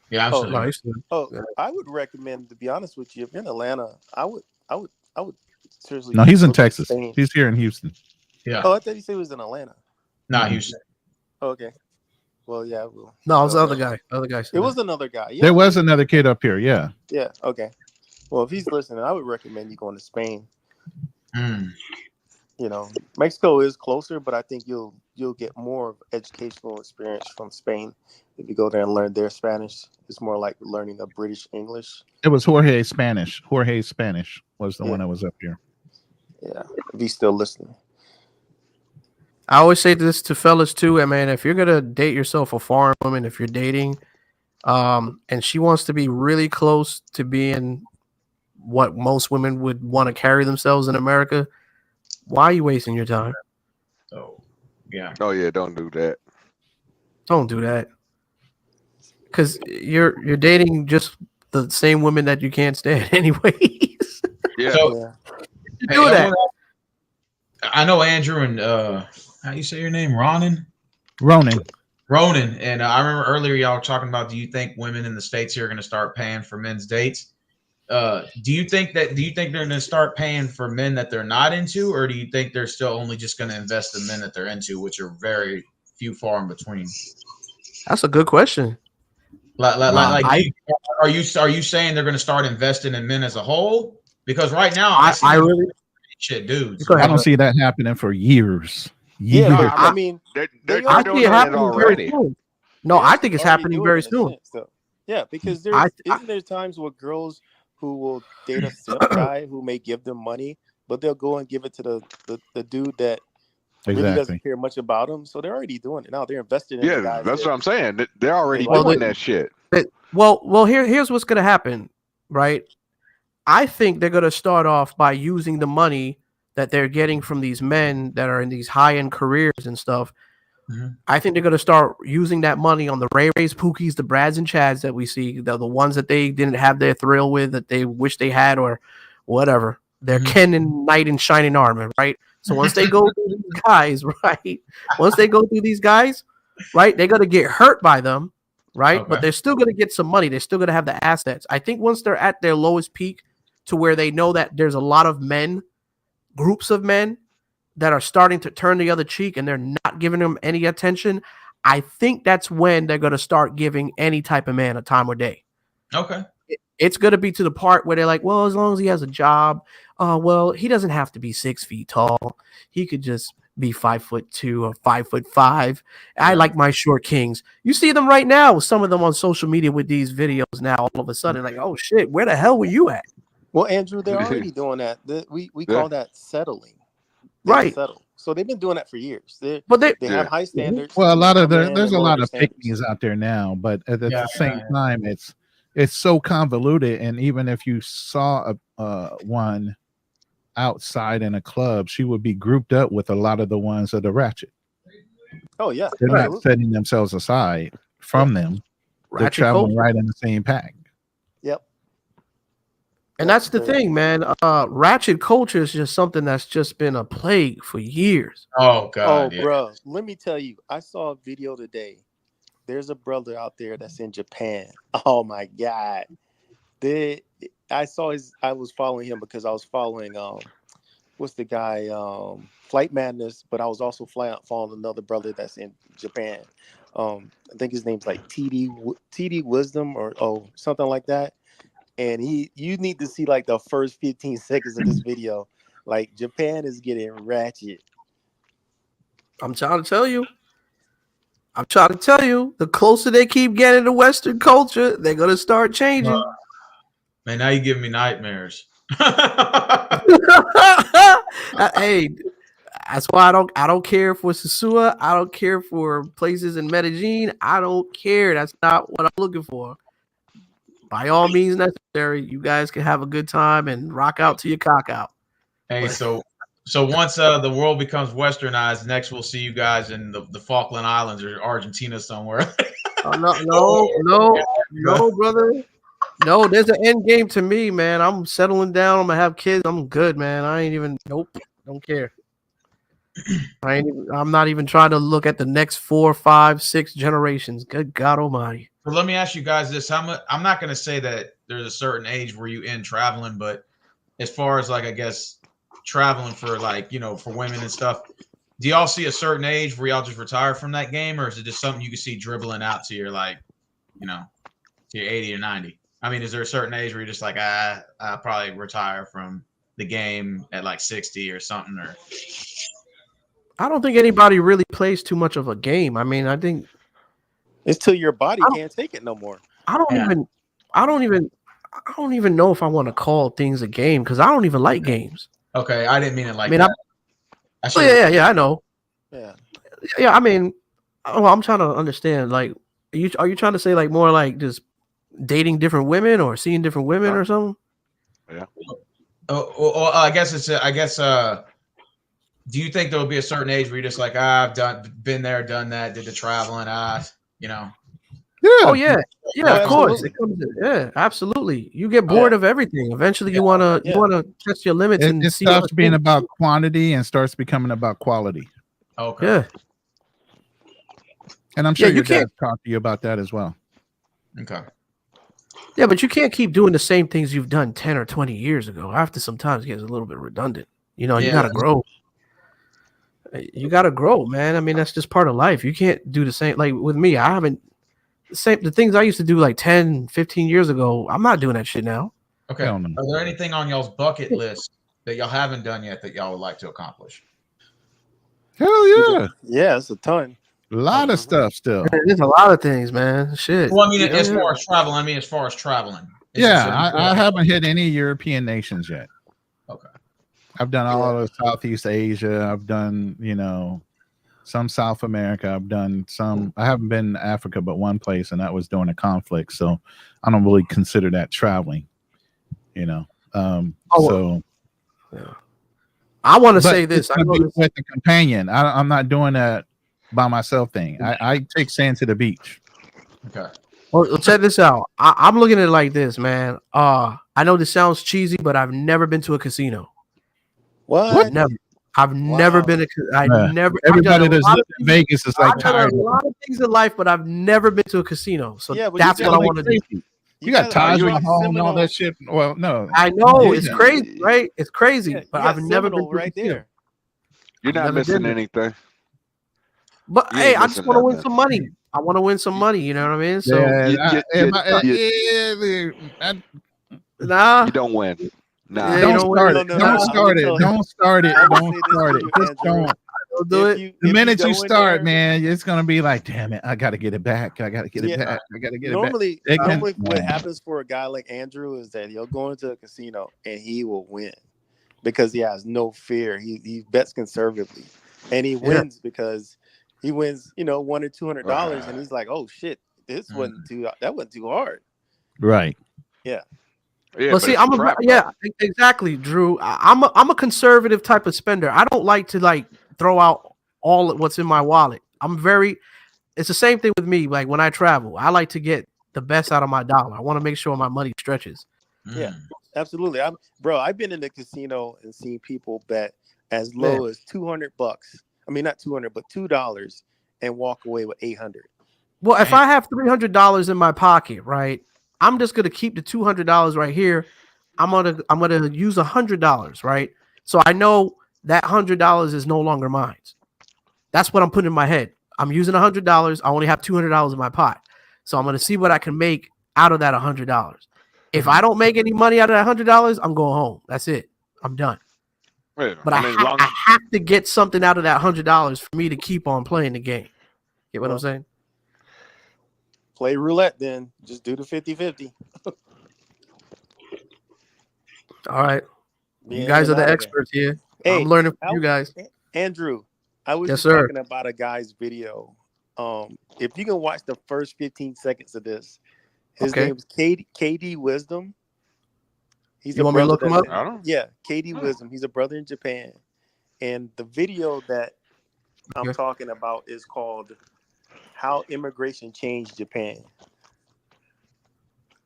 Speaker 9: Yeah, I'm still here.
Speaker 12: Yeah. I would recommend, to be honest with you, if you're in Atlanta, I would seriously.
Speaker 5: No, he's in Texas. He's here in Houston.
Speaker 9: Yeah.
Speaker 12: Oh, I thought he said he was in Atlanta.
Speaker 9: No, Houston.
Speaker 12: Okay. Well, yeah.
Speaker 4: No, it was the other guy.
Speaker 12: It was another guy. Yeah.
Speaker 5: There was another kid up here. Yeah.
Speaker 12: Yeah. Okay. Well, if he's listening, I would recommend you going to Spain. You know, Mexico is closer, but I think you'll get more educational experience from Spain if you go there and learn their Spanish. It's more like learning a British English.
Speaker 5: It was Jorge Spanish. Jorge Spanish was the one that was up here.
Speaker 12: Yeah, if he's still listening.
Speaker 4: I always say this to fellas too, man. If you're gonna date yourself a foreign woman, if you're dating, and she wants to be really close to being what most women would want to carry themselves in America, why are you wasting your time?
Speaker 9: Oh, yeah.
Speaker 13: Oh yeah, don't do that.
Speaker 4: Don't do that. Because you're dating just the same women that you can't stand anyways.
Speaker 13: Yeah.
Speaker 9: So,
Speaker 4: do that.
Speaker 9: I know Andrew and how you say your name? Ronin. And I remember earlier y'all were talking about, do you think women in the States here are going to start paying for men's dates? Do you think they're going to start paying for men that they're not into, or do you think they're still only just going to invest in men that they're into, which are very few far in between?
Speaker 4: That's a good question.
Speaker 9: Are you saying they're going to start investing in men as a whole? Because right now I
Speaker 5: really
Speaker 9: shit dudes.
Speaker 5: I don't see that happening for years.
Speaker 12: Yeah, I mean,
Speaker 4: I see it happening very soon. No, I think it's happening very soon.
Speaker 12: Yeah, because isn't there times where girls who will date a simp guy who may give them money, but they'll go and give it to the dude that really doesn't care much about them. So they're already doing it now. They're invested in the guys.
Speaker 13: That's what I'm saying. They're already doing that shit.
Speaker 4: Well, here's what's gonna happen, right? I think they're gonna start off by using the money that they're getting from these men that are in these high-end careers and stuff. I think they're going to start using that money on the Ray Rays, Pookies, the Brads and Chads that we see, the ones that they didn't have their thrill with, that they wish they had, or whatever. They're Ken and Knight in shining armor, right? So once they go through these guys, right? Once they go through these guys, right, they're going to get hurt by them, right? But they're still going to get some money. They're still going to have the assets. I think once they're at their lowest peak to where they know that there's a lot of men, groups of men that are starting to turn the other cheek and they're not giving them any attention, I think that's when they're going to start giving any type of man a time of day.
Speaker 9: Okay.
Speaker 4: It's going to be to the part where they're like, well, as long as he has a job, well, he doesn't have to be 6 feet tall. He could just be 5'2" or 5'5". I like my short kings. You see them right now, some of them on social media with these videos now, all of a sudden, like, oh shit, where the hell were you at?
Speaker 12: Well, Andrew, they're already doing that. We call that settling.
Speaker 4: Right.
Speaker 12: Settle. So they've been doing that for years. They have high standards.
Speaker 5: Well, there's a lot of pick-me's out there now, but at the same time, it's so convoluted. And even if you saw one outside in a club, she would be grouped up with a lot of the ones that are ratchet.
Speaker 12: Oh yeah,
Speaker 5: they're not setting themselves aside from them. They're
Speaker 4: Ratchet
Speaker 5: traveling
Speaker 4: culture.
Speaker 5: right in the same pack.
Speaker 12: Yep.
Speaker 4: And that's the thing, man. Ratchet culture is just something that's just been a plague for years.
Speaker 9: Oh God.
Speaker 12: Oh, bro. Let me tell you. I saw a video today. There's a brother out there that's in Japan. Oh my God. I was following him because I was following what's the guy? Flight Madness, but I was also following another brother that's in Japan. I think his name's like TD Wisdom or something like that. And you need to see like the first 15 seconds of this video. Like Japan is getting ratchet.
Speaker 4: I'm trying to tell you. The closer they keep getting to Western culture, they're gonna start changing.
Speaker 9: Man, now you're giving me nightmares.
Speaker 4: Hey, that's why I don't care for Sasua. I don't care for places in Medellin. I don't care. That's not what I'm looking for. By all means necessary, you guys can have a good time and rock out to your cock out.
Speaker 9: Hey, so once the world becomes westernized, next we'll see you guys in the Falkland Islands or Argentina somewhere.
Speaker 4: Oh, no, brother. No, there's an end game to me, man. I'm settling down. I'm gonna have kids. I'm good, man. I ain't even. Nope. Don't care. I'm not even trying to look at the next 4, 5, 6 generations. Good God Almighty.
Speaker 9: But let me ask you guys this: how much? I'm not going to say that there's a certain age where you end traveling, but as far as like I guess traveling for like for women and stuff, do y'all see a certain age where y'all just retire from that game, or is it just something you can see dribbling out to your like, to your 80 or 90? I mean, is there a certain age where you're just like, I'll probably retire from the game at like 60 or something? Or
Speaker 4: I don't think anybody really plays too much of a game. I mean, I think
Speaker 12: it's till your body can't take it no more.
Speaker 4: I don't even know if I want to call things a game because I don't even like games.
Speaker 9: Okay, I didn't mean it like
Speaker 4: that. I know.
Speaker 12: Yeah.
Speaker 4: I mean, I'm trying to understand. Like, are you trying to say like more like just dating different women or seeing different women or something?
Speaker 13: Yeah.
Speaker 9: Well, I guess do you think there will be a certain age where you're just like, I've been there, done that, did the traveling,
Speaker 4: Yeah. Oh yeah. Yeah, of course. It comes in. Yeah, absolutely. You get bored of everything. Eventually you wanna test your limits and
Speaker 5: it stops being about quantity and starts becoming about quality.
Speaker 9: Okay.
Speaker 4: Yeah.
Speaker 5: And I'm sure your dad talked to you about that as well.
Speaker 9: Okay.
Speaker 4: Yeah, but you can't keep doing the same things you've done 10 or 20 years ago. After sometimes it gets a little bit redundant. You gotta grow. You gotta grow, man. I mean, that's just part of life. You can't do the same. Like with me, I haven't the things I used to do like 10, 15 years ago. I'm not doing that shit now.
Speaker 9: Okay. Are there anything on y'all's bucket list that y'all haven't done yet that y'all would like to accomplish?
Speaker 5: Hell yeah.
Speaker 12: Yeah, it's a ton.
Speaker 5: A lot of stuff still.
Speaker 4: There's a lot of things, man. Shit.
Speaker 9: Well, I mean, as far as traveling.
Speaker 5: Yeah, I haven't hit any European nations yet.
Speaker 9: Okay.
Speaker 5: I've done all of Southeast Asia. I've done, some South America. I've done some. I haven't been to Africa but one place, and that was during a conflict. So I don't really consider that traveling. So.
Speaker 4: Yeah. I want to say this.
Speaker 5: I with the companion. I'm not doing that by myself thing. I take sand to the beach.
Speaker 9: Okay.
Speaker 4: Well, check this out. I'm looking at it like this, man. I know this sounds cheesy, but I've never been to a casino.
Speaker 12: What?
Speaker 4: Never. I've never been.
Speaker 5: Everybody that's lived in Vegas is like tired.
Speaker 4: I've done a lot of things in life, but I've never been to a casino. So that's what I want to do.
Speaker 5: You got Taj Mahal and all that shit. Well, no,
Speaker 4: I know it's crazy, right? It's crazy, but I've never been
Speaker 12: right there.
Speaker 13: You're not missing anything.
Speaker 4: But hey, I just want to win some money. I want to win some money. You know what I mean? So
Speaker 13: you don't win. Nah,
Speaker 5: don't start it. Don't start it. Don't start it. Don't start it. Just don't.
Speaker 4: Do it.
Speaker 5: The minute you start, man, it's gonna be like, damn it, I gotta get it back. I gotta get it back. I gotta get it back.
Speaker 12: Normally, what happens for a guy like Andrew is that he'll go into a casino and he will win because he has no fear. He bets conservatively, and he wins because he wins, $100 or $200, and he's like, oh shit, that wasn't too hard.
Speaker 5: Right.
Speaker 12: Yeah.
Speaker 4: Yeah, well, see, exactly, Drew. I'm a conservative type of spender. I don't like to throw out all what's in my wallet. It's the same thing with me. Like when I travel, I like to get the best out of my dollar. I want to make sure my money stretches.
Speaker 12: Yeah, absolutely. I've been in the casino and seen people bet as low as $200. I mean, not 200, but $2 and walk away with 800.
Speaker 4: Well, if I have $300 in my pocket, right? I'm just gonna keep the $200 right here. I'm gonna use $100, right? So I know that $100 is no longer mine. That's what I'm putting in my head. I'm using $100. I only have $200 in my pot, so I'm gonna see what I can make out of that $100. If I don't make any money out of that $100, I'm going home. That's it. I'm done. But I have to get something out of that $100 for me to keep on playing the game. Get what I'm saying?
Speaker 12: Play roulette then. Just do the 50-50.
Speaker 4: All right. You guys are the experts here. Hey, I'm learning from you guys.
Speaker 12: Andrew, I was just talking about a guy's video. If you can watch the first 15 seconds of this, his name's KD Wisdom.
Speaker 4: You want me to look him up?
Speaker 12: Yeah, KD Wisdom. He's a brother in Japan. And the video that I'm talking about is called How Immigration Changed Japan.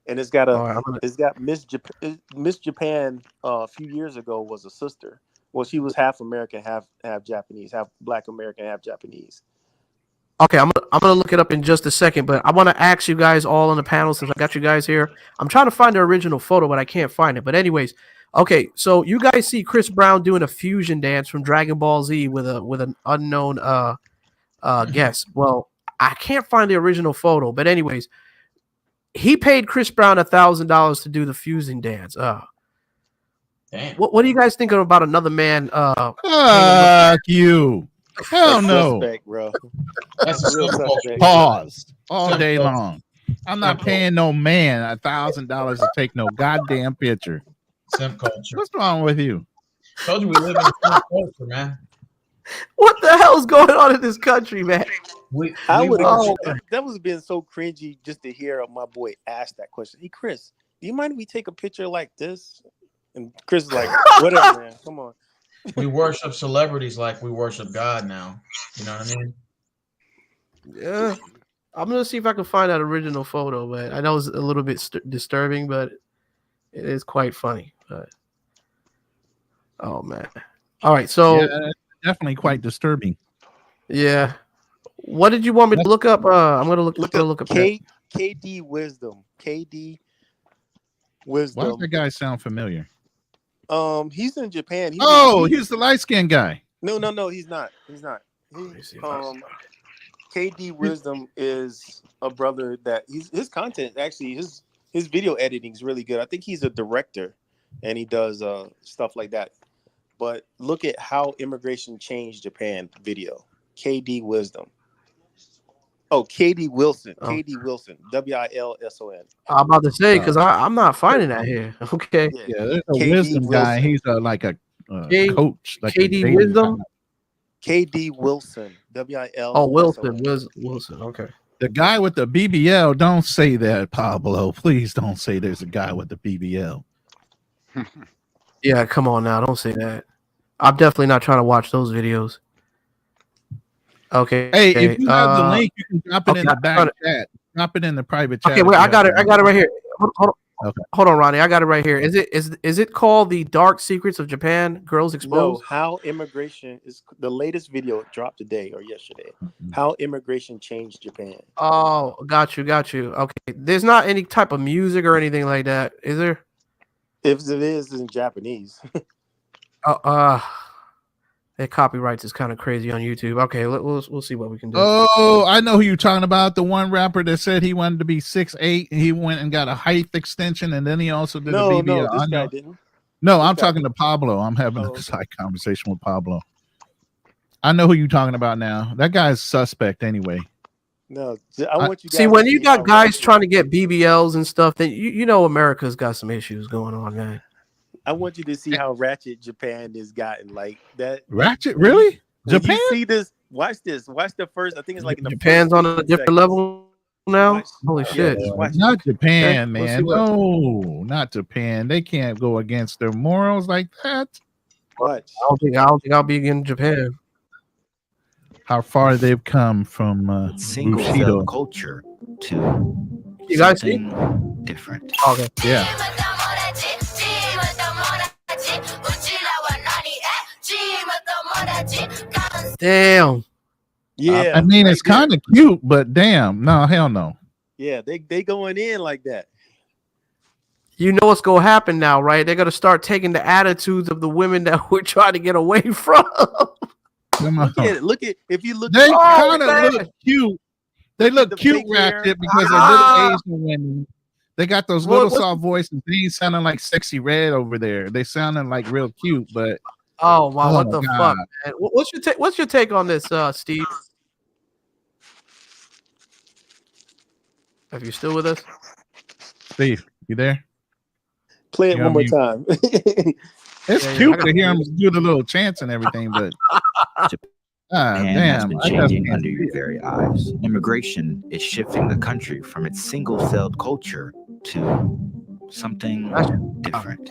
Speaker 12: and it's got Miss Japan. Miss Japan a few years ago was a sister. Well, she was half American, half Japanese, half Black American, half Japanese.
Speaker 4: Okay, I'm gonna look it up in just a second, but I want to ask you guys all on the panel since I got you guys here. I'm trying to find the original photo, but I can't find it. But anyways, okay, so you guys see Chris Brown doing a fusion dance from Dragon Ball Z with an unknown guest. Well, I can't find the original photo, but anyways, he paid Chris Brown $1,000 to do the fusion dance.
Speaker 9: Damn.
Speaker 4: What do you guys think about another man?
Speaker 5: Fuck you. Hell no.
Speaker 12: Suspect, bro.
Speaker 9: That's a real suspect.
Speaker 5: Pause all day long. I'm not paying no man $1,000 to take no goddamn picture.
Speaker 9: Simp culture.
Speaker 5: What's wrong with you?
Speaker 9: Told you we live in a simp culture, man.
Speaker 4: What the hell is going on in this country, man?
Speaker 12: That was being so cringy just to hear my boy ask that question. Hey, Chris, do you mind if we take a picture like this? And Chris is like, whatever, man. Come on.
Speaker 9: We worship celebrities like we worship God now. You know what I mean?
Speaker 4: Yeah. I'm going to see if I can find that original photo, but I know it's a little bit disturbing, but it is quite funny. But oh, man. All right, so...
Speaker 5: Yeah, definitely quite disturbing.
Speaker 4: Yeah. What did you want me to look up? I'm going to look up
Speaker 12: KD Wisdom. KD Wisdom.
Speaker 5: Why does that guy sound familiar?
Speaker 12: He's in Japan.
Speaker 5: He's the light-skinned guy.
Speaker 12: No, he's not. KD Wisdom is a brother that his content actually his video editing is really good. I think he's a director and he does stuff like that. But look at how immigration changed Japan video. KD Wisdom. Oh, KD Wilson. KD Wilson. WILSON.
Speaker 4: I'm about to say because I'm not finding that here. Okay.
Speaker 5: Yeah, there's a Wisdom guy. He's like a coach. Like
Speaker 4: KD Wisdom.
Speaker 12: KD Wilson. WIL.
Speaker 4: Oh, Wilson. Okay.
Speaker 5: The guy with the BBL. Don't say that, Pablo. Please don't say there's a guy with the BBL.
Speaker 4: Yeah, come on now. Don't say that. I'm definitely not trying to watch those videos. Okay.
Speaker 5: Hey, if you have the link, you can drop it in the back chat. Drop it in the private chat.
Speaker 4: Okay, wait, I got it right here. Hold on, Ronnie. I got it right here. Is it called The Dark Secrets of Japan? Girls Exposed?
Speaker 12: No, how immigration is the latest video dropped today or yesterday. How immigration changed Japan.
Speaker 4: Oh, got you. Okay. There's not any type of music or anything like that, is there?
Speaker 12: If it is, it's in Japanese.
Speaker 4: Their copyrights is kind of crazy on YouTube. Okay, we'll see what we can do.
Speaker 5: Oh, I know who you're talking about. The one rapper that said he wanted to be 6'8", and he went and got a height extension, and then he also did a BBL.
Speaker 12: No, this guy didn't.
Speaker 5: No, I'm talking to Pablo. I'm having a side conversation with Pablo. I know who you're talking about now. That guy's suspect anyway.
Speaker 12: No, I want you guys
Speaker 4: see when you got guys trying to get BBLs and stuff, then you know America's got some issues going on, man.
Speaker 12: I want you to see how ratchet Japan has gotten. Like that.
Speaker 5: Ratchet, really? Japan?
Speaker 12: You see this? Watch this. Watch the first. I think it's like in the
Speaker 4: Japan's on a different level now. Holy shit!
Speaker 5: Not Japan, man. No, not Japan. They can't go against their morals like that.
Speaker 12: What?
Speaker 4: I don't think I'll be in Japan.
Speaker 5: How far they've come from
Speaker 14: single culture to
Speaker 4: you guys see
Speaker 14: different.
Speaker 4: Okay.
Speaker 5: Yeah.
Speaker 4: Damn.
Speaker 12: Yeah.
Speaker 5: I mean, it's kind of cute, but damn, no, hell no.
Speaker 12: Yeah, they going in like that.
Speaker 4: You know what's gonna happen now, right? They're gonna start taking the attitudes of the women that we're trying to get away from.
Speaker 12: Look at if you look.
Speaker 5: They kind of look cute. They look cute, ratchet, because they're little Asian women. They got those little soft voices. They ain't sounding like Sexy Red over there. They sounding like real cute, but
Speaker 4: oh wow, what the fuck, man? What's your take on this, Steve? Have you still with us?
Speaker 5: Steve, you there?
Speaker 12: Play it one more time.
Speaker 5: It's cute to hear him do the little chants and everything, but
Speaker 14: Japan has been changing under your very eyes. Immigration is shifting the country from its single-celled culture to something different.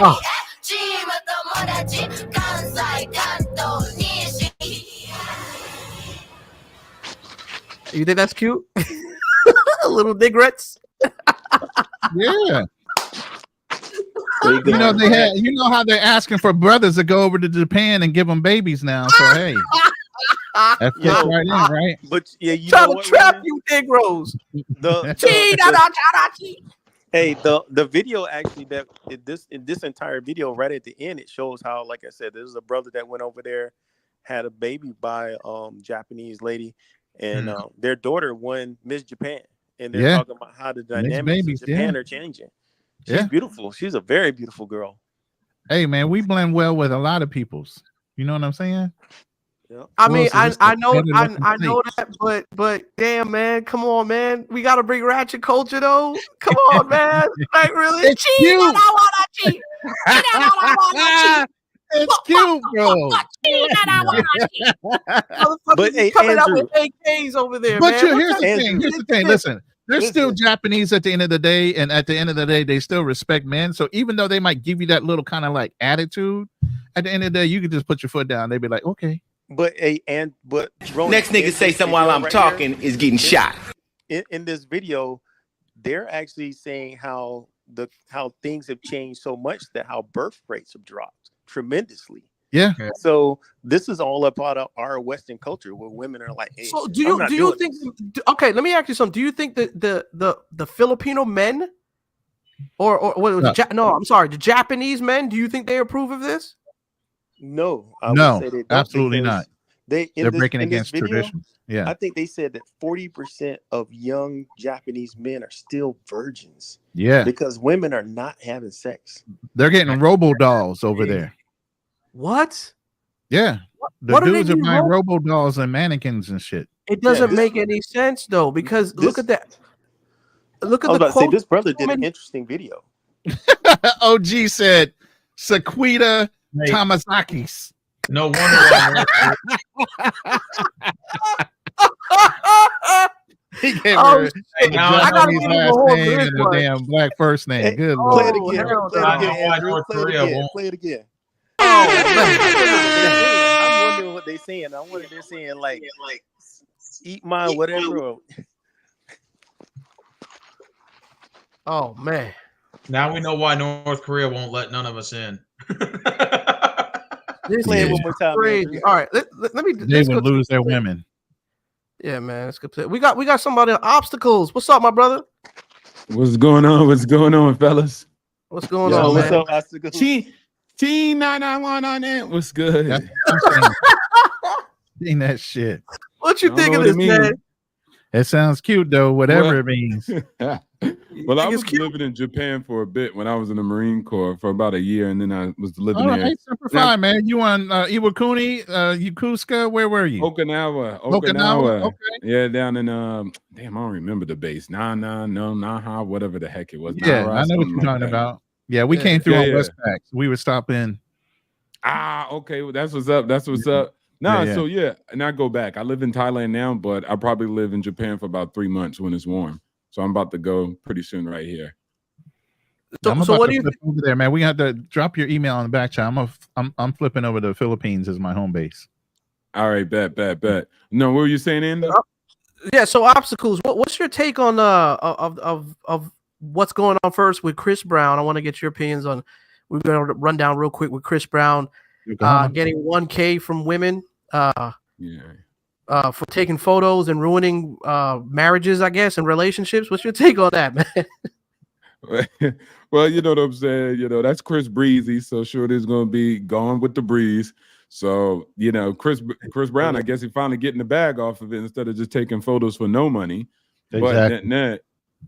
Speaker 4: Oh. You think that's cute? Little digrets.
Speaker 5: Yeah. You know you know how they're asking for brothers to go over to Japan and give them babies now. So hey, that fits right in, right?
Speaker 12: But yeah, you
Speaker 4: trying
Speaker 12: know
Speaker 4: to
Speaker 12: what,
Speaker 4: trap
Speaker 12: Ronin?
Speaker 4: you, Negroes.
Speaker 12: Hey, the video actually that in this entire video right at the end, it shows how, like I said, there's a brother that went over there, had a baby by Japanese lady, and their daughter won Miss Japan, and they're talking about how the dynamics of Japan are changing. She's beautiful. She's a very beautiful girl.
Speaker 5: Hey man, we blend well with a lot of peoples. You know what I'm saying?
Speaker 4: I mean, I know that, but damn, man, come on, man, we gotta bring ratchet culture though. Come on, man, like really?
Speaker 5: It's cute. It's cute, bro.
Speaker 12: But hey,
Speaker 4: coming
Speaker 12: Andrew,
Speaker 4: up with AKs over there,
Speaker 5: but
Speaker 4: man.
Speaker 5: here's the thing. Listen, they're still Japanese at the end of the day, and at the end of the day, they still respect men. So even though they might give you that little kind of like attitude, at the end of the day, you can just put your foot down. They'd be like, okay.
Speaker 12: But Ronin,
Speaker 15: next nigga say something while I'm talking is getting shot.
Speaker 12: In this video, they're actually saying how things have changed so much that how birth rates have dropped tremendously.
Speaker 5: Yeah.
Speaker 12: So this is all about our Western culture where women are like, hey,
Speaker 4: so do you think? Okay, let me ask you something. Do you think that the Filipino men, or what was no, I'm sorry, the Japanese men? Do you think they approve of this?
Speaker 12: No,
Speaker 5: absolutely not.
Speaker 12: They're
Speaker 5: breaking against tradition. Yeah,
Speaker 12: I think they said that 40% of young Japanese men are still virgins.
Speaker 5: Yeah,
Speaker 12: because women are not having sex.
Speaker 5: They're getting robo dolls over there.
Speaker 4: What?
Speaker 5: Yeah, the dudes are buying robo dolls and mannequins and shit.
Speaker 4: It doesn't make any sense though, because look at that. Look at
Speaker 12: I was
Speaker 4: the
Speaker 12: about to say, this brother did an interesting video.
Speaker 5: OG said Sequita Tamasakis.
Speaker 9: No wonder.
Speaker 5: He gave her a Japanese last name and a damn black first name. Good
Speaker 12: Play it
Speaker 5: Lord.
Speaker 12: again. Play it again. I'm wondering what they're saying. I wonder if they're saying like eat mine, whatever.
Speaker 4: Oh man.
Speaker 9: Now we know why North Korea won't let none of us in.
Speaker 4: This
Speaker 12: Play it
Speaker 4: is
Speaker 12: one more time,
Speaker 4: crazy.
Speaker 12: Andrew.
Speaker 4: All right, let me.
Speaker 5: They would lose their women.
Speaker 4: Yeah, man, it's good. We got somebody obstacles. What's up, my brother?
Speaker 16: What's going on? What's going on, fellas?
Speaker 4: What's going on, man?
Speaker 12: What's up, obstacles?
Speaker 16: T991 on it. What's good?
Speaker 5: Seen that shit.
Speaker 4: What you think of this, man?
Speaker 5: It sounds cute though, whatever it means.
Speaker 16: Well, I was living in Japan for a bit when I was in the Marine Corps for about a year, and then I was living there.
Speaker 5: Hey, super fine, man. You on Iwakuni, Yokosuka? Where were you?
Speaker 16: Okinawa.
Speaker 5: Okay.
Speaker 16: Yeah, down in damn, I don't remember the base. Naha, whatever the heck it was.
Speaker 5: Yeah,
Speaker 16: Nara,
Speaker 5: I know what you're talking about. Yeah, we came through on Westpac. We would stop in.
Speaker 16: Okay. Well, that's what's up. That's what's up. So and I go back. I live in Thailand now, but I probably live in Japan for about 3 months when it's warm. So I'm about to go pretty soon right here.
Speaker 4: So what do you think
Speaker 5: over there, man? We have to drop your email on the back chat. I'm flipping over to the Philippines as my home base.
Speaker 16: All right, bet. No, what were you saying, Andy?
Speaker 4: Yeah, so obstacles. What's your take on of what's going on first with Chris Brown? I want to get your opinions on. We're going to run down real quick with Chris Brown getting 1K from women. For taking photos and ruining marriages, I guess, and relationships. What's your take on that, man?
Speaker 16: Well, you know what I'm saying. You know, that's Chris Breezy, so sure there's going to be going with the breeze. So, you know, Chris Brown, I guess he finally getting the bag off of it instead of just taking photos for no money.
Speaker 5: Exactly.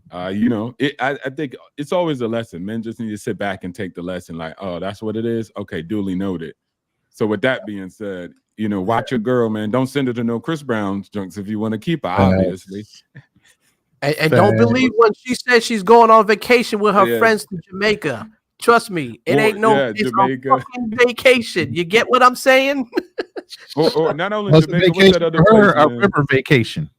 Speaker 16: But you know, I think it's always a lesson. Men just need to sit back and take the lesson. Like, oh, that's what it is. Okay, duly noted. So with that being said, you know, watch your girl, man. Don't send her to no Chris Brown's junks if you want to keep her, obviously.
Speaker 4: And don't believe when she says she's going on vacation with her friends to Jamaica. Trust me, it ain't no it's Jamaica. A fucking vacation. You get what I'm saying?
Speaker 16: or not only Jamaica, what's that other place,
Speaker 5: a river vacation.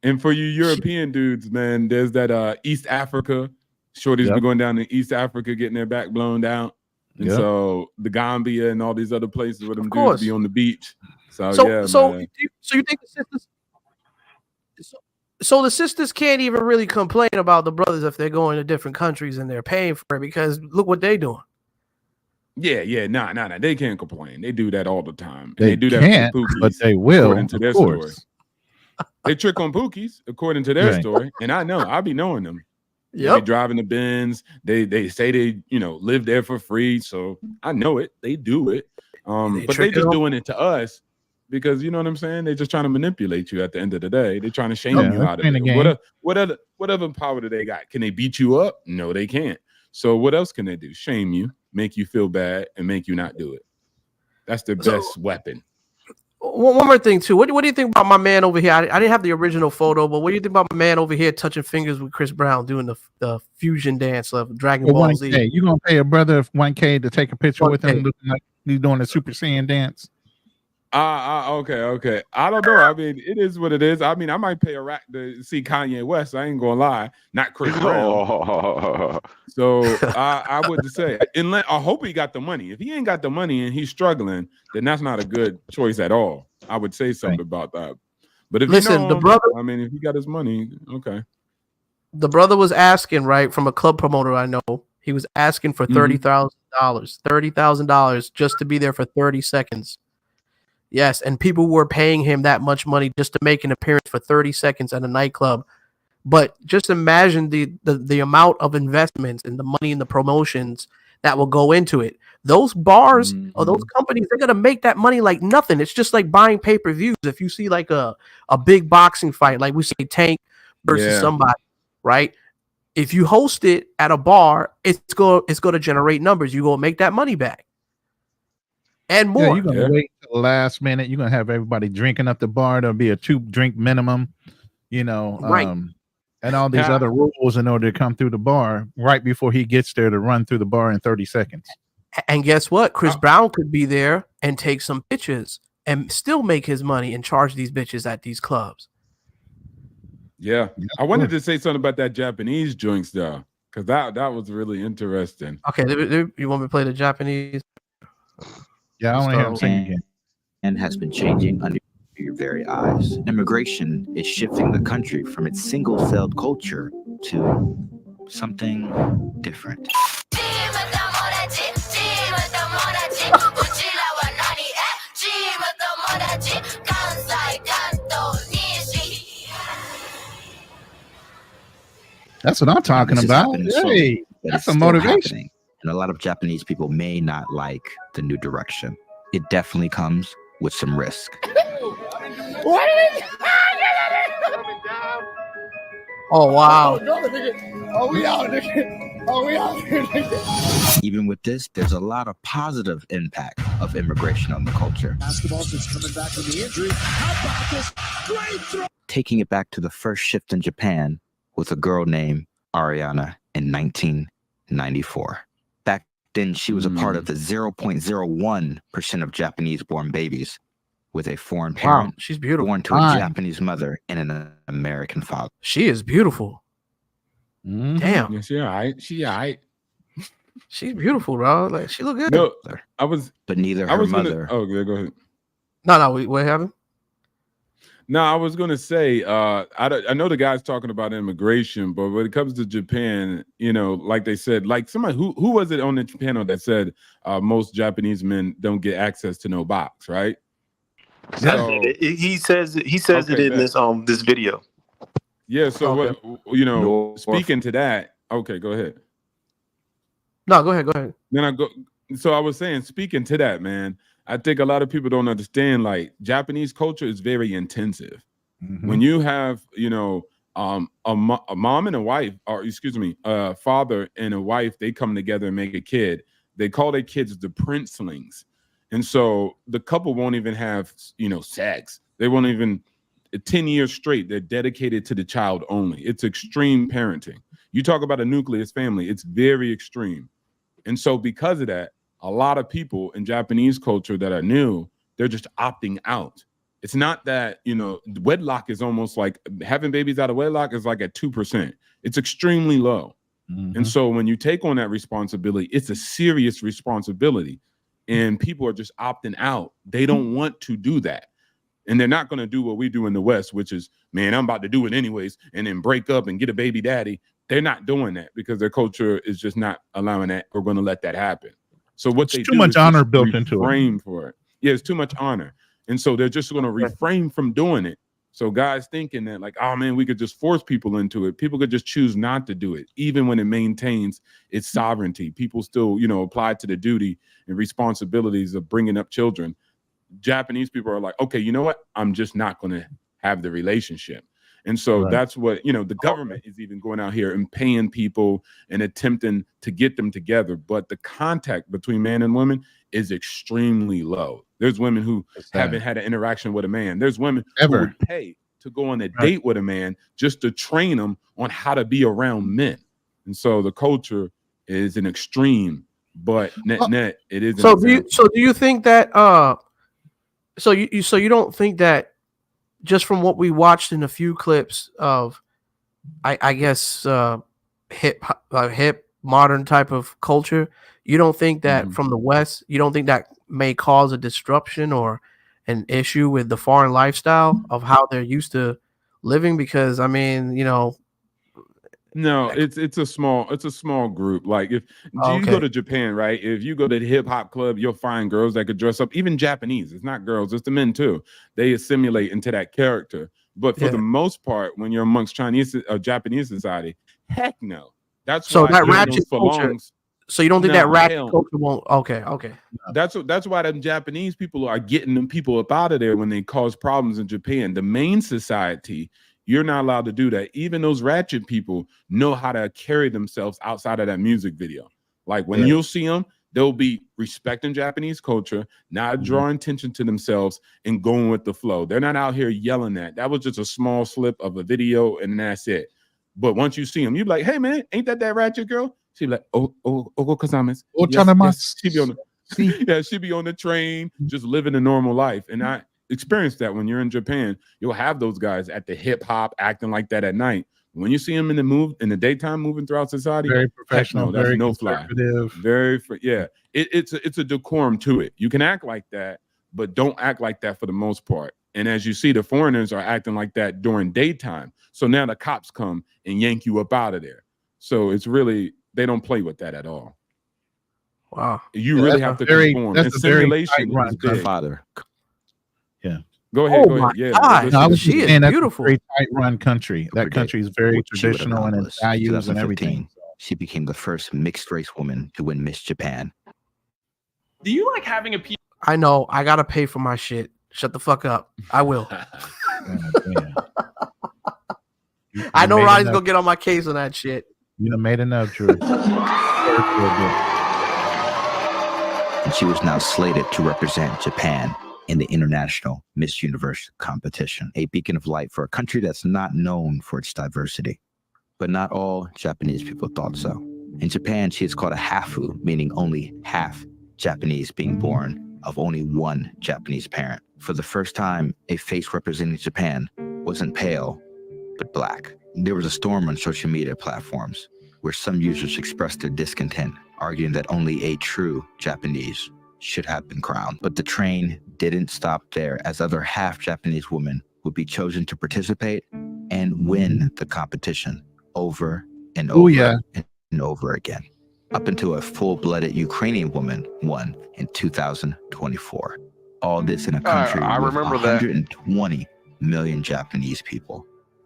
Speaker 16: And for you European dudes, man, there's that East Africa. Shorties been going down to East Africa getting their back blown down. And so the Gambia and all these other places where them dudes be on the beach. So you think the sisters?
Speaker 4: So the sisters can't even really complain about the brothers if they're going to different countries and they're paying for it, because look what they're doing.
Speaker 16: Yeah, nah. They can't complain. They do that all the time. And
Speaker 5: They
Speaker 16: do that
Speaker 5: can't,
Speaker 16: for the Pookies,
Speaker 5: but they will,
Speaker 16: according to their story. They trick on Pookies, according to their story. And I be knowing them. They be driving the Benz. They say they, live there for free. So I know it. They do it. But they just doing it to us because, you know what I'm saying? They're just trying to manipulate you at the end of the day. They're trying to shame you out of it. What other power do they got? Can they beat you up? No, they can't. So what else can they do? Shame you, make you feel bad, and make you not do it. That's their best weapon.
Speaker 4: One more thing, too. What do you think about my man over here? I didn't have the original photo, but what do you think about my man over here touching fingers with Chris Brown doing the fusion dance of Dragon Ball Z?
Speaker 5: You gonna pay a brother $1K to take a picture with him looking like he's doing a Super Saiyan dance?
Speaker 16: Okay. I don't know. I mean, it is what it is. I mean, I might pay a rack to see Kanye West. I ain't gonna lie, not Chris Brown. So I wouldn't say. I hope he got the money. If he ain't got the money and he's struggling, then that's not a good choice at all. I would say something about that. But if the brother, I mean, if he got his money, okay.
Speaker 4: The brother was asking, right, from a club promoter I know. He was asking for $30,000 just to be there for 30 seconds. Yes, and people were paying him that much money just to make an appearance for 30 seconds at a nightclub. But just imagine the amount of investments and the money and the promotions that will go into it. Those bars or those companies, they're going to make that money like nothing. It's just like buying pay-per-views. If you see like a big boxing fight, like we say Tank versus somebody, right? If you host it at a bar, it's going to generate numbers. You're going to make that money back. And more.
Speaker 5: You're going to wait till the last minute. You're going to have everybody drinking up the bar. There'll be a 2-drink minimum,
Speaker 4: right.
Speaker 5: And all these other rules in order to come through the bar right before he gets there to run through the bar in 30 seconds.
Speaker 4: And guess what? Chris Brown could be there and take some pictures and still make his money and charge these bitches at these clubs.
Speaker 16: Yeah. I wanted to say something about that Japanese joints though, because that was really interesting.
Speaker 4: Okay, you want me to play the Japanese?
Speaker 5: Yeah, I want to hear him sing again.
Speaker 14: And has been changing under your very eyes. Immigration is shifting the country from its single-celled culture to something different.
Speaker 5: That's what I'm talking about. Hey, that's a motivation.
Speaker 14: And a lot of Japanese people may not like the new direction. It definitely comes with some risk.
Speaker 4: Oh, wow.
Speaker 17: Oh, we out there.
Speaker 14: Even with this, there's a lot of positive impact of immigration on the culture.
Speaker 17: Basketball just coming back from the injury. How about this? Great throw.
Speaker 14: Taking it back to the first shift in Japan with a girl named Ariana in 1994. Back then, she was a part of the 0.01% of Japanese-born babies with a foreign parent.
Speaker 4: Wow, she's beautiful.
Speaker 14: Born to a Japanese mother and an American father.
Speaker 4: She is beautiful. Damn.
Speaker 16: Yeah, she all right.
Speaker 4: She's beautiful, bro. Like, she look good.
Speaker 16: No,
Speaker 14: but neither her mother.
Speaker 16: Go ahead.
Speaker 4: No, what happened?
Speaker 16: No, I was gonna say, I know the guy's talking about immigration, but when it comes to Japan, like they said, like somebody who was it on the panel that said most Japanese men don't get access to no box, right?
Speaker 12: So, he says it in this video.
Speaker 16: Yeah. So speaking to that, okay, go ahead.
Speaker 4: No, go ahead.
Speaker 16: Then I go. So I was saying, speaking to that, man, I think a lot of people don't understand. Like Japanese culture is very intensive. When you have, a mom and a wife, or excuse me, a father and a wife, they come together and make a kid. They call their kids the princelings. And so the couple won't even have, sex. They won't even 10 years straight. They're dedicated to the child only. It's extreme parenting. You talk about a nucleus family. It's very extreme. And so because of that, a lot of people in Japanese culture that are new, they're just opting out. It's not that, wedlock is almost like having babies out of wedlock is like at 2%. It's extremely low. And so when you take on that responsibility, it's a serious responsibility. And people are just opting out. They don't want to do that. And they're not going to do what we do in the West, which is, man, I'm about to do it anyways, and then break up and get a baby daddy. They're not doing that because their culture is just not allowing that or going to let that happen. So what they do is
Speaker 5: too much honor built into it.
Speaker 16: Refrain for it. Yeah, it's too much honor. And so they're just going to refrain from doing it. So guys thinking that like, oh man, we could just force people into it. People could just choose not to do it, even when it maintains its sovereignty. People still, apply to the duty and responsibilities of bringing up children. Japanese people are like, okay, you know what? I'm just not going to have the relationship. And so that's what, the government is even going out here and paying people and attempting to get them together. But the contact between man and woman is extremely low. There's women who haven't had an interaction with a man. There's women who would pay to go on a date with a man just to train them on how to be around men. And so the culture is an extreme, but net it is.
Speaker 4: So do you think that so you don't think that just from what we watched in a few clips of, I guess, hip modern type of culture, you don't think that from the West, you don't think that may cause a disruption or an issue with the foreign lifestyle of how they're used to living? Because I mean,
Speaker 16: no, it's a small group. Like if you go to Japan, right? If you go to the hip hop club, you'll find girls that could dress up. Even Japanese, it's not girls, it's the men too. They assimilate into that character. But for the most part, when you're amongst Chinese or Japanese society, heck no. That's
Speaker 4: so
Speaker 16: why
Speaker 4: that ratchet culture. So you don't think that ratchet culture won't? Okay.
Speaker 16: That's why them Japanese people are getting them people up out of there when they cause problems in Japan. The main society, you're not allowed to do that. Even those ratchet people know how to carry themselves outside of that music video. Like when you'll see them, they'll be respecting Japanese culture, not drawing attention to themselves and going with the flow. They're not out here yelling that was just a small slip of a video and that's it. But once you see them, you're like, hey man, ain't that ratchet girl? She be like, oh, Kasamis. Yes, she be on she be on the train, just living a normal life. And I experienced that when you're in Japan. You'll have those guys at the hip hop acting like that at night. When you see them in the daytime moving throughout society,
Speaker 5: very professional,
Speaker 16: that's
Speaker 5: very
Speaker 16: no fly. It's a decorum to it. You can act like that, but don't act like that for the most part. And as you see, the foreigners are acting like that during daytime. So now the cops come and yank you up out of there. So it's really, they don't play with that at all.
Speaker 4: Wow.
Speaker 16: You really have to conform. And simulation is big.
Speaker 14: Father.
Speaker 5: Yeah.
Speaker 16: Go ahead.
Speaker 5: Yeah. I was just saying that's beautiful. A very tight run country. That country is very traditional in its values and everything.
Speaker 14: She became the first mixed race woman to win Miss Japan.
Speaker 18: Do you like having a piece?
Speaker 4: I know. I gotta pay for my shit. Shut the fuck up. I will. I know Ronnie's gonna get on my case on that shit.
Speaker 5: You done made enough, Drew.
Speaker 14: And she was now slated to represent Japan in the International Miss Universe competition, a beacon of light for a country that's not known for its diversity. But not all Japanese people thought so. In Japan, she is called a hafu, meaning only half Japanese, being born of only one Japanese parent. For the first time, a face representing Japan wasn't pale, but black. There was a storm on social media platforms where some users expressed their discontent, arguing that only a true Japanese should have been crowned. But the train didn't stop there, as other half Japanese women would be chosen to participate and win the competition over and over and over again, up until a full-blooded Ukrainian woman won in 2024. All this in a country with 120 million Japanese people.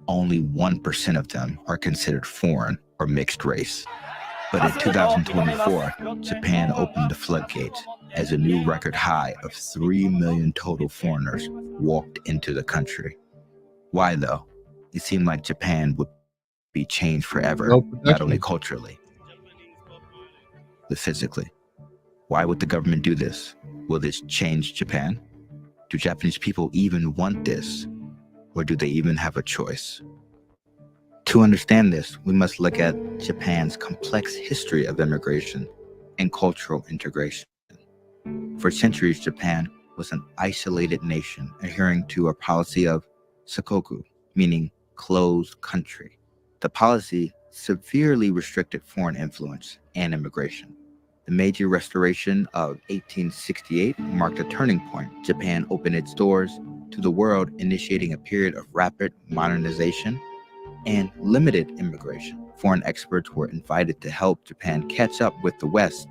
Speaker 14: Only 1% of them are considered foreign or mixed race. But in 2024, Japan opened the floodgates as a new record high of 3 million total foreigners walked into the country. Why though? It seemed like Japan would be changed forever, not only culturally, but physically. Why would the government do this? Will this change Japan? Do Japanese people even want this? Or do they even have a choice? To understand this, we must look at Japan's complex history of immigration and cultural integration. For centuries, Japan was an isolated nation adhering to a policy of sakoku, meaning closed country. The policy severely restricted foreign influence and immigration. The Meiji Restoration of 1868 marked a turning point. Japan opened its doors to the world, initiating a period of rapid modernization and limited immigration. Foreign experts were invited to help Japan catch up with the West,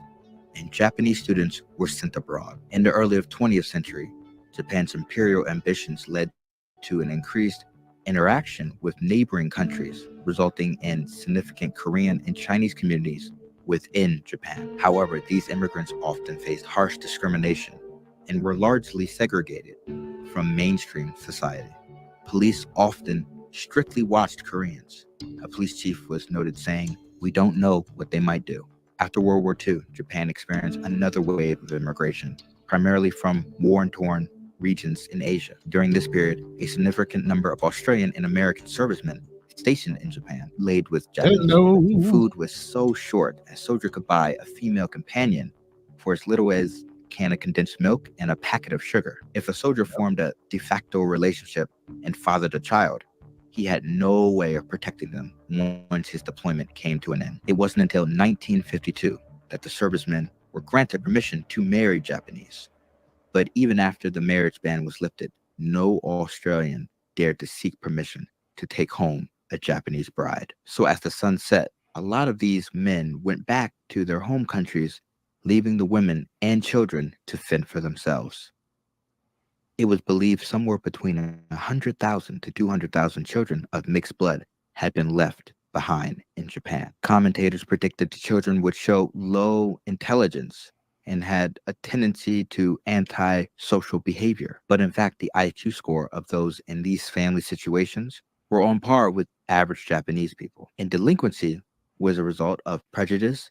Speaker 14: and Japanese students were sent abroad. In the early 20th century, Japan's imperial ambitions led to an increased interaction with neighboring countries, resulting in significant Korean and Chinese communities within Japan. However, these immigrants often faced harsh discrimination and were largely segregated from mainstream society. Police often strictly watched Koreans. A police chief was noted saying, "We don't know what they might do." After World War II, Japan experienced another wave of immigration, primarily from war-torn regions in Asia. During this period, a significant number of Australian and American servicemen stationed in Japan laid with Japanese. Food was so short, a soldier could buy a female companion for as little as a can of condensed milk and a packet of sugar. If a soldier formed a de facto relationship and fathered a child, he had no way of protecting them once his deployment came to an end. It wasn't until 1952 that the servicemen were granted permission to marry Japanese. But even after the marriage ban was lifted, no Australian dared to seek permission to take home a Japanese bride. So as the sun set, a lot of these men went back to their home countries, leaving the women and children to fend for themselves. It was believed somewhere between 100,000 to 200,000 children of mixed blood had been left behind in Japan. Commentators predicted the children would show low intelligence and had a tendency to anti-social behavior. But in fact, the IQ score of those in these family situations were on par with average Japanese people. And delinquency was a result of prejudice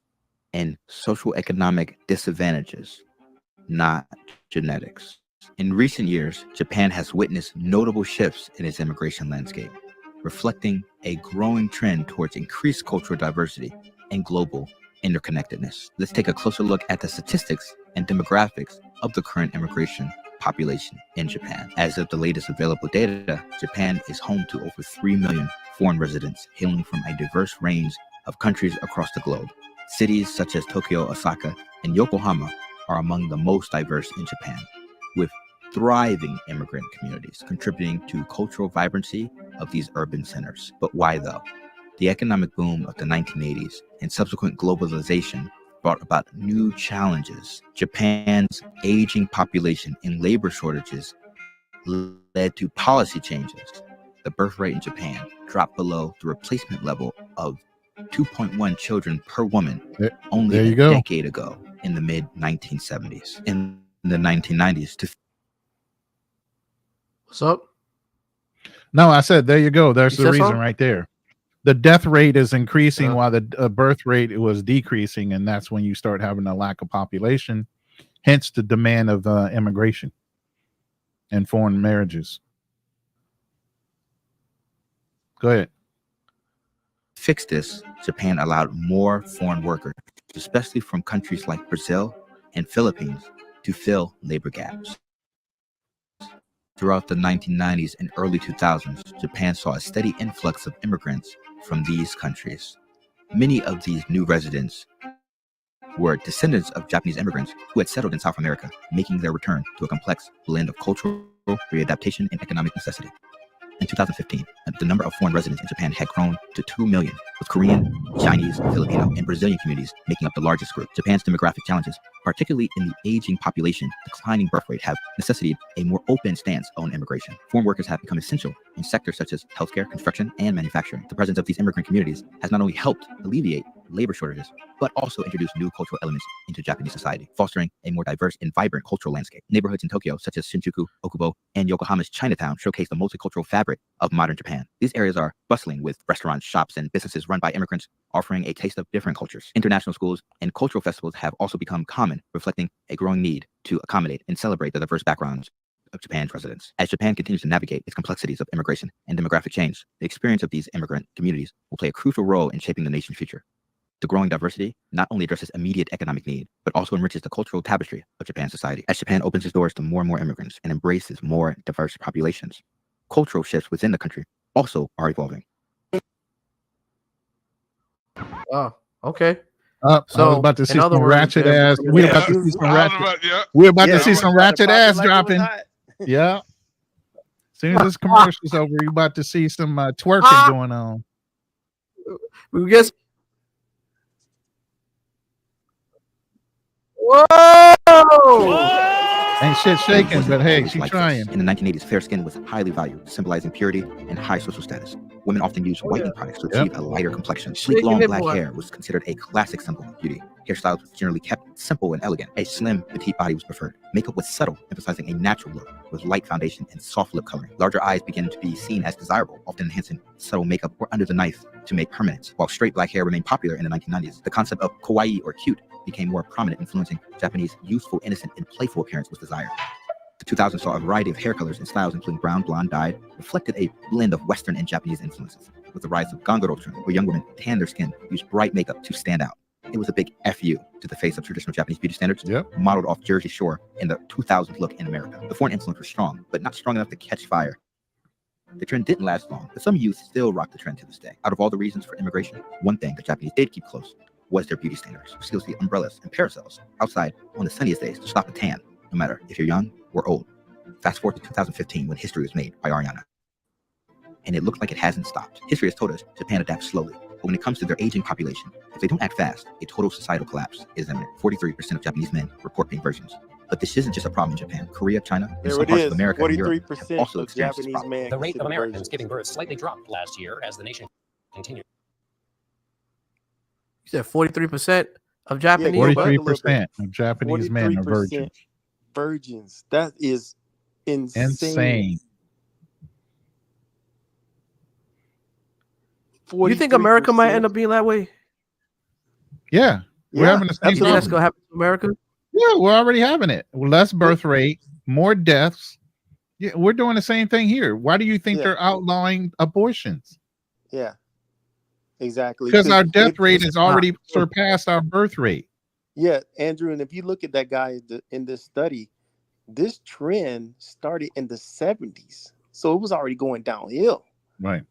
Speaker 14: and social economic disadvantages, not genetics. In recent years, Japan has witnessed notable shifts in its immigration landscape, reflecting a growing trend towards increased cultural diversity and global interconnectedness. Let's take a closer look at the statistics and demographics of the current immigration population in Japan. As of the latest available data, Japan is home to over 3 million foreign residents hailing from a diverse range of countries across the globe. Cities such as Tokyo, Osaka, and Yokohama are among the most diverse in Japan, with thriving immigrant communities contributing to cultural vibrancy of these urban centers. But why though? The economic boom of the 1980s and subsequent globalization brought about new challenges. Japan's aging population and labor shortages led to policy changes. The birth rate in Japan dropped below the replacement level of 2.1 children per woman only a decade ago in the mid-1970s. In the 1990s,
Speaker 4: What's up?
Speaker 5: No, I said, there you go. There's the reason
Speaker 4: something?
Speaker 5: right there. The death rate is increasing while the birth rate was decreasing, and that's when you start having a lack of population, hence the demand of immigration and foreign marriages. Go ahead.
Speaker 14: fix this, Japan allowed more foreign workers, especially from countries like Brazil and Philippines, to fill labor gaps. Throughout the 1990s and early 2000s, Japan saw a steady influx of immigrants from these countries. Many of these new residents were descendants of Japanese immigrants who had settled in South America, making their return to a complex blend of cultural readaptation and economic necessity. In 2015, the number of foreign residents in Japan had grown to 2 million, with Korean, Chinese, Filipino, and Brazilian communities making up the largest group. Japan's demographic challenges, particularly in the aging population, declining birth rate, have necessitated a more open stance on immigration. Foreign workers have become essential in sectors such as healthcare, construction, and manufacturing. The presence of these immigrant communities has not only helped alleviate labor shortages, but also introduced new cultural elements into Japanese society, fostering a more diverse and vibrant cultural landscape. Neighborhoods in Tokyo, such as Shinjuku, Okubo, and Yokohama's Chinatown, showcase the multicultural fabric of modern Japan. These areas are bustling with restaurants, shops, and businesses run by immigrants, offering a taste of different cultures. International schools and cultural festivals have also become common, reflecting a growing need to accommodate and celebrate the diverse backgrounds of Japan's residents. As Japan continues to navigate its complexities of immigration and demographic change, the experience of these immigrant communities will play a crucial role in shaping the nation's future. The growing diversity not only addresses immediate economic need, but also enriches the cultural tapestry of Japan's society. As Japan opens its doors to more and more immigrants and embraces more diverse populations, cultural shifts within the country also are evolving.
Speaker 4: Oh, okay.
Speaker 5: So I was about to see some ratchet ass. We're about to see some ratchet. We're about to see some ratchet ass dropping. Yeah. soon as this commercial's over, you about to see some twerking going on.
Speaker 4: We guess. Whoa!
Speaker 5: Ain't shit shaking, but hey, she's trying.
Speaker 14: In the 1980s, fair skin was highly valued, symbolizing purity and high social status. Women often used whitening products to achieve a lighter complexion. Sleek, long black hair was considered a classic symbol of beauty. Hairstyles were generally kept simple and elegant. A slim, petite body was preferred. Makeup was subtle, emphasizing a natural look with light foundation and soft lip coloring. Larger eyes began to be seen as desirable, often enhancing subtle makeup or under the knife to make permanence. While straight black hair remained popular in the 1990s, the concept of kawaii or cute became more prominent, influencing Japanese youthful, innocent, and playful appearance was desired. The 2000s saw a variety of hair colors and styles, including brown, blonde, dyed, reflected a blend of Western and Japanese influences. With the rise of ganguro trim, where young women tan their skin, use bright makeup to stand out. It was a big FU to the face of traditional Japanese beauty standards, modeled off Jersey Shore in the 2000s look in America. The foreign influence was strong, but not strong enough to catch fire. The trend didn't last long, but some youth still rock the trend to this day. Out of all the reasons for immigration, one thing the Japanese did keep close was their beauty standards. You still see umbrellas and parasols outside on the sunniest days to stop a tan, no matter if you're young or old. Fast forward to 2015 when history was made by Ariana. And it looks like it hasn't stopped. History has told us Japan adapts slowly, but when it comes to their aging population, if they don't act fast, a total societal collapse is imminent. 43% of Japanese men report being virgins. But this isn't just a problem in Japan. Korea, China, and some parts of America and Europe have also experienced this problem.
Speaker 19: The rate of Americans giving birth slightly dropped last year as the nation continued.
Speaker 4: You said 43% of Japanese
Speaker 5: 43% of Japanese men are virgins.
Speaker 12: Virgins. That is insane.
Speaker 4: You think America might end up being that way?
Speaker 5: Yeah. We're having the same problem.
Speaker 4: That's going to happen to America?
Speaker 5: Yeah, we're already having it. Less birth rate, more deaths. Yeah, we're doing the same thing here. Why do you think they're outlawing abortions?
Speaker 12: Yeah. Exactly.
Speaker 5: Because our death rate has already surpassed our birth rate.
Speaker 12: Yeah, Andrew, and if you look at that guy in this study, this trend started in the 70s. So it was already going downhill.
Speaker 5: Right.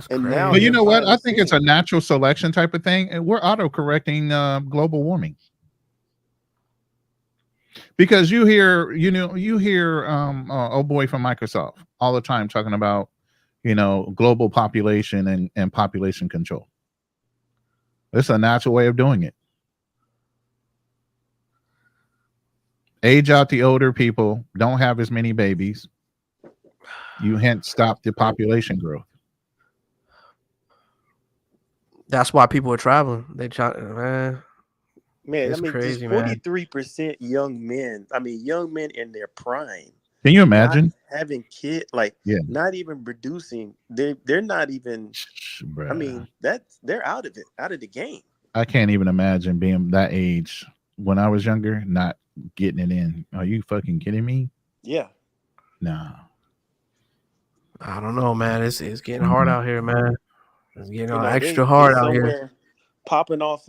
Speaker 12: And now,
Speaker 5: but you know what? I think it's a natural selection type of thing, and we're auto-correcting global warming. Because you hear old boy from Microsoft all the time talking about, global population and population control. It's a natural way of doing it. Age out the older people, don't have as many babies. You hence stop the population growth.
Speaker 4: That's why people are traveling. They try,
Speaker 12: man.
Speaker 4: It's crazy,
Speaker 12: 43% young men. I mean, young men in their prime.
Speaker 5: Can you imagine
Speaker 12: having kids? Not even producing. They're not even. I mean, they're out of it, out of the game.
Speaker 5: I can't even imagine being that age when I was younger, not getting it in. Are you fucking kidding me?
Speaker 12: Yeah.
Speaker 5: No.
Speaker 4: I don't know, man. It's getting hard out here, man. It's getting extra hard out here.
Speaker 12: Popping off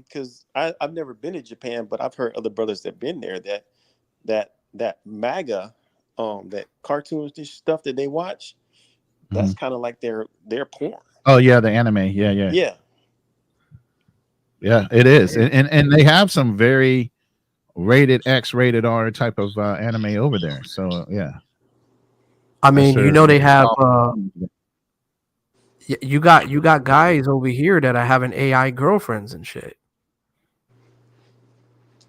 Speaker 12: because I've never been to Japan, but I've heard other brothers that have been there that MAGA, that cartoons, this stuff that they watch, that's kind of like their porn.
Speaker 5: Oh yeah, the anime. Yeah, it is. And they have some very rated X, rated R type of anime over there. So yeah.
Speaker 4: I mean, they have you got guys over here that are having AI girlfriends and shit.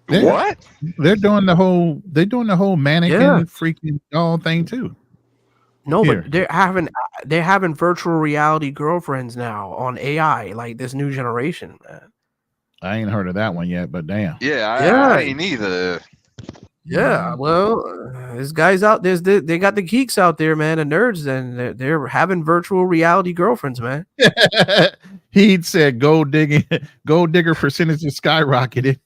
Speaker 13: What?
Speaker 5: They're doing the whole mannequin freaking doll thing too.
Speaker 4: No, but they're having virtual reality girlfriends now on AI, like this new generation, man.
Speaker 5: I ain't heard of that one yet, but damn.
Speaker 13: I ain't either.
Speaker 4: Yeah, well, there's guys out there. They got the geeks out there, man, the nerds, and they're having virtual reality girlfriends, man.
Speaker 5: He said, "Gold digger percentages skyrocketed."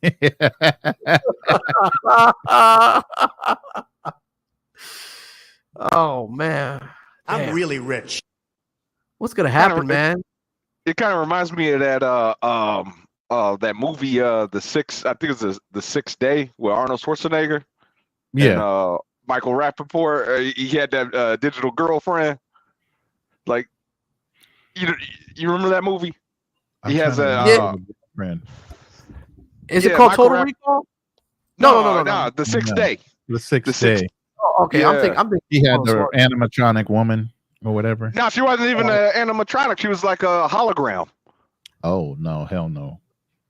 Speaker 4: Oh man,
Speaker 15: I'm really rich.
Speaker 4: What's gonna happen, man?
Speaker 13: It kind of reminds me of that movie, I think it's the Sixth Day with Arnold Schwarzenegger.
Speaker 5: Yeah.
Speaker 13: And, Michael Rappaport, he had that digital girlfriend. Like, you remember that movie? He has a
Speaker 5: friend.
Speaker 4: Is it called Total Recall? No.
Speaker 13: The Sixth Day.
Speaker 5: The Sixth Day.
Speaker 4: Oh, okay,
Speaker 13: Yeah.
Speaker 4: I'm thinking.
Speaker 5: He had the animatronic woman or whatever.
Speaker 13: No, she wasn't even an animatronic. She was like a hologram.
Speaker 5: Oh no, hell no.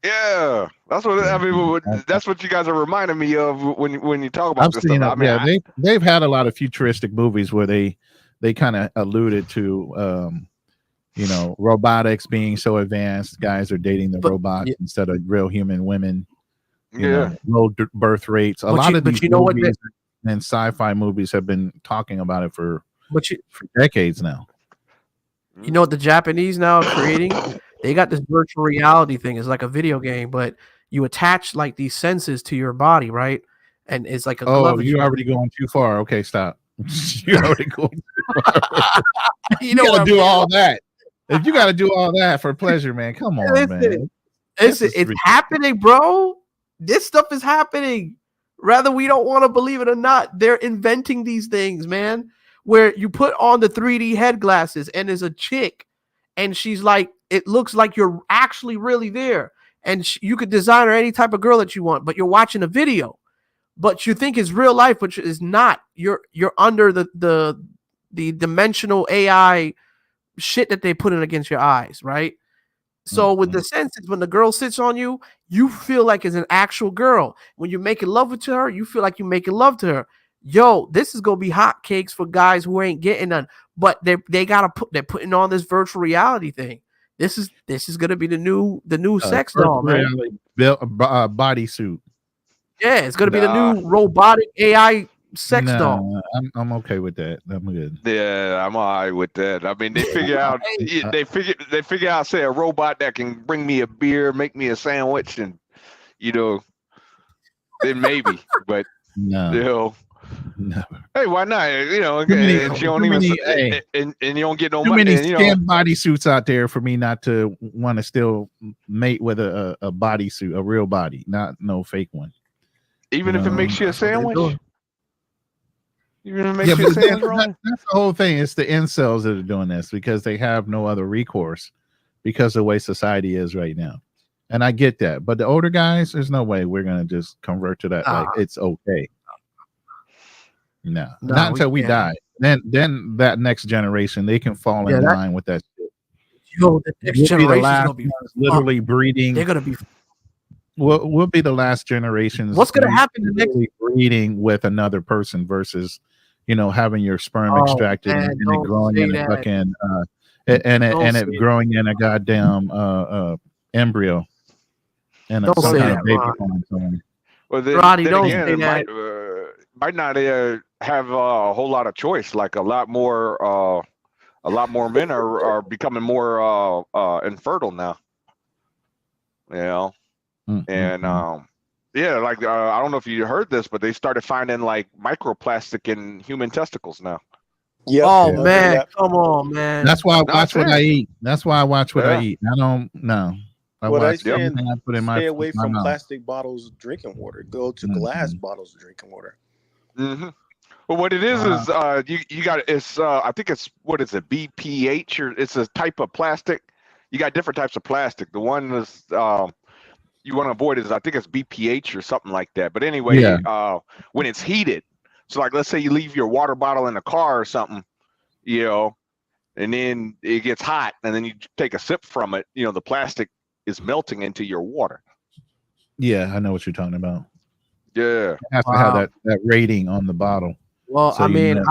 Speaker 13: Yeah, that's what I mean. That's what you guys are reminding me of when you talk about
Speaker 5: I've
Speaker 13: this
Speaker 5: seen
Speaker 13: stuff.
Speaker 5: it. Yeah, they've had a lot of futuristic movies where they kind of alluded to robotics being so advanced. Guys are dating the robots instead of real human women. You know, low birth rates. A lot of these movies and sci-fi movies have been talking about it for decades now.
Speaker 4: You know what the Japanese now are creating? They got this virtual reality thing. It's like a video game, but you attach like these senses to your body, right? And it's like a glove.
Speaker 5: Oh, you're already going too far. Okay, stop. You're already going too far. You gotta do all that. If you gotta do all that for pleasure, man, come on, man.
Speaker 4: It's happening, bro. This stuff is happening. Whether we don't want to believe it or not, they're inventing these things, man. Where you put on the 3D head glasses and there's a chick and she's like, it looks like you're actually really there. And you could design her any type of girl that you want, but you're watching a video. But you think it's real life, which is not. You're under the dimensional AI shit that they put in against your eyes, right? So with the senses, when the girl sits on you, you feel like it's an actual girl. When you're making love to her, you feel like you're making love to her. Yo, this is gonna be hotcakes for guys who ain't getting none. But they're putting on this virtual reality thing. This is gonna be the new sex doll, man.
Speaker 5: Bodysuit.
Speaker 4: Yeah, it's gonna be the new robotic AI sex doll.
Speaker 5: I'm okay with that. I'm good.
Speaker 13: Yeah, I'm all right with that. I mean, they figure out they figure out, say, a robot that can bring me a beer, make me a sandwich, and then maybe. But
Speaker 5: no.
Speaker 13: Hey, why not? And you don't get no
Speaker 5: too
Speaker 13: money.
Speaker 5: many scam bodysuits out there for me not to want to still mate with a bodysuit, a real body, not no fake one.
Speaker 13: Even if it makes you a sandwich.
Speaker 5: That's the whole thing. It's the incels that are doing this because they have no other recourse because of the way society is right now. And I get that. But the older guys, there's no way we're going to just convert to that. Like, it's okay. No, not until we die. Then that next generation, they can fall in line with that shit.
Speaker 4: Yo, the next generation is going to be
Speaker 5: literally breeding.
Speaker 4: They're going to be.
Speaker 5: We'll be the last generations.
Speaker 4: What's going to happen the next
Speaker 5: breeding with another person versus, having your sperm extracted and it growing in a fucking and it growing in a goddamn embryo and a some kind of baby form.
Speaker 13: Well,
Speaker 4: Roddy, don't say that.
Speaker 13: Might not have a whole lot of choice. Like a lot more men are becoming more infertile now. And like I don't know if you heard this, but they started finding like microplastic in human testicles now.
Speaker 12: Yeah.
Speaker 4: Oh man, come on, man.
Speaker 5: That's why I watch what I eat. That's why I watch what I eat. I don't know. I watch everything I put in my.
Speaker 12: Stay away from
Speaker 5: mouth.
Speaker 12: plastic bottles of drinking water. Go to glass bottles of drinking water.
Speaker 13: Mm-hmm. Well, what it is you got it's I think it's what is it, BPH, or it's a type of plastic. You got different types of plastic. The one is you want to avoid is I think it's BPH or something like that. But anyway, when it's heated, so like let's say you leave your water bottle in the car or something, and then it gets hot, and then you take a sip from it, the plastic is melting into your water.
Speaker 5: Yeah, I know what you're talking about.
Speaker 13: Yeah,
Speaker 5: you have to have that rating on the bottle.
Speaker 4: Well, so I mean,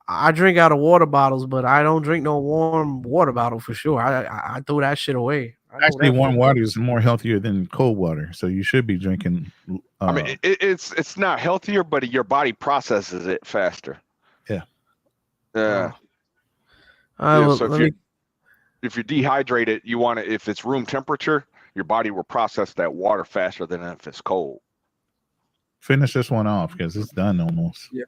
Speaker 4: I drink out of water bottles, but I don't drink no warm water bottle for sure. I throw that shit away.
Speaker 5: Actually, warm water is more healthier than cold water, so you should be drinking.
Speaker 13: I mean, it's not healthier, but your body processes it faster.
Speaker 5: Yeah.
Speaker 13: Yeah. So if you're dehydrated, you want to, if it's room temperature, your body will process that water faster than if it's cold.
Speaker 5: Finish this one off because it's done almost.
Speaker 19: Yeah.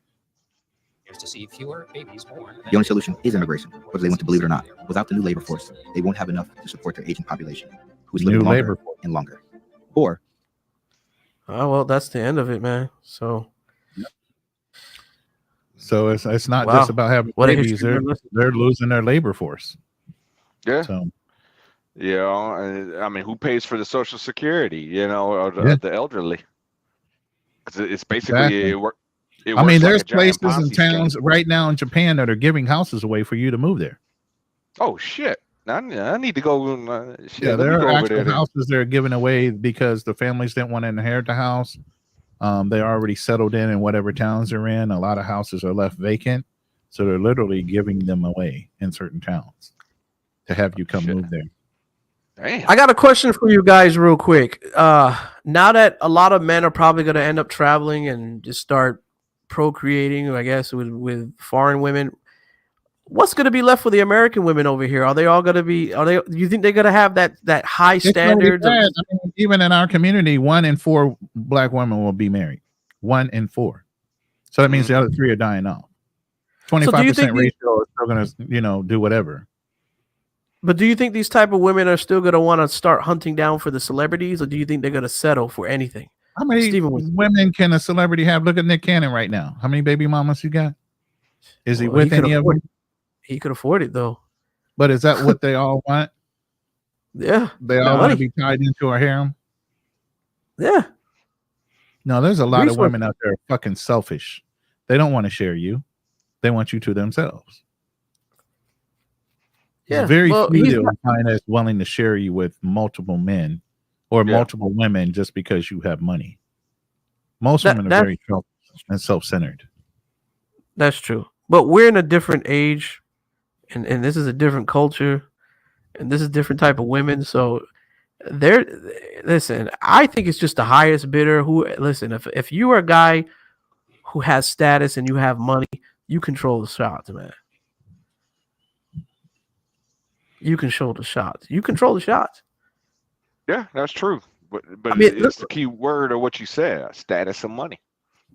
Speaker 19: To see fewer babies born.
Speaker 14: The only solution is immigration, whether they want to believe it or not. Without the new labor force, they won't have enough to support their aging population, who's living longer and longer. Or,
Speaker 4: well, that's the end of it, man. So
Speaker 5: it's not just about having babies; they're losing their labor force.
Speaker 13: Yeah.
Speaker 5: So,
Speaker 13: I mean, who pays for the Social Security? Or the elderly? Because it's basically
Speaker 5: I mean, there's places and towns right now in Japan that are giving houses away for you to move there.
Speaker 13: Oh shit! I need to go.
Speaker 5: Yeah, there are actual houses that are given away because the families didn't want to inherit the house. They already settled in whatever towns they're in. A lot of houses are left vacant, so they're literally giving them away in certain towns to have you come move there.
Speaker 13: Damn.
Speaker 4: I got a question for you guys real quick. Now that a lot of men are probably going to end up traveling and just start procreating, I guess, with foreign women, what's going to be left for the American women over here? Are they all going to be, do you think they're going to have that high standards?
Speaker 5: I mean, even in our community, 1 in 4 black women will be married. 1 in 4. So that means the other 3 are dying off. 25% ratio is still going to, do whatever.
Speaker 4: But do you think these type of women are still going to want to start hunting down for the celebrities, or do you think they're going to settle for anything?
Speaker 5: How many women can a celebrity have? Look at Nick Cannon right now. How many baby mamas you got? Is he with any of them?
Speaker 4: He could afford it though.
Speaker 5: But is that what they all want?
Speaker 4: Yeah.
Speaker 5: They all want to be tied into a harem?
Speaker 4: Yeah.
Speaker 5: No, there's a lot of women out there fucking selfish. They don't want to share you. They want you to themselves. Yeah, very few that find us willing to share you with multiple men or multiple women just because you have money. Most women are very selfish and self-centered.
Speaker 4: That's true. But we're in a different age, and this is a different culture, and this is a different type of women. So listen, I think it's just the highest bidder if you are a guy who has status and you have money, you control the shots, man. You control the shots. You control the shots.
Speaker 13: Yeah, that's true. But I mean, it's the key word of what you said: status and money.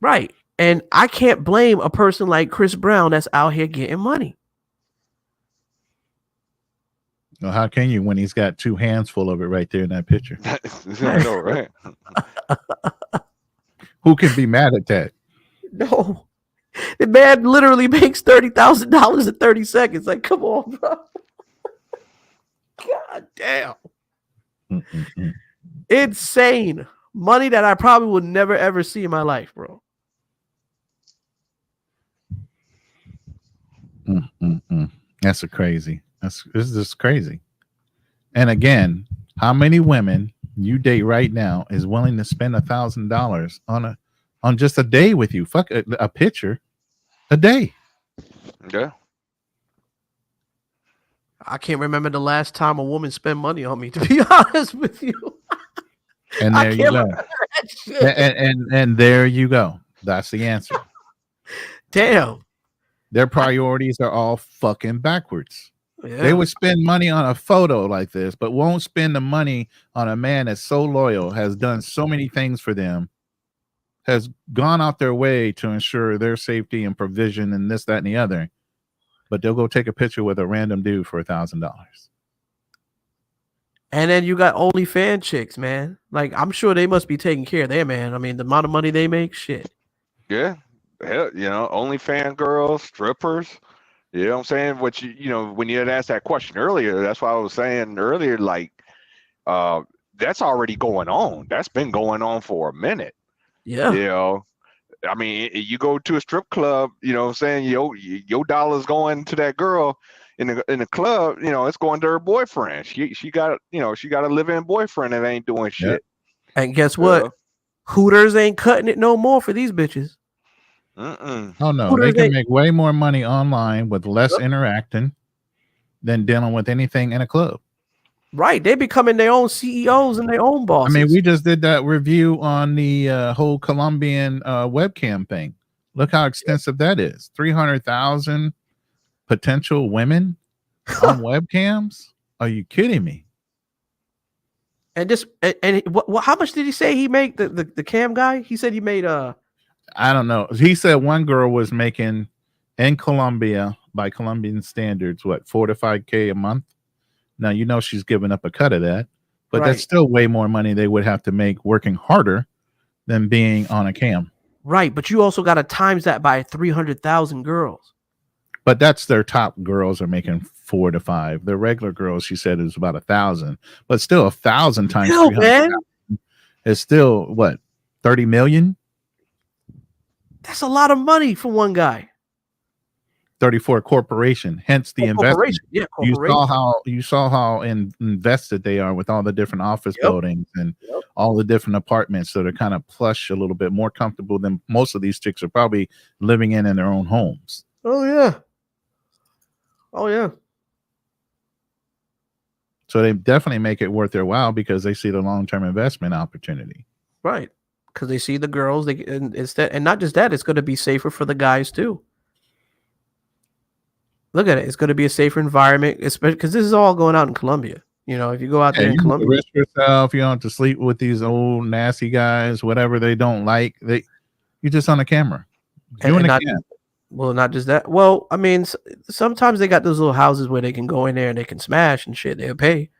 Speaker 4: Right. And I can't blame a person like Chris Brown that's out here getting money.
Speaker 5: Well, how can you when he's got 2 hands full of it right there in that picture?
Speaker 13: I know, right?
Speaker 5: Who can be mad at that?
Speaker 4: No. The man literally makes $30,000 in 30 seconds. Like, come on, bro. God damn. Insane money that I probably would never ever see in my life, bro.
Speaker 5: That's crazy. This is just crazy. And again, how many women you date right now is willing to spend $1,000 on just a day with you? Fuck a picture a day.
Speaker 13: Yeah.
Speaker 4: I can't remember the last time a woman spent money on me, to be honest with you.
Speaker 5: And there you go. And there you go. That's the answer.
Speaker 4: Damn.
Speaker 5: Their priorities are all fucking backwards.
Speaker 4: Yeah.
Speaker 5: They would spend money on a photo like this, but won't spend the money on a man that's so loyal, has done so many things for them, has gone out their way to ensure their safety and provision and this, that, and the other. But they'll go take a picture with a random dude for $1,000.
Speaker 4: And then you got OnlyFans chicks, man. Like, I'm sure they must be taking care of their man. I mean, the amount of money they make, shit.
Speaker 13: Yeah. Hell, OnlyFans girls, strippers. You know what I'm saying? What when you had asked that question earlier, that's why I was saying earlier, like, that's already going on. That's been going on for a minute.
Speaker 4: Yeah.
Speaker 13: I mean, you go to a strip club, you know what I'm saying? Your dollar's going to that girl in the club, it's going to her boyfriend. She got a live-in boyfriend that ain't doing shit.
Speaker 4: And guess what? Hooters ain't cutting it no more for these bitches.
Speaker 5: Oh no, Hooters they can make way more money online with less interacting than dealing with anything in a club.
Speaker 4: Right, they becoming their own CEOs and their own bosses.
Speaker 5: I mean, we just did that review on the whole Colombian webcam thing. Look how extensive that is. 300,000 potential women on webcams. Are you kidding me?
Speaker 4: And how much did he say he made the cam guy? He said he made
Speaker 5: I don't know. He said one girl was making in Colombia by Colombian standards, what, 4 to 5K a month. Now, she's giving up a cut of that, but that's still way more money they would have to make working harder than being on a cam.
Speaker 4: Right. But you also got to times that by 300,000 girls.
Speaker 5: But that's their top girls are making 4 to 5. The regular girls, she said, is about 1,000, but still 1,000 times 300,000 is still what, 30 million?
Speaker 4: That's a lot of money for one guy.
Speaker 5: 34 corporation, hence the investment.
Speaker 4: Yeah, corporation.
Speaker 5: You saw how invested they are with all the different office buildings and all the different apartments. So they're kind of plush, a little bit more comfortable than most of these chicks are probably living in their own homes.
Speaker 4: Oh yeah.
Speaker 5: So they definitely make it worth their while because they see the long-term investment opportunity.
Speaker 4: Right. Because they see the girls, and not just that, it's going to be safer for the guys too. Look at it; it's going to be a safer environment, especially because this is all going out in Colombia. You know, if you go out there in Colombia,
Speaker 5: risk yourself. You don't have to sleep with these old nasty guys, whatever they don't like. You're just on the camera doing the camera.
Speaker 4: Well, not just that. Well, I mean, sometimes they got those little houses where they can go in there and they can smash and shit. They'll pay.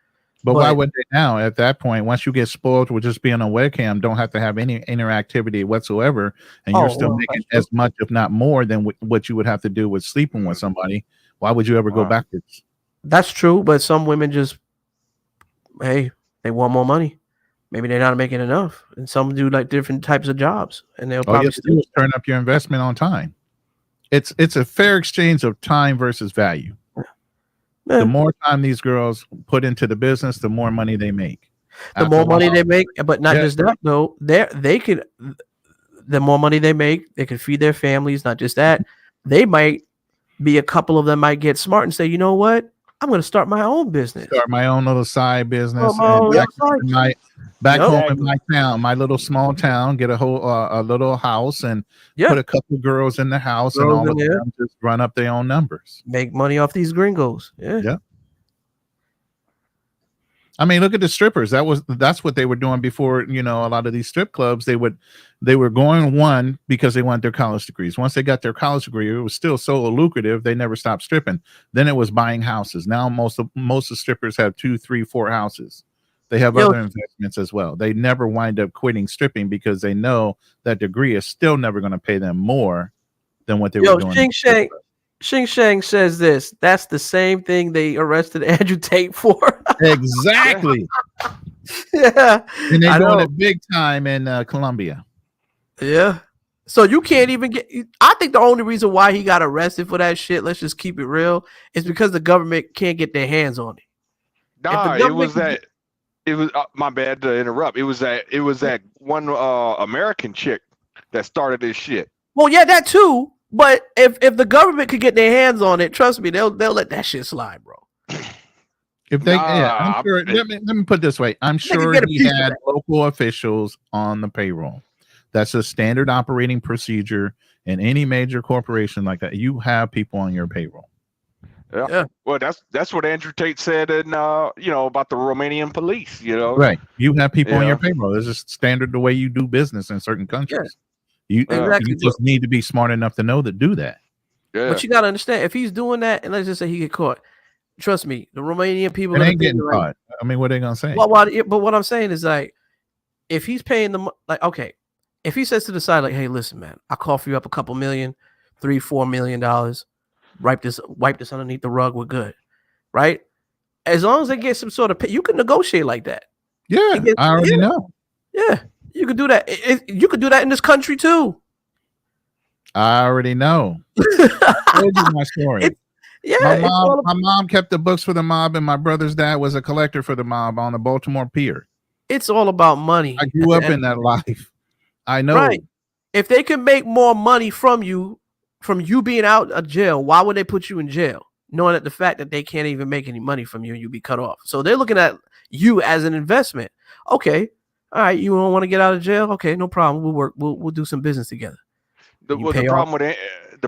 Speaker 5: But why would they now? At that point, once you get spoiled with just being on webcam, don't have to have any interactivity whatsoever, and you're still making as much, if not more, than what you would have to do with sleeping with somebody. Why would you ever go backwards?
Speaker 4: That's true, but some women just, hey, they want more money. Maybe they're not making enough, and some do like different types of jobs, and they'll probably
Speaker 5: still turn up your investment on time. It's a fair exchange of time versus value. The more time these girls put into the business, the more money they make.
Speaker 4: The more money they make, but not just that though. The more money they make, they can feed their families. Not just that, they might be a couple of them might get smart and say, you know what, I'm going to start my own business.
Speaker 5: Start my own little side business. Back home in my town, my little small town, get a little house and put a couple girls in the house, and all of them just run up their own numbers.
Speaker 4: Make money off these gringos.
Speaker 5: Yeah. I mean, look at the strippers. That's what they were doing before. You know, a lot of these strip clubs, they were going because they want their college degrees. Once they got their college degree, it was still so lucrative. They never stopped stripping. Then it was buying houses. Now most of strippers have 2, 3, 4 houses. They have other investments as well. They never wind up quitting stripping because they know that degree is still never going to pay them more than what they were doing.
Speaker 4: Xing Shang says this. That's the same thing they arrested Andrew Tate for.
Speaker 5: Exactly.
Speaker 4: Yeah.
Speaker 5: And they're doing it big time in Colombia.
Speaker 4: Yeah. So you can't even get. I think the only reason why he got arrested for that shit, let's just keep it real, is because the government can't get their hands on it.
Speaker 13: Nah, it was that. It was my bad to interrupt. It was that one American chick that started this shit.
Speaker 4: Well, yeah, that too. But if the government could get their hands on it, trust me, they'll let that shit slide, bro.
Speaker 5: If they, I'm sure. Let me put it this way. I'm sure he had local officials on the payroll. That's a standard operating procedure in any major corporation like that. You have people on your payroll.
Speaker 13: Yeah. Well, that's what Andrew Tate said, in about the Romanian police.
Speaker 5: Right. You have people on your payroll. It's just standard the way you do business in certain countries. You just need to be smart enough to know to do that.
Speaker 13: Yeah.
Speaker 4: But you gotta understand, if he's doing that, and let's just say he get caught, trust me, the Romanian people
Speaker 5: ain't getting caught. I mean, what are they gonna say?
Speaker 4: But what I'm saying is, like, if he's paying them, like, okay, if he says to the side, like, hey, listen, man, I'll cough you up a couple million, $3-4 million, wipe this underneath the rug, we're good, right? As long as they get some sort of pay, you can negotiate like that.
Speaker 5: Yeah, I already know.
Speaker 4: Yeah, you could do that. You could do that in this country too.
Speaker 5: I already know. I told you my story. My mom kept the books for the mob, and my brother's dad was a collector for the mob on the Baltimore Pier.
Speaker 4: It's all about money.
Speaker 5: I grew up in that life. I know.
Speaker 4: Right. If they can make more money from you being out of jail, why would they put you in jail? Knowing that the fact that they can't even make any money from you and you be cut off. So they're looking at you as an investment. Okay. All right. You don't want to get out of jail? Okay, no problem. We'll work. We'll do some business together.
Speaker 13: The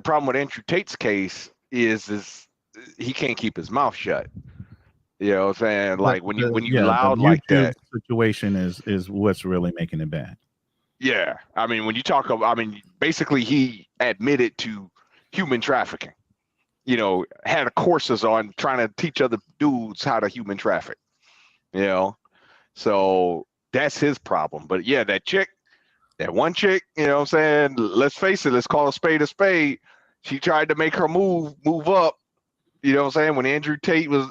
Speaker 13: problem with Andrew Tate's case is he can't keep his mouth shut. You know what I'm saying? Like when you loud like that.
Speaker 5: Situation is what's really making it bad.
Speaker 13: Yeah. I mean, when you talk about, basically he admitted to human trafficking. Had courses on trying to teach other dudes how to human traffic. So that's his problem. But yeah, that one chick, what I'm saying, let's face it, let's call a spade. She tried to make her move up. You know what I'm saying? When Andrew Tate was,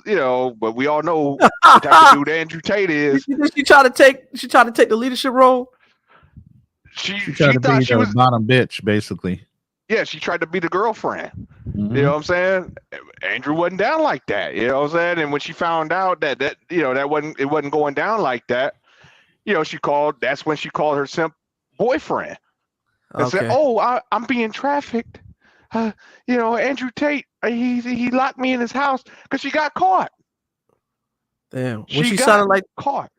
Speaker 13: but we all know the type of dude Andrew Tate is.
Speaker 4: She tried to take the leadership role.
Speaker 5: She tried to be the bottom bitch, basically.
Speaker 13: Yeah, she tried to be the girlfriend.
Speaker 5: Mm-hmm.
Speaker 13: You know what I'm saying? Andrew wasn't down like that. You know what I'm saying? And when she found out that it wasn't going down like that, that's when she called her simp boyfriend and said, "Oh, I'm being trafficked. Andrew Tate, he locked me in his house because she got caught."
Speaker 4: Damn.
Speaker 13: She sounded like caught.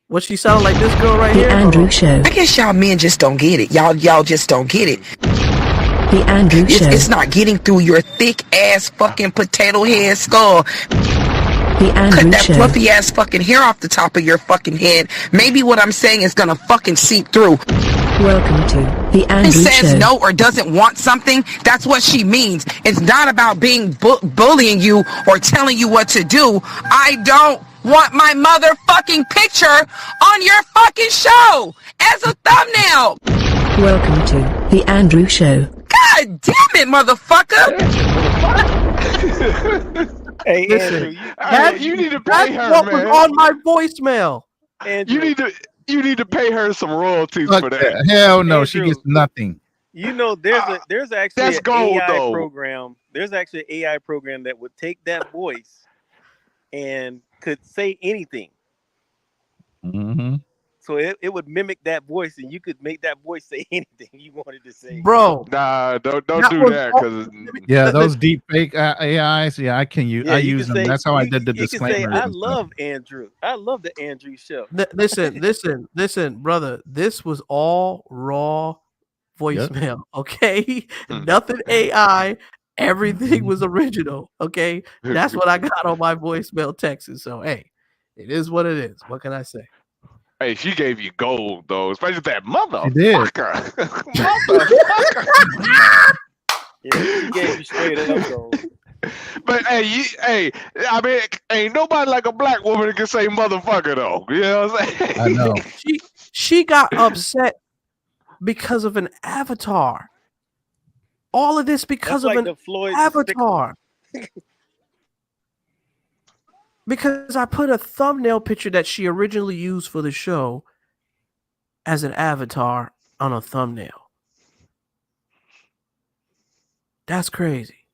Speaker 4: What she sounded like this girl right here?
Speaker 2: The Andrew Show.
Speaker 3: I guess y'all men just don't get it. Y'all just don't get it.
Speaker 2: The Andrew Show.
Speaker 3: It's not getting through your thick ass fucking potato head skull.
Speaker 2: The Andrew
Speaker 3: Cut that
Speaker 2: Show.
Speaker 3: fluffy ass fucking hair off the top of your fucking head. Maybe what I'm saying is gonna fucking seep through.
Speaker 2: Welcome to the Andrew
Speaker 3: She says
Speaker 2: Show.
Speaker 3: no or doesn't want something. That's what she means. It's not about being bullying you or telling you what to do. I don't want my motherfucking picture on your fucking show as a thumbnail.
Speaker 2: Welcome to the Andrew Show.
Speaker 3: God damn it, motherfucker!
Speaker 12: Hey,
Speaker 4: Listen,
Speaker 12: Andrew,
Speaker 13: you need to pay her,
Speaker 4: what
Speaker 13: man.
Speaker 4: was on my voicemail.
Speaker 12: Andrew,
Speaker 13: You need to pay her some royalties for that.
Speaker 5: Hell no, she
Speaker 12: Andrew,
Speaker 5: gets nothing.
Speaker 12: You know, there's actually
Speaker 13: that's
Speaker 12: an
Speaker 13: gold,
Speaker 12: AI
Speaker 13: though.
Speaker 12: program. There's actually an AI program that would take that voice and could say anything.
Speaker 5: Mm-hmm.
Speaker 12: So it would mimic that voice, and you could make that voice say anything you wanted to say.
Speaker 4: Bro.
Speaker 13: Nah, don't
Speaker 4: That
Speaker 13: do
Speaker 4: was
Speaker 13: that because
Speaker 5: Yeah, those deep fake AIs. Yeah, I can use.
Speaker 12: Yeah,
Speaker 5: I
Speaker 12: you
Speaker 5: use
Speaker 12: can
Speaker 5: them.
Speaker 12: say-
Speaker 5: That's how I did the
Speaker 12: You can say,
Speaker 5: disclaimer.
Speaker 12: "I love Andrew. I love the Andrew show."
Speaker 4: Listen, brother. This was all raw voicemail. Okay, nothing AI. Everything was original. Okay, that's what I got on my voicemail texting. So hey, it is what it is. What can I say?
Speaker 13: hey, she gave you gold though, especially that motherfucker.
Speaker 12: Yeah, she gave you straight up gold.
Speaker 13: But I mean, ain't nobody like a black woman that can say motherfucker though. You know what I'm saying?
Speaker 5: I know.
Speaker 4: She got upset because of an avatar. All of this because
Speaker 12: That's
Speaker 4: of
Speaker 12: like
Speaker 4: an
Speaker 12: the Floyd
Speaker 4: avatar. Because I put a thumbnail picture that she originally used for the show as an avatar on a thumbnail. That's crazy.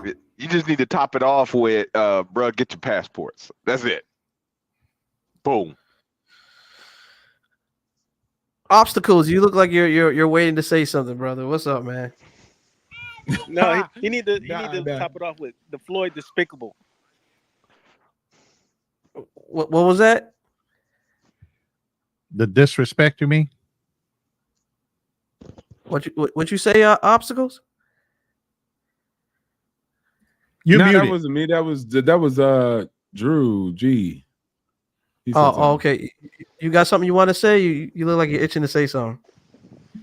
Speaker 13: You just need to top it off with, bro, get your passports. That's it. Boom.
Speaker 4: Obstacles, you look like you're waiting to say something, brother. What's up, man?
Speaker 12: No, you need to top it off with the Floyd Despicable.
Speaker 4: What was that?
Speaker 5: The disrespect to me.
Speaker 4: What you say? Obstacles?
Speaker 5: You
Speaker 16: that
Speaker 5: muted.
Speaker 16: wasn't me. That was Drew G. He said something.
Speaker 4: Okay. You got something you want to say? You look like you're itching to say something.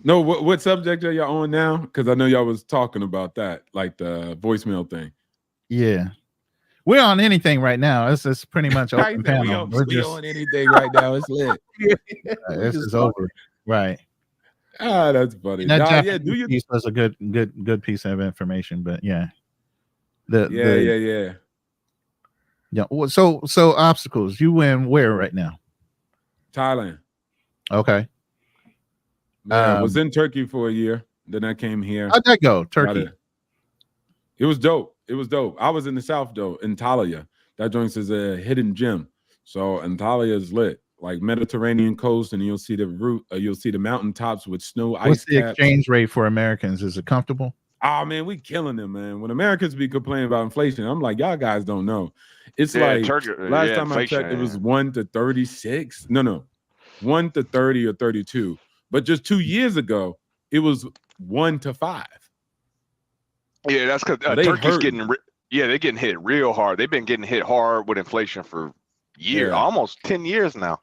Speaker 16: No, what subject are y'all on now? Because I know y'all was talking about that, like the voicemail thing.
Speaker 5: Yeah, we're on anything right now. It's pretty much open panel.
Speaker 16: We on anything right now. It's lit.
Speaker 5: This is over. Right.
Speaker 16: Ah, that's funny.
Speaker 5: That piece was a good piece of information, but yeah.
Speaker 16: Yeah.
Speaker 5: So obstacles. You win where right now?
Speaker 16: Thailand.
Speaker 5: Okay.
Speaker 16: Was in Turkey for a year. Then I came here.
Speaker 5: How'd that go? Turkey.
Speaker 16: It was dope. I was in the South though, in Antalya. That joint is a hidden gem. So Antalya is lit, like Mediterranean coast, and you'll see the route. You'll see the mountaintops with snow.
Speaker 5: What's the
Speaker 16: caps.
Speaker 5: exchange rate for Americans? Is it comfortable?
Speaker 16: Oh man, we killing them, man. When Americans be complaining about inflation, I'm like, y'all guys don't know. It's like Turkey, last time I checked, it was 1 to 36. No, 1 to 30 or 32. But just 2 years ago, it was 1 to 5.
Speaker 13: Yeah, that's because Turkey's they're getting hit real hard. They've been getting hit hard with inflation for years, almost 10 years now.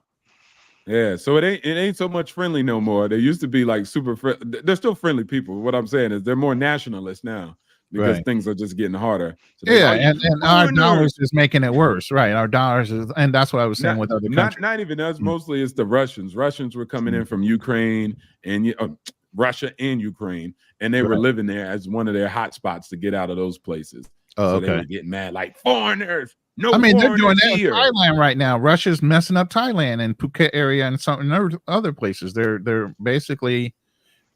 Speaker 16: Yeah, so it ain't so much friendly no more. They used to be like super they're still friendly people. What I'm saying is they're more nationalist now because things are just getting harder. So
Speaker 5: and our dollars is making it worse, right? Our dollars is, and that's what I was saying with other countries.
Speaker 16: Not even us. Mostly it's the Russians. Russians were coming in from Ukraine and Russia and Ukraine, and they were living there as one of their hot spots to get out of those places.
Speaker 5: Oh,
Speaker 16: so they were getting mad like foreigners.
Speaker 5: I mean, they're doing that in Thailand right now. Russia's messing up Thailand and Phuket area and some other places. They're basically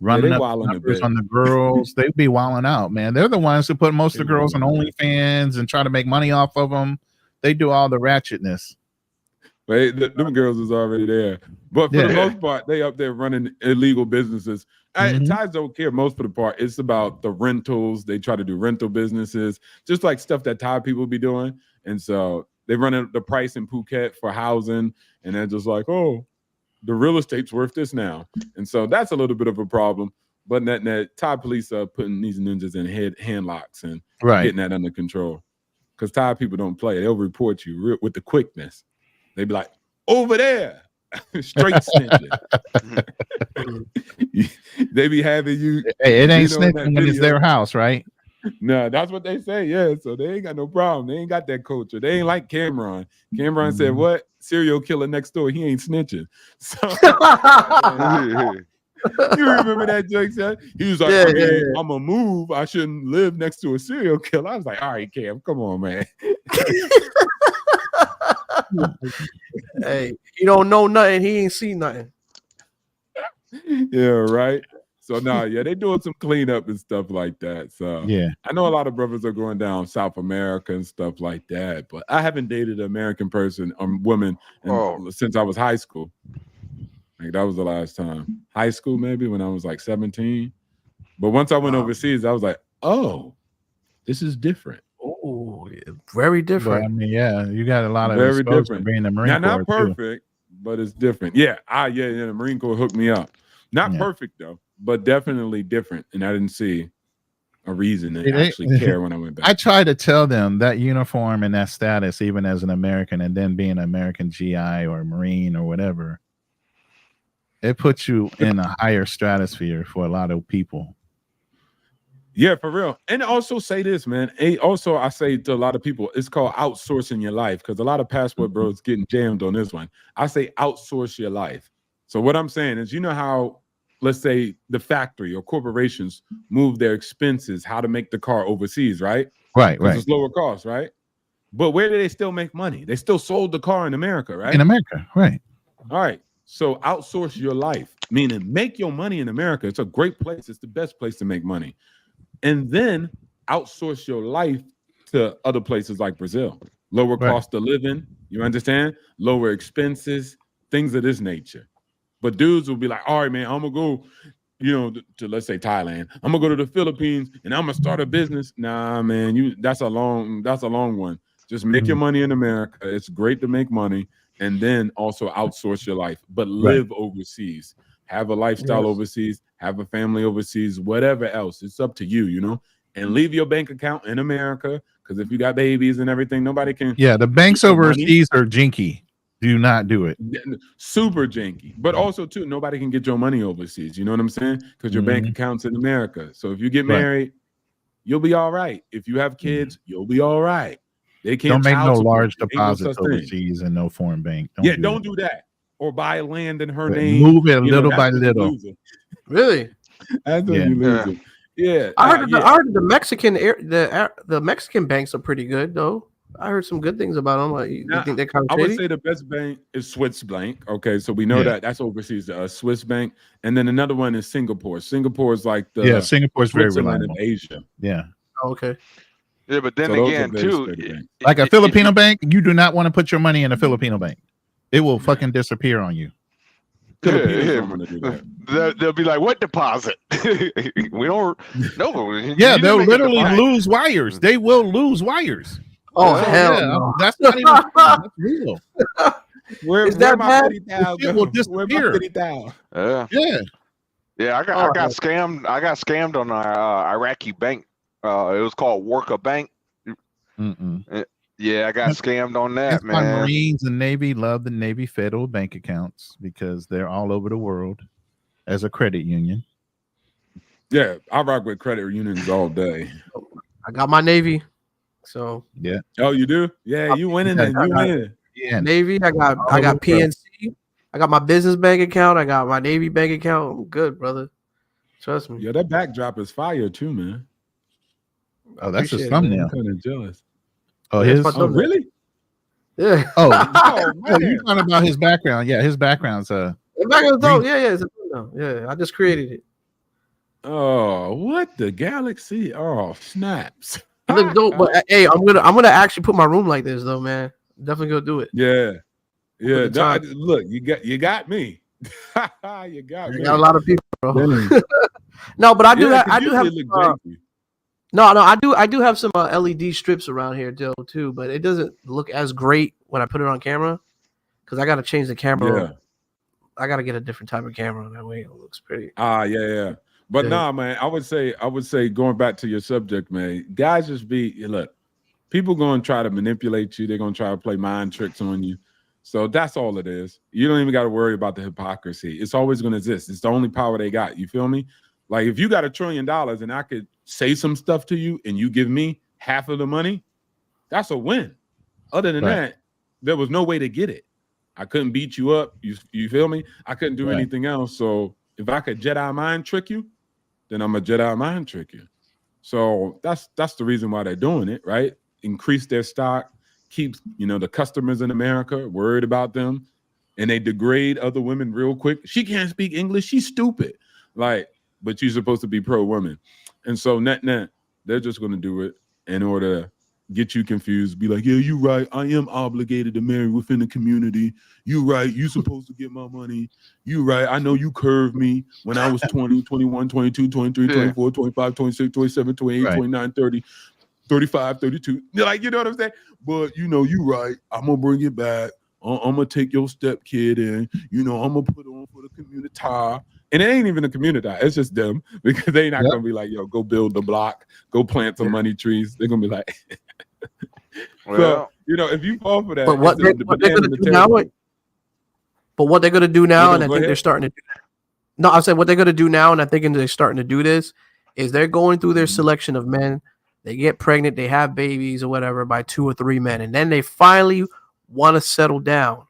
Speaker 5: running up numbers on the girls. They be wilding out, man. They're the ones who put most of the girls on OnlyFans and try to make money off of them. They do all the ratchetness.
Speaker 16: But them girls is already there. But for the most part, they up there running illegal businesses. Thais don't care most for the part. It's about the rentals. They try to do rental businesses, just like stuff that Thai people be doing. And so they run the price in Phuket for housing, and they're just like, oh, the real estate's worth this now. And so that's a little bit of a problem. But that Thai police are putting these ninjas in hand locks and getting that under control. Because Thai people don't play. They'll report you with the quickness. They be like, over there. Straight snitching. They be having you.
Speaker 5: Hey, it ain't snitching when it's their house, right?
Speaker 16: No, that's what they say. Yeah, so they ain't got no problem. They ain't got that culture. They ain't like Cameron. Cameron said, "What serial killer next door? He ain't snitching." So you remember that joke, son? He was like, "I'm gonna move. I shouldn't live next to a serial killer." I was like, "All right, Cam, come on, man."
Speaker 4: Hey, he don't know nothing. He ain't seen nothing.
Speaker 16: Yeah, right. So they doing some cleanup and stuff like that. So I know a lot of brothers are going down South America and stuff like that. But I haven't dated an American person or woman since I was high school. Like that was the last time. High school, maybe when I was like 17. But once I went overseas, I was like, oh, this is different.
Speaker 4: Oh, very different.
Speaker 5: Well, I mean, you got a lot of
Speaker 16: very different.
Speaker 5: Being in the Marine Corps,
Speaker 16: not perfect, but it's different. Yeah, the Marine Corps hooked me up. Not perfect though, but definitely different. And I didn't see a reason to actually care when I went back.
Speaker 5: I try to tell them that uniform and that status, even as an American, and then being an American GI or Marine or whatever, it puts you in a higher stratosphere for a lot of people.
Speaker 16: Yeah, for real. And also say this, man. Also, I say to a lot of people, it's called outsourcing your life because a lot of passport bros getting jammed on this one. I say outsource your life. So what I'm saying is, you know how, let's say, the factory or corporations move their expenses, how to make the car overseas, right?
Speaker 5: Right.
Speaker 16: It's lower cost, right? But where do they still make money? They still sold the car in America, right?
Speaker 5: In America, right.
Speaker 16: All right. So outsource your life, meaning make your money in America. It's a great place. It's the best place to make money. And then outsource your life to other places like Brazil. Lower cost of living, you understand? Lower expenses, things of this nature. But dudes will be like, all right, man, I'm going to go, to let's say Thailand. I'm going to go to the Philippines and I'm going to start a business. Nah, man, that's a long one. Just make your money in America. It's great to make money. And then also outsource your life, but live overseas. Have a lifestyle overseas, have a family overseas, whatever else. It's up to you, and leave your bank account in America. Because if you got babies and everything, nobody can.
Speaker 5: Yeah, the banks overseas are jinky. Do not do it.
Speaker 16: Super janky. But also, too, nobody can get your money overseas. You know what I'm saying? Because your bank account's in America. So if you get married, you'll be all right. If you have kids, you'll be all right. They can't.
Speaker 5: Don't make no large deposits overseas and no foreign bank.
Speaker 16: Don't do that. Or buy land in her name.
Speaker 5: Move it little by little.
Speaker 4: Really?
Speaker 16: That's when you lose it. Yeah.
Speaker 4: I heard the Mexican the Mexican banks are pretty good though. I heard some good things about them. Like, you think they're kind of
Speaker 16: I would say the best bank is Swiss Bank. Okay, so we know that's overseas. Swiss Bank, and then another one is Singapore. Singapore is like the
Speaker 5: Singapore's very reliable
Speaker 16: of Asia.
Speaker 5: Yeah.
Speaker 4: Oh, okay.
Speaker 13: Yeah, but then again, too,
Speaker 5: like a Filipino bank, you do not want to put your money in a Filipino bank. It will fucking disappear on you.
Speaker 13: They'll be like, "What deposit? We don't know."
Speaker 5: Yeah, they'll literally lose wires. They will lose wires.
Speaker 4: Oh hell, no.
Speaker 5: That's not even that's real.
Speaker 4: Is that bad?
Speaker 5: It will disappear.
Speaker 13: Yeah. I got scammed. I got scammed on our Iraqi bank. It was called Worka Bank. Yeah, I got scammed on that,
Speaker 5: That's
Speaker 13: man.
Speaker 5: why Marines and Navy love the Navy Federal bank accounts because they're all over the world as a credit union.
Speaker 16: Yeah, I rock with credit unions all day.
Speaker 4: I got my Navy, so
Speaker 5: yeah.
Speaker 16: Oh, you do? Yeah, you winning then. You win.
Speaker 4: Yeah, Navy. I got PNC. I got my business bank account. I got my Navy bank account. I'm good, brother. Trust me.
Speaker 16: Yeah, that backdrop is fire too, man.
Speaker 5: Oh, that's his thumbnail.
Speaker 16: I'm kind of jealous.
Speaker 5: Oh, his?
Speaker 16: Oh, really?
Speaker 4: Yeah.
Speaker 5: Oh, you're talking about his background. Yeah, his background's
Speaker 4: The background's dope. Yeah. Yeah, I just created it.
Speaker 16: Oh, what the galaxy? Oh, snaps.
Speaker 4: It looks dope, but hey, I'm gonna actually put my room like this though, man. Definitely gonna do it.
Speaker 16: Yeah.
Speaker 4: Look,
Speaker 16: look, you got me. You got me.
Speaker 4: I got a lot of people, bro. No, but I do have I do have some LED strips around here too, but it doesn't look as great when I put it on camera because I got to change the camera.
Speaker 16: Yeah.
Speaker 4: I got to get a different type of camera that way it looks pretty.
Speaker 16: Yeah. But nah, man, I would say going back to your subject, man, guys just look, people going to try to manipulate you. They're going to try to play mind tricks on you. So that's all it is. You don't even got to worry about the hypocrisy. It's always going to exist. It's the only power they got. You feel me? Like if you got $1 trillion and I could say some stuff to you and you give me half of the money, that's a win. Other than that, there was no way to get it. I couldn't beat you up. You feel me? I couldn't do anything else. So if I could Jedi mind trick you, then I'm a Jedi mind trick you. So that's the reason why they're doing it, right? Increase their stock, keep the customers in America worried about them, and they degrade other women real quick. She can't speak English. She's stupid. But you're supposed to be pro-woman. And so net, they're just going to do it in order to get you confused. Be like, yeah, you're right. I am obligated to marry within the community. You're right. You're supposed to get my money. You're right. I know you curved me when I was 20, 21, 22, 23, 24, 25, 26, 27, 28, 29, 30, 35, 32. Like, you know what I'm saying? But, you're right. I'm going to bring it back. I'm going to take your stepkid in. I'm going to put on for the community. And it ain't even a community. It's just them because they not going to be like, yo, go build the block, go plant some money trees. They're going to be like, so, if you fall for that.
Speaker 4: But what they're going to do now, what they're going to do now, and I think they're starting to do that. No, I said what they're going to do now, and I think they're starting to do this, is they're going through their selection of men. They get pregnant, they have babies or whatever by 2 or 3 men, and then they finally want to settle down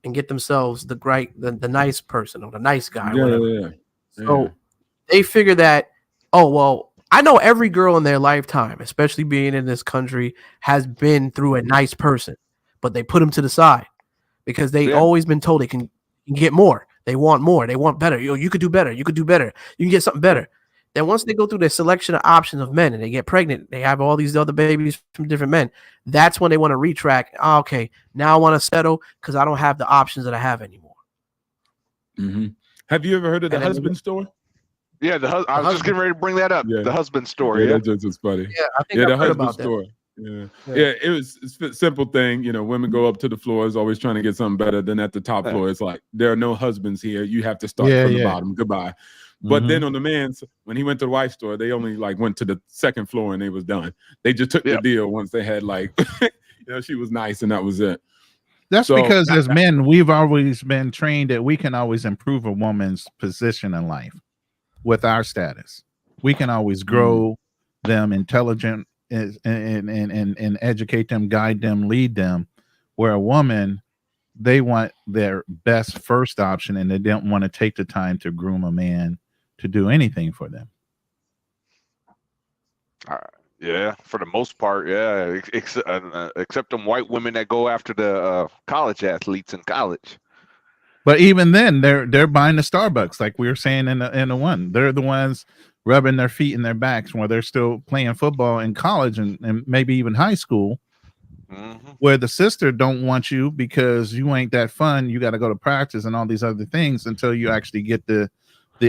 Speaker 4: and get themselves the nice person or the nice guy. So they figure that, I know every girl in their lifetime, especially being in this country, has been through a nice person, but they put them to the side because they always been told they can get more. They want more. They want better. You could do better. You could do better. You can get something better. Then once they go through their selection of options of men and they get pregnant, they have all these other babies from different men. That's when they want to retract. Oh, okay, now I want to settle because I don't have the options that I have anymore.
Speaker 16: Mm-hmm. Have you ever heard of the husband story?
Speaker 13: Yeah, I was just getting ready to bring that up. Yeah. The husband story.
Speaker 16: Yeah, that's just funny.
Speaker 4: Yeah, I think I've heard about
Speaker 16: story. Yeah, it's a simple thing. Women go up to the floors always trying to get something better than at the top floor. It's like, there are no husbands here. You have to start from the bottom. Goodbye. But then on the man's, when he went to the wife's store, they only went to the second floor and they was done. They just took the deal once they had she was nice and that was it.
Speaker 5: That's because as men, we've always been trained that we can always improve a woman's position in life with our status. We can always grow them intelligent and educate them, guide them, lead them. Where a woman, they want their best first option and they don't want to take the time to groom a man to do anything for them.
Speaker 13: Yeah, for the most part, yeah. Except them white women that go after the college athletes in college.
Speaker 5: But even then, they're buying the Starbucks, like we were saying in the one. They're the ones rubbing their feet in their backs while they're still playing football in college and maybe even high school. Where the sister don't want you because you ain't that fun. You got to go to practice and all these other things until you actually get the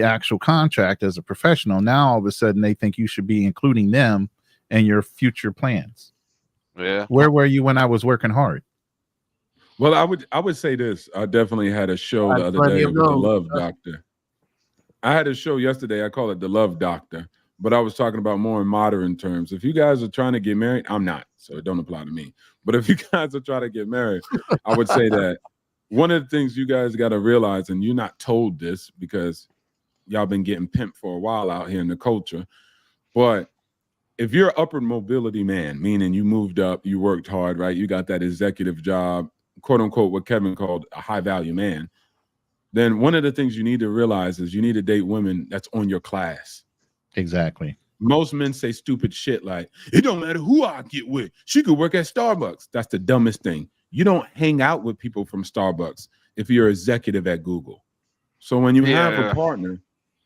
Speaker 5: actual contract as a professional. Now all of a sudden they think you should be including them in your future plans.
Speaker 13: Yeah.
Speaker 5: Where were you when I was working hard?
Speaker 16: Well, I would say this. I definitely had a show the other day with the Love Doctor. I had a show yesterday. I call it the Love Doctor, but I was talking about more in modern terms. If you guys are trying to get married, I'm not, so it don't apply to me. But if you guys are trying to get married, I would say that one of the things you guys got to realize, and you're not told this because y'all been getting pimped for a while out here in the culture, but if you're an upward mobility man, meaning you moved up, you worked hard, right? You got that executive job, quote unquote, what Kevin called a high value man, then one of the things you need to realize is you need to date women that's on your class.
Speaker 5: Exactly.
Speaker 16: Most men say stupid shit like, it don't matter who I get with. She could work at Starbucks. That's the dumbest thing. You don't hang out with people from Starbucks if you're an executive at Google. So when you have a partner,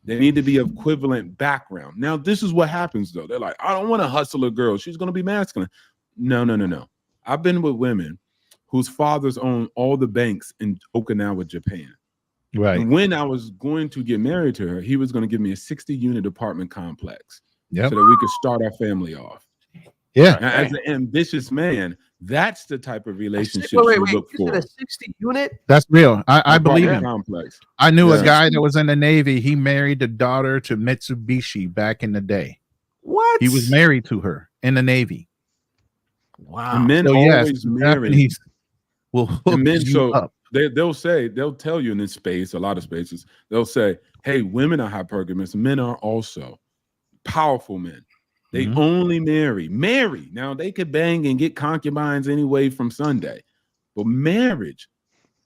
Speaker 16: they need to be equivalent background. Now, this is what happens, though. They're like, I don't want to hustle a girl. She's going to be masculine. No. I've been with women whose fathers own all the banks in Okinawa, Japan.
Speaker 5: Right.
Speaker 16: And when I was going to get married to her, he was going to give me a 60-unit apartment complex so that we could start our family off.
Speaker 5: Yeah.
Speaker 16: Now, as an ambitious man, that's the type of relationship
Speaker 4: wait,
Speaker 16: you look
Speaker 4: you
Speaker 16: for.
Speaker 4: said a 60 unit?
Speaker 5: That's real. I believe him.
Speaker 16: Complex.
Speaker 5: I knew a guy that was in the Navy. He married the daughter to Mitsubishi back in the day.
Speaker 4: What?
Speaker 5: He was married to her in the Navy.
Speaker 4: Wow.
Speaker 16: And men
Speaker 5: So,
Speaker 16: always marry.
Speaker 5: Japanese will hook
Speaker 16: And men,
Speaker 5: you up.
Speaker 16: they'll tell you in this space, a lot of spaces, they'll say, hey, women are hypergamous. Men are also powerful men. They only marry. Now, they could bang and get concubines anyway from Sunday. But marriage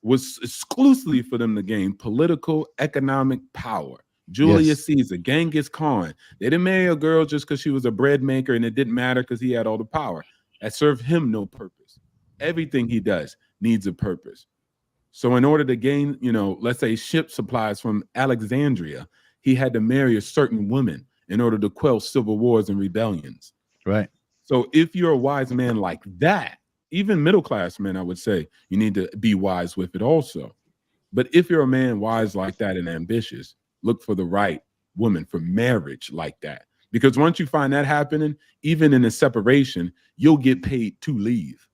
Speaker 16: was exclusively for them to gain political, economic power. Julius Caesar, Genghis Khan. They didn't marry a girl just because she was a bread maker and it didn't matter because he had all the power. That served him no purpose. Everything he does needs a purpose. So in order to gain, let's say ship supplies from Alexandria, he had to marry a certain woman in order to quell civil wars and rebellions.
Speaker 5: Right.
Speaker 16: So if you're a wise man like that, even middle-class men, I would say, you need to be wise with it also. But if you're a man wise like that and ambitious, look for the right woman for marriage like that. Because once you find that happening, even in a separation, you'll get paid to leave.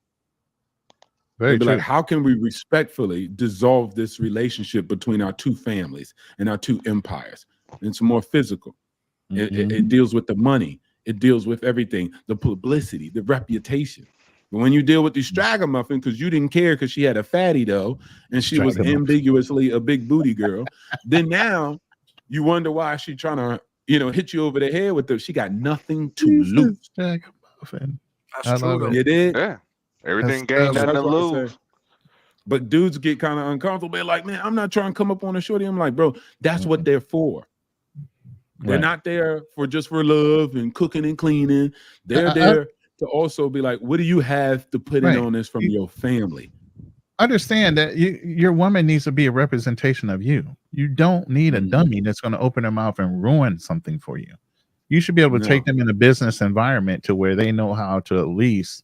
Speaker 5: Very true.
Speaker 16: Like, how can we respectfully dissolve this relationship between our two families and our two empires? And it's more physical. It deals with the money. It deals with everything, the publicity, the reputation. But when you deal with the stragamuffin, because you didn't care because she had a fatty though, and she was ambiguously a big booty girl, then now you wonder why she's trying to, hit you over the head with she got nothing to lose.
Speaker 4: That's
Speaker 5: true,
Speaker 4: though.
Speaker 16: You did?
Speaker 13: Yeah. Everything gained, nothing to lose.
Speaker 16: But dudes get kind of uncomfortable. They're like, man, I'm not trying to come up on a shorty. I'm like, bro, that's what they're for. They're not there for love and cooking and cleaning. They're there to also be like, what do you have to put in on this from your family?
Speaker 5: Understand that your woman needs to be a representation of you. You don't need a dummy that's going to open her mouth and ruin something for you. You should be able to take them in a business environment to where they know how to at least,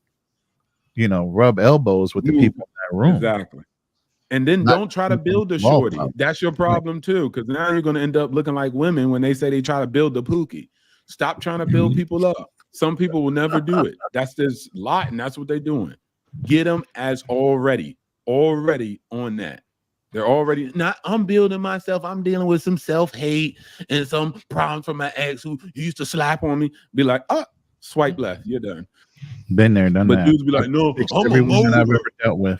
Speaker 5: rub elbows with the people in that room.
Speaker 16: Exactly. And then don't try to build a shorty. That's your problem too, because now you're going to end up looking like women when they say they try to build the pookie. Stop trying to build people up. Some people will never do it. That's this lot, and that's what they're doing. Get them as already on that. They're already not. I'm building myself. I'm dealing with some self-hate and some problems from my ex who used to slap on me. Be like, swipe left. You're done.
Speaker 5: Been there, done that.
Speaker 16: But dudes be like, no, I'm
Speaker 5: every
Speaker 16: a
Speaker 5: woman
Speaker 16: motor.
Speaker 5: I've ever dealt with.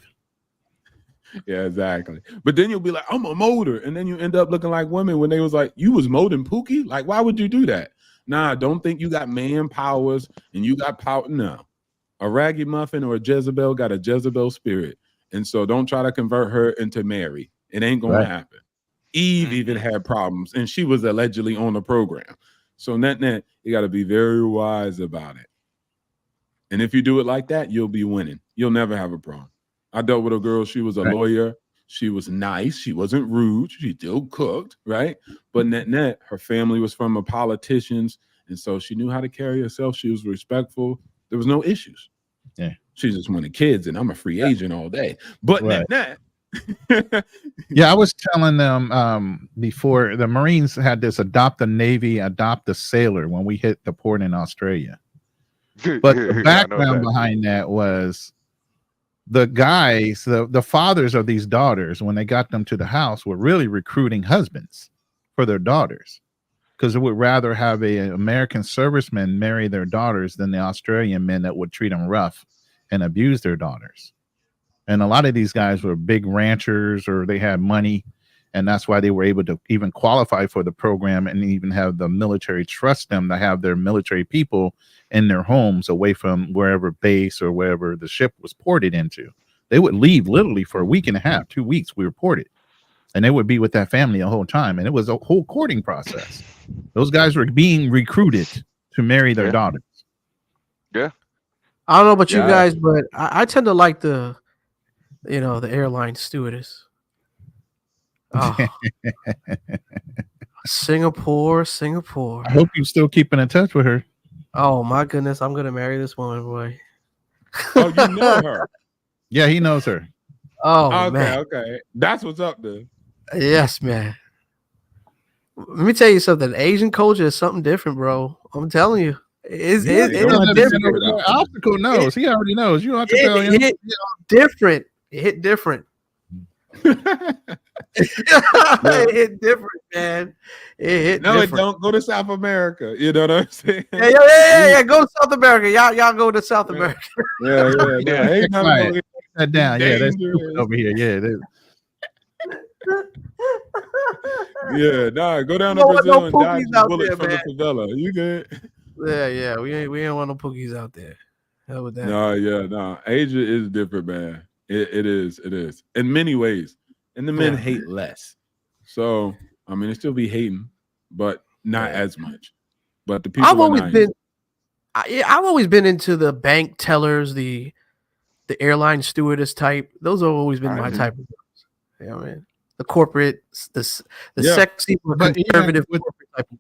Speaker 16: Yeah, exactly. But then you'll be like, I'm a motor. And then you end up looking like women when they was like, you was molding Pookie? Like, why would you do that? Nah, don't think you got man powers and you got power. No. A raggy muffin or a Jezebel got a Jezebel spirit. And so don't try to convert her into Mary. It ain't going to happen. Eve even had problems, and she was allegedly on the program. So net, you got to be very wise about it. And if you do it like that, you'll be winning. You'll never have a problem. I dealt with a girl. She was a lawyer. She was nice. She wasn't rude. She still cooked, right? But net, her family was from a politicians. And so she knew how to carry herself. She was respectful. There was no issues.
Speaker 5: Yeah.
Speaker 16: She just wanted kids, and I'm a free agent all day. But net.
Speaker 5: Yeah, I was telling them before, the Marines had this adopt a Navy, adopt a sailor when we hit the port in Australia. But the background behind that was the guys, the fathers of these daughters, when they got them to the house, were really recruiting husbands for their daughters, because they would rather have an American serviceman marry their daughters than the Australian men that would treat them rough and abuse their daughters. And a lot of these guys were big ranchers, or they had money, and that's why they were able to even qualify for the program and even have the military trust them to have their military people in their homes away from wherever base or wherever the ship was ported into. They would leave literally for a week and a half, 2 weeks, we were ported, and they would be with that family the whole time. And it was a whole courting process. Those guys were being recruited to marry their daughters.
Speaker 13: Yeah.
Speaker 4: I don't know about you guys, but I tend to like the airline stewardess. Oh. Singapore.
Speaker 5: I hope you're still keeping in touch with her.
Speaker 4: Oh my goodness, I'm gonna marry this woman, boy.
Speaker 16: Oh, you know her?
Speaker 5: Yeah, he knows her.
Speaker 4: Oh,
Speaker 16: okay,
Speaker 4: man.
Speaker 16: okay. That's what's up there.
Speaker 4: Yes, man. Let me tell you something. Asian culture is something different, bro. I'm telling you. It's different.
Speaker 5: Obstacle knows. He already knows. You don't have to tell him.
Speaker 4: It hit different. It hit different. It hit different, man. It hit different.
Speaker 16: It don't. Go to South America. You know what I'm saying?
Speaker 4: Yeah. Go to South America. Y'all go to South America.
Speaker 16: Yeah. Ain't nothing
Speaker 5: that down. Yeah, that's stupid over here. Yeah.
Speaker 16: Yeah, go down to Brazil and dodge the bullet from the favela. You good?
Speaker 4: Yeah. We ain't want no pookies out there. Hell with that.
Speaker 16: No. Asia is different, man. It is. In many ways. And the men hate less. So, I mean, they still be hating, but not as much. But the people
Speaker 4: I've always been into the bank tellers, the airline stewardess type. Those have always been my type of girls. Yeah, man. The corporate, the sexy, conservative corporate type of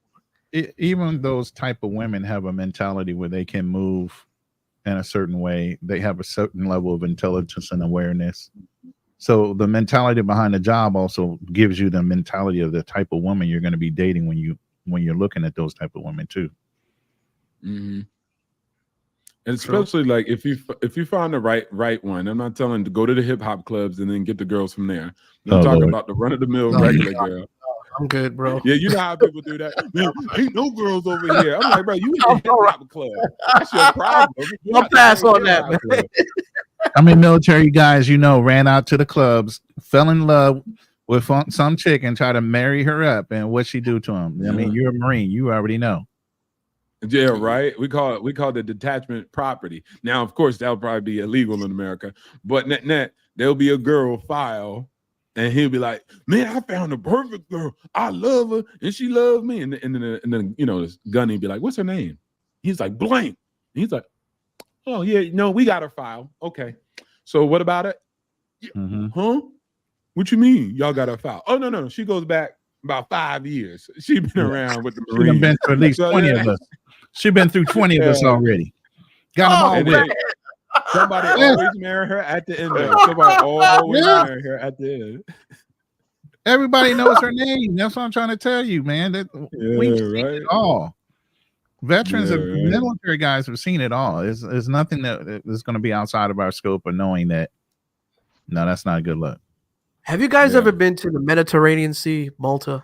Speaker 5: even those type of women have a mentality where they can move in a certain way. They have a certain level of intelligence and awareness. So the mentality behind the job also gives you the mentality of the type of woman you're going to be dating when you're looking at those type of women too.
Speaker 16: Mm-hmm. And especially like if you find the right one, I'm not telling to go to the hip hop clubs and then get the girls from there. I'm talking about the run of the mill regular girl.
Speaker 4: I'm good, bro.
Speaker 16: Yeah, you know how people do that. Man, ain't no girls over here. I'm like, bro, you in the hip hop club. That's your problem.
Speaker 4: I'll pass on that, man.
Speaker 5: I mean, military guys, ran out to the clubs, fell in love with some chick and tried to marry her up. And what'd she do to him? I mean, you're a Marine. You already know.
Speaker 16: Yeah, right. We call it detachment property. Now, of course, that'll probably be illegal in America. But net, there'll be a girl file, and he'll be like, "Man, I found the perfect girl. I love her, and she loves me." And then this gunny be like, "What's her name?" He's like, "Blank." And he's like, "Oh yeah, no, we got her file. Okay, so what about it?
Speaker 5: Mm-hmm.
Speaker 16: Huh? What you mean? Y'all got her file? Oh no, she goes back about 5 years. She's been around with the Marines.
Speaker 5: She's been through at least 20 of us. She's been through 20 of us already. Got them all with.
Speaker 16: Somebody always marry her at the end. Somebody always marry her at the end.
Speaker 5: Everybody knows her name. That's what I'm trying to tell you, man. We've seen it all. Veterans and military guys have seen it all. There's nothing that is going to be outside of our scope of knowing that. No, that's not a good look.
Speaker 4: Have you guys ever been to the Mediterranean Sea, Malta?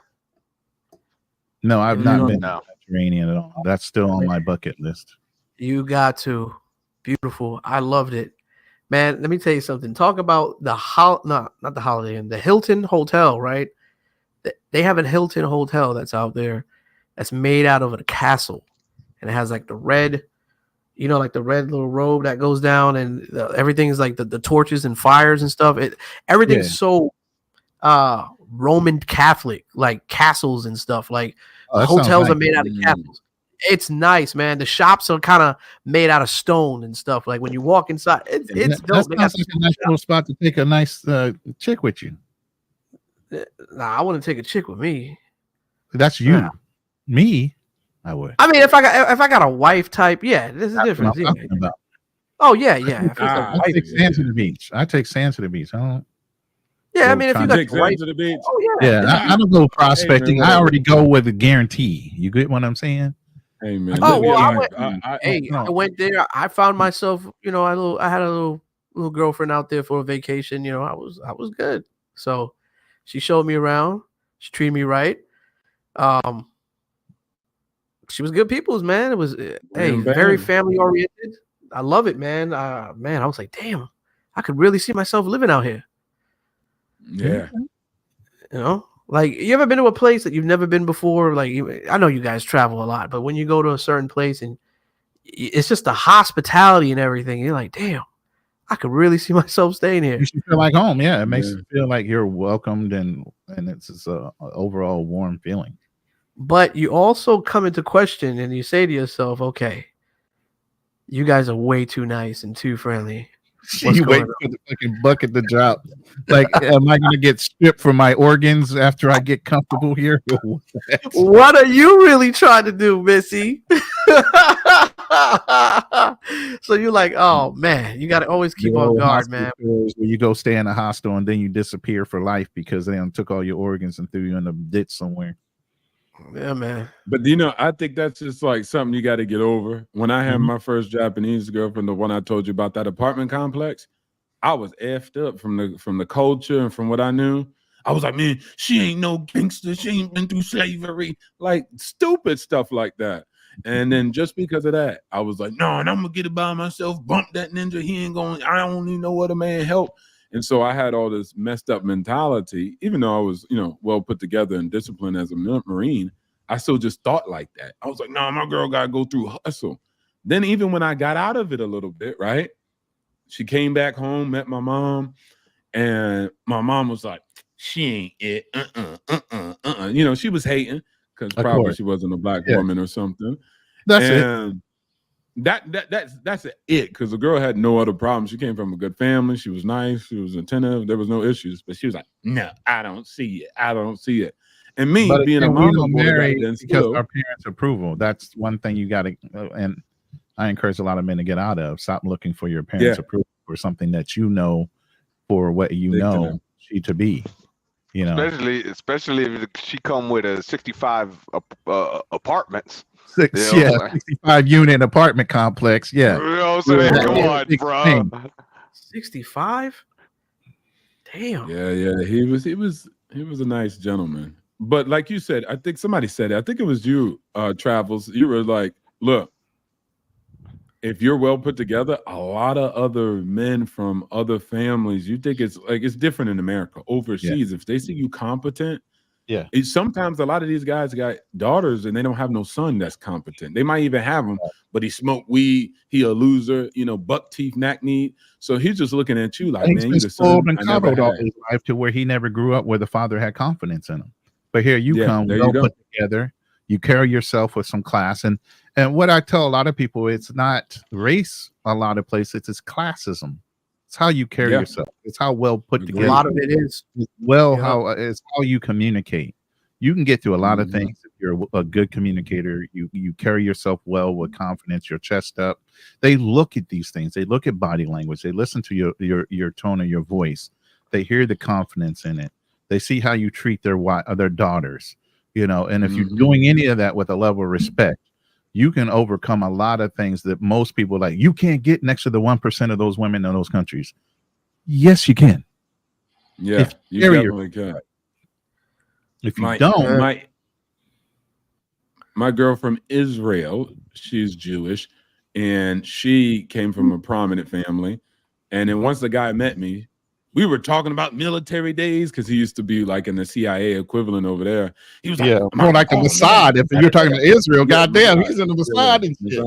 Speaker 5: No, I've not been to the Mediterranean at all. That's still on my bucket list.
Speaker 4: You got to. Beautiful. I loved it. Man, let me tell you something. Talk about not the Holiday Inn, the Hilton Hotel, right? They have a Hilton Hotel that's out there that's made out of a castle. And it has like the red, like the red little robe that goes down, and everything's like the torches and fires and stuff. Everything's so Roman Catholic, like castles and stuff. Like hotels are made out of castles. It's nice, man. The shops are kind of made out of stone and stuff. Like when you walk inside, it's dope.
Speaker 5: That sounds like a nice little spot to take a nice chick with you.
Speaker 4: Nah, I wouldn't take a chick with me.
Speaker 5: That's you. Me, I would.
Speaker 4: I mean, if I got a wife type, this is different. Oh yeah.
Speaker 5: I take sand to the beach. I don't.
Speaker 4: Yeah, I mean, if you got
Speaker 16: wife to the beach.
Speaker 4: Oh yeah.
Speaker 5: I don't go prospecting. Hey, man, I already go with a guarantee. You get what I'm saying?
Speaker 16: Hey man.
Speaker 4: Oh well, I went there. I found myself. I had a little girlfriend out there for a vacation. I was good. So she showed me around. She treated me right. She was good people's, man. It was very family oriented. I love it, man. I was like, damn, I could really see myself living out here.
Speaker 16: Yeah.
Speaker 4: Like, you ever been to a place that you've never been before? Like, I know you guys travel a lot, but when you go to a certain place and it's just the hospitality and everything, you're like, damn, I could really see myself staying here.
Speaker 5: You should feel like home. Yeah, it makes you feel like you're welcomed, and it's just a overall warm feeling.
Speaker 4: But you also come into question and you say to yourself, okay, you guys are way too nice and too friendly.
Speaker 5: You wait for the fucking bucket to drop. Like, am I going to get stripped for my organs after I get comfortable here?
Speaker 4: What are you really trying to do, Missy? So you're like, oh man, you got to always keep on guard, man.
Speaker 5: Where you go stay in a hostel and then you disappear for life because they took all your organs and threw you in a ditch somewhere.
Speaker 4: Yeah, man.
Speaker 16: But I think that's just like something you got to get over. When I had my first Japanese girlfriend, the one I told you about, that apartment complex, I was effed up from the culture and from what I knew. I was like, man, she ain't no gangster. She ain't been through slavery, like stupid stuff like that. And then just because of that, I was like, no, and I'm gonna get it by myself. Bump that ninja. He ain't going. I don't even know what a man help. And so I had all this messed up mentality, even though I was, well put together and disciplined as a Marine. I still just thought like that. I was like, no, my girl got to go through hustle. Then even when I got out of it a little bit, right? She came back home, met my mom, and my mom was like, she ain't it. She was hating because probably she wasn't a black woman or something.
Speaker 5: That's it.
Speaker 16: That's it, because the girl had no other problem. She came from a good family. She was nice. She was attentive. There was no issues. But she was like, no, I don't see it. I don't see it. And me being a mama boy,
Speaker 5: because our parents' approval. That's one thing you got to, and I encourage a lot of men to get out of. Stop looking for your parents' approval for something that you know for what you know she to be.
Speaker 13: Especially if she come with a 65 apartments.
Speaker 5: 65 unit apartment complex. Yeah.
Speaker 13: You know what I'm saying? Come on, bro.
Speaker 4: 65? Damn.
Speaker 16: Yeah. He was a nice gentleman. But like you said, I think somebody said it. I think it was you, Travels. You were like, look, if you're well put together, a lot of other men from other families, you think it's different in America. Overseas, if they see you competent, sometimes a lot of these guys got daughters and they don't have no son that's competent. They might even have him, but he smoked weed. He a loser, buck teeth, knack-kneed. So he's just looking at you like, man, you're the son
Speaker 5: and coddled all his life to where he never grew up where the father had confidence in him. But here you come, well put together. You carry yourself with some class, and what I tell a lot of people, it's not race. A lot of places, it's classism. It's how you carry yourself. It's how well put together.
Speaker 4: A lot of it is
Speaker 5: how it's how you communicate. You can get through a lot of things if you're a good communicator. You carry yourself well with confidence. Your chest up. They look at these things. They look at body language. They listen to your tone of your voice. They hear the confidence in it. They see how you treat their daughters, and if you're doing any of that with a level of respect, you can overcome a lot of things that most people like. You can't get next to the 1% of those women in those countries. Yes, you can.
Speaker 16: Yeah, you definitely can.
Speaker 5: If you don't,
Speaker 16: my girl from Israel, she's Jewish, and she came from a prominent family. And then once the guy met me, we were talking about military days because he used to be like in the CIA equivalent over there. He was like,
Speaker 5: more like the Mossad. If you're talking about Israel, goddamn, he's in the Mossad and shit.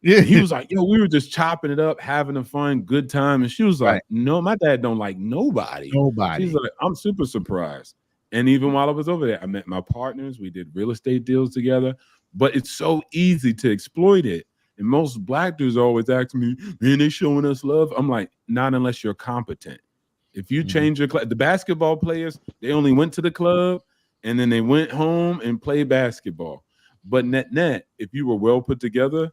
Speaker 16: Yeah, he was like, we were just chopping it up, having a fun, good time. And she was like, no, my dad don't like nobody. She's like, I'm super surprised. And even while I was over there, I met my partners. We did real estate deals together. But it's so easy to exploit it. And most black dudes always ask me, man, they showing us love. I'm like, not unless you're competent. If you change your the basketball players, they only went to the club and then they went home and played basketball. But net, if you were well put together,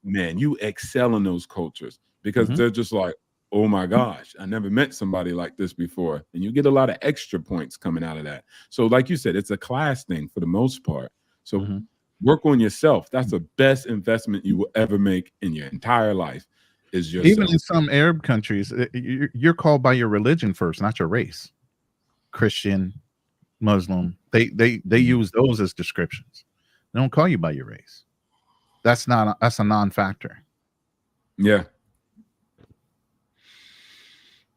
Speaker 16: man, you excel in those cultures because they're just like, oh my gosh, I never met somebody like this before. And you get a lot of extra points coming out of that. So like you said, it's a class thing for the most part. So work on yourself. That's the best investment you will ever make in your entire life. Is yourself.
Speaker 5: Even in some Arab countries, you're called by your religion first, not your race. Christian, Muslim, they use those as descriptions. They don't call you by your race. That's a non-factor.
Speaker 16: Yeah.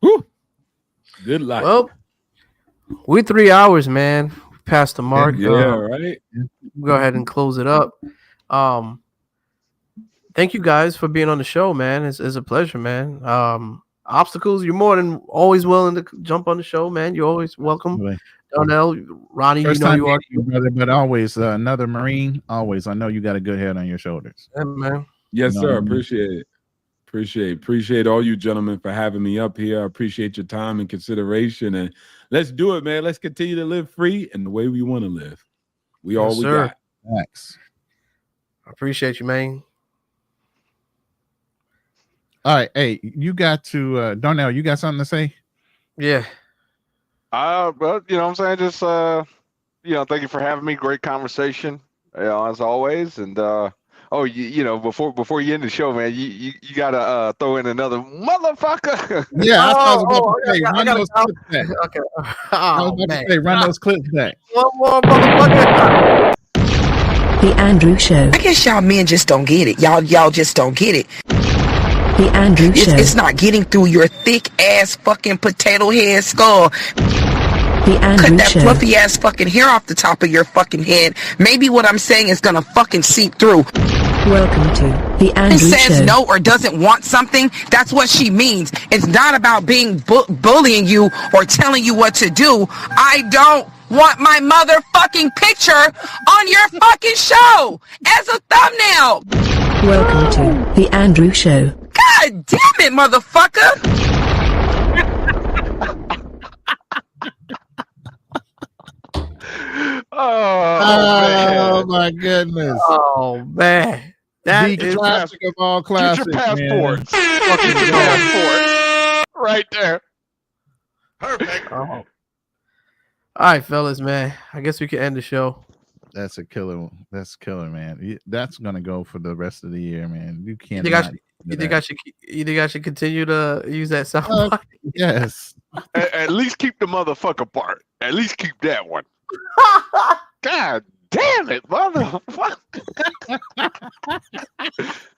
Speaker 16: Woo. Good luck.
Speaker 4: Well, we're 3 hours, man. Past the mark.
Speaker 16: Right.
Speaker 4: Go ahead and close it up. Thank you guys for being on the show, man. It's a pleasure, man. Obstacles, you're more than always willing to jump on the show, man. You're always welcome. Donnell, Ronnie,
Speaker 5: First
Speaker 4: you know
Speaker 5: time
Speaker 4: you are,
Speaker 5: meeting you, brother, but always another Marine. Always, I know you got a good head on your shoulders.
Speaker 4: Yeah, man.
Speaker 16: Yes,
Speaker 5: You know
Speaker 16: sir.
Speaker 5: what I mean?
Speaker 16: Appreciate it. Appreciate all you gentlemen for having me up here. I appreciate your time and consideration. And let's do it, man. Let's continue to live free and the way we want to live. We all we got.
Speaker 5: Thanks.
Speaker 4: I appreciate you, man.
Speaker 5: All right, hey, you got to Darnell, you got something to say?
Speaker 4: Yeah.
Speaker 13: But you know what I'm saying? Just thank you for having me. Great conversation, as always. And before you end the show, man, you gotta throw in another motherfucker.
Speaker 5: Yeah, that's what I was about to say. Run those clips back.
Speaker 4: Okay.
Speaker 5: I was about to say, run those clips back.
Speaker 4: One more motherfucker.
Speaker 2: The Andrew Show.
Speaker 3: I guess y'all men just don't get it. Y'all just don't get it.
Speaker 2: The Andrew Show.
Speaker 3: It's not getting through your thick ass fucking potato head skull.
Speaker 2: The Andrew
Speaker 3: Cut that
Speaker 2: Show.
Speaker 3: fluffy ass fucking hair off the top of your fucking head. Maybe what I'm saying is gonna fucking seep through.
Speaker 2: Welcome to the Andrew
Speaker 3: says
Speaker 2: Show.
Speaker 3: no or doesn't want something, that's what she means. It's not about being bullying you or telling you what to do. I don't want my motherfucking picture on your fucking show as a thumbnail.
Speaker 2: Welcome to the Andrew Show.
Speaker 3: God damn it, motherfucker.
Speaker 5: Oh my goodness.
Speaker 4: Oh man. That
Speaker 5: the
Speaker 4: is
Speaker 5: classic of all classics.
Speaker 13: Get your passports.
Speaker 5: Man.
Speaker 13: Get your passports. Right there.
Speaker 9: Perfect.
Speaker 4: Oh. All right, fellas, man. I guess we can end the show.
Speaker 5: That's a killer. That's killer, man. That's gonna go for the rest of the year, man. You can't.
Speaker 4: You think I should continue to use that sound?
Speaker 5: Yes.
Speaker 13: At least keep the motherfucker part. At least keep that one. God damn it, motherfucker.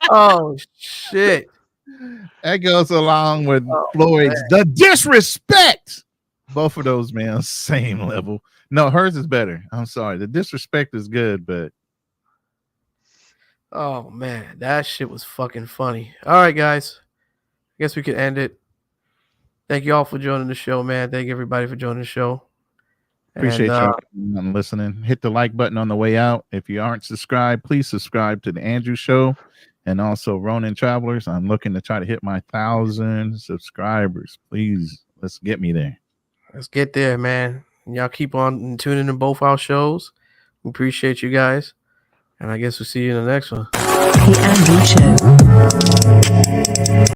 Speaker 4: Oh shit.
Speaker 5: That goes along with Floyd's The Disrespect. Both of those, man, same level. No, hers is better. I'm sorry. The Disrespect is good, but
Speaker 4: oh man, that shit was fucking funny. All right, guys. I guess we could end it. Thank you all for joining the show, man. Thank everybody for joining the show.
Speaker 5: appreciate y'all listening. Hit the like button on the way out. If you aren't subscribed, please subscribe to the Andrew Show and also Ronin Travelers. I'm looking to try to hit my 1,000 subscribers. Please, let's get me there.
Speaker 4: Let's get there, man. Y'all keep on tuning in both our shows. We appreciate you guys. And I guess we'll see you in the next one.
Speaker 2: The Andrew Show.